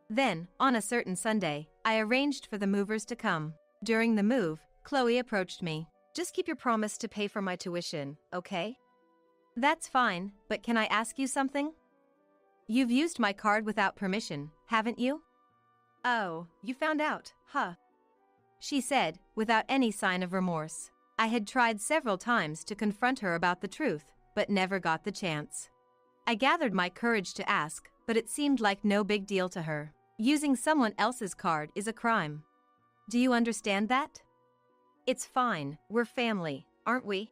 Then, on a certain Sunday, I arranged for the movers to come. During the move, Chloe approached me. Just keep your promise to pay for my tuition, okay? That's fine, but can I ask you something? You've used my card without permission, haven't you? Oh, you found out, huh? She said, without any sign of remorse. I had tried several times to confront her about the truth, but never got the chance. I gathered my courage to ask, but it seemed like no big deal to her. Using someone else's card is a crime. Do you understand that? It's fine, we're family, aren't we?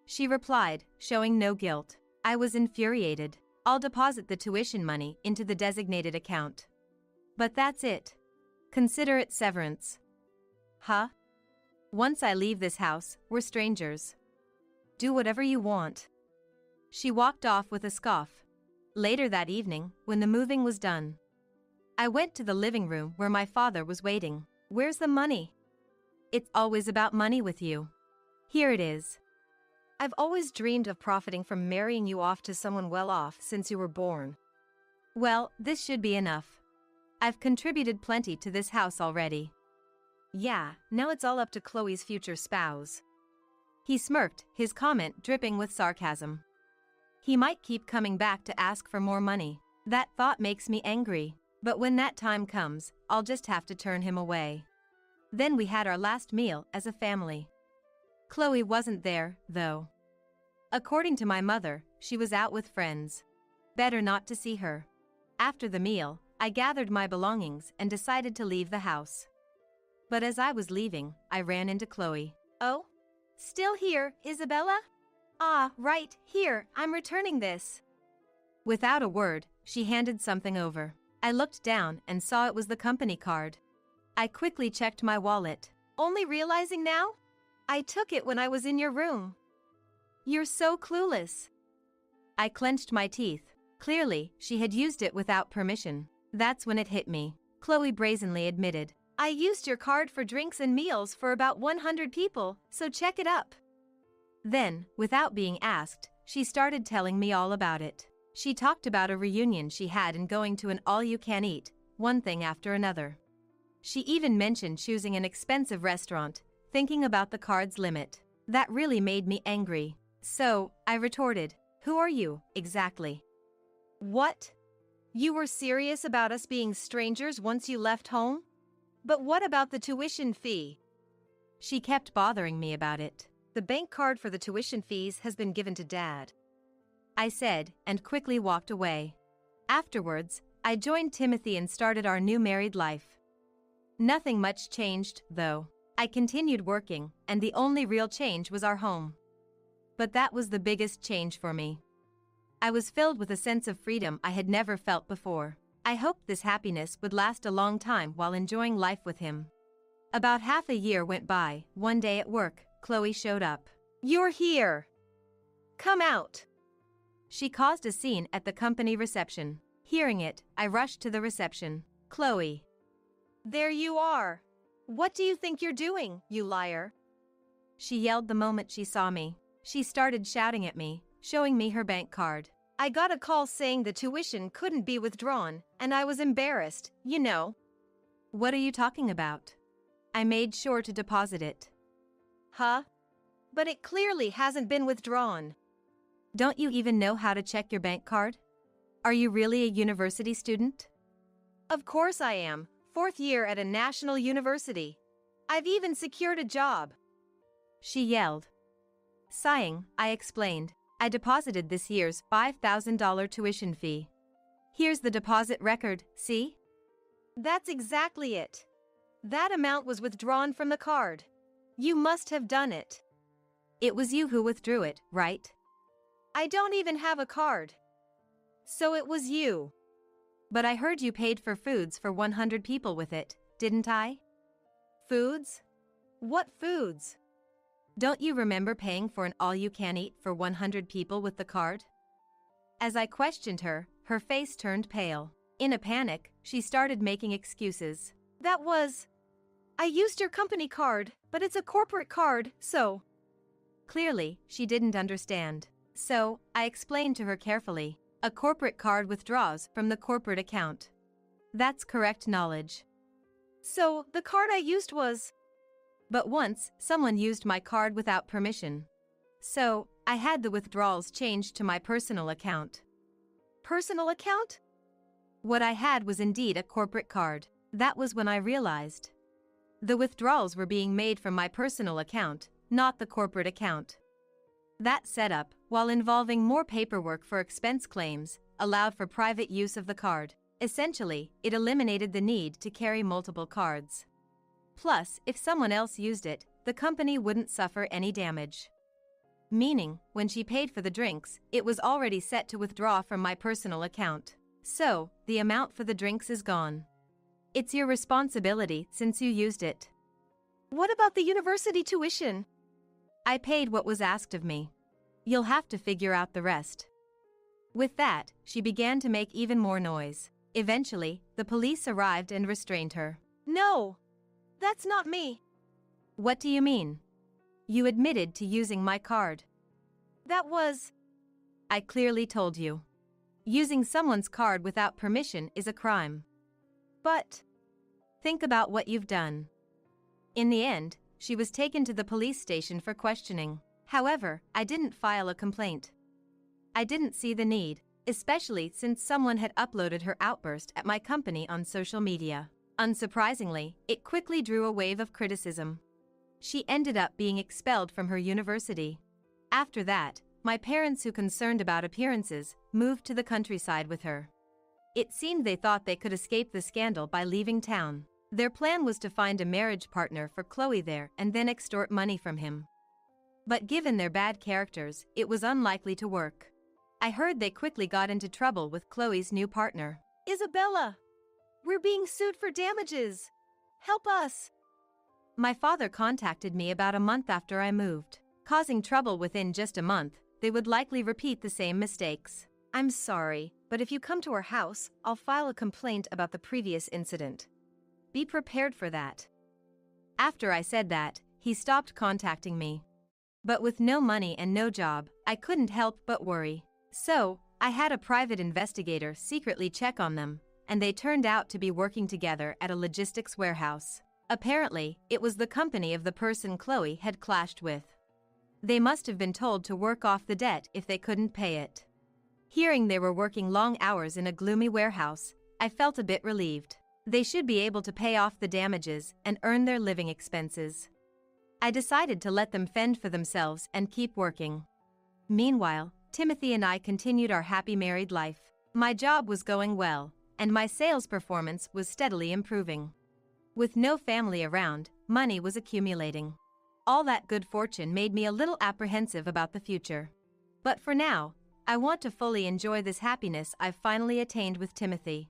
She replied, showing no guilt. I was infuriated. I'll deposit the tuition money into the designated account. But that's it. Consider it severance. Huh? Once I leave this house, we're strangers. Do whatever you want. She walked off with a scoff. Later that evening, when the moving was done, I went to the living room where my father was waiting. Where's the money? It's always about money with you. Here it is. I've always dreamed of profiting from marrying you off to someone well off since you were born. Well, this should be enough. I've contributed plenty to this house already. Yeah, now it's all up to Chloe's future spouse. He smirked, his comment dripping with sarcasm. He might keep coming back to ask for more money. That thought makes me angry. But when that time comes, I'll just have to turn him away. Then we had our last meal as a family. Chloe wasn't there, though. According to my mother, she was out with friends. Better not to see her. After the meal, I gathered my belongings and decided to leave the house. But as I was leaving, I ran into Chloe. Oh? Still here, Isabella? Ah, right, here, I'm returning this. Without a word, she handed something over. I looked down and saw it was the company card. I quickly checked my wallet. Only realizing now? I took it when I was in your room. You're so clueless. I clenched my teeth. Clearly, she had used it without permission. That's when it hit me. Chloe brazenly admitted. I used your card for drinks and meals for about 100 people, so check it up. Then, without being asked, she started telling me all about it. She talked about a reunion she had and going to an all-you-can-eat, one thing after another. She even mentioned choosing an expensive restaurant, thinking about the card's limit. That really made me angry. So, I retorted, who are you, exactly? What? You were serious about us being strangers once you left home? But what about the tuition fee? She kept bothering me about it. The bank card for the tuition fees has been given to Dad, I said, and quickly walked away. Afterwards, I joined Timothy and started our new married life. Nothing much changed, though. I continued working, and the only real change was our home. But that was the biggest change for me. I was filled with a sense of freedom I had never felt before. I hoped this happiness would last a long time while enjoying life with him. About half a year went by. One day at work, Chloe showed up. "You're here. Come out." She caused a scene at the company reception. Hearing it, I rushed to the reception. "Chloe." "There you are. What do you think you're doing, you liar?" She yelled the moment she saw me. She started shouting at me, showing me her bank card. "I got a call saying the tuition couldn't be withdrawn, and I was embarrassed, you know." "What are you talking about?" "I made sure to deposit it." "Huh? But it clearly hasn't been withdrawn." "Don't you even know how to check your bank card? Are you really a university student?" "Of course I am, 4th year at a national university. I've even secured a job." She yelled. Sighing, I explained, "I deposited this year's $5,000 tuition fee. Here's the deposit record, see?" "That's exactly it. That amount was withdrawn from the card. You must have done it." "It was you who withdrew it, right?" "I don't even have a card." "So it was you." "But I heard you paid for foods for 100 people with it, didn't I?" "Foods? What foods?" "Don't you remember paying for an all-you-can-eat for 100 people with the card?" As I questioned her, her face turned pale. In a panic, she started making excuses. I used your company card, but it's a corporate card, so." Clearly, she didn't understand. So, I explained to her carefully. A corporate card withdraws from the corporate account. That's correct knowledge. "So, the card I used was—" "But once, someone used my card without permission. So, I had the withdrawals changed to my personal account." "Personal account?" What I had was indeed a corporate card. That was when I realized. The withdrawals were being made from my personal account, not the corporate account. That setup, while involving more paperwork for expense claims, allowed for private use of the card. Essentially, it eliminated the need to carry multiple cards. Plus, if someone else used it, the company wouldn't suffer any damage. Meaning, when she paid for the drinks, it was already set to withdraw from my personal account. So, the amount for the drinks is gone. It's your responsibility since you used it." "What about the university tuition?" "I paid what was asked of me. You'll have to figure out the rest." With that, she began to make even more noise. Eventually, the police arrived and restrained her. "No! That's not me." "What do you mean? You admitted to using my card." "That was—" "I clearly told you. Using someone's card without permission is a crime." "But—" "Think about what you've done." In the end, she was taken to the police station for questioning. However, I didn't file a complaint. I didn't see the need, especially since someone had uploaded her outburst at my company on social media. Unsurprisingly, it quickly drew a wave of criticism. She ended up being expelled from her university. After that, my parents, who concerned about appearances, moved to the countryside with her. It seemed they thought they could escape the scandal by leaving town. Their plan was to find a marriage partner for Chloe there and then extort money from him. But given their bad characters, it was unlikely to work. I heard they quickly got into trouble with Chloe's new partner. "Isabella! We're being sued for damages! Help us!" My father contacted me about a month after I moved. Causing trouble within just a month, they would likely repeat the same mistakes. "I'm sorry, but if you come to our house, I'll file a complaint about the previous incident." Be prepared for that. After I said that, he stopped contacting me. But with no money and no job, I couldn't help but worry. So, I had a private investigator secretly check on them, and they turned out to be working together at a logistics warehouse. Apparently, it was the company of the person Chloe had clashed with. They must have been told to work off the debt if they couldn't pay it. Hearing they were working long hours in a gloomy warehouse, I felt a bit relieved. They should be able to pay off the damages and earn their living expenses. I decided to let them fend for themselves and keep working. Meanwhile, Timothy and I continued our happy married life. My job was going well, and my sales performance was steadily improving. With no family around, money was accumulating. all that good fortune made me a little apprehensive about the future. But for now, I want to fully enjoy this happiness I've finally attained with Timothy.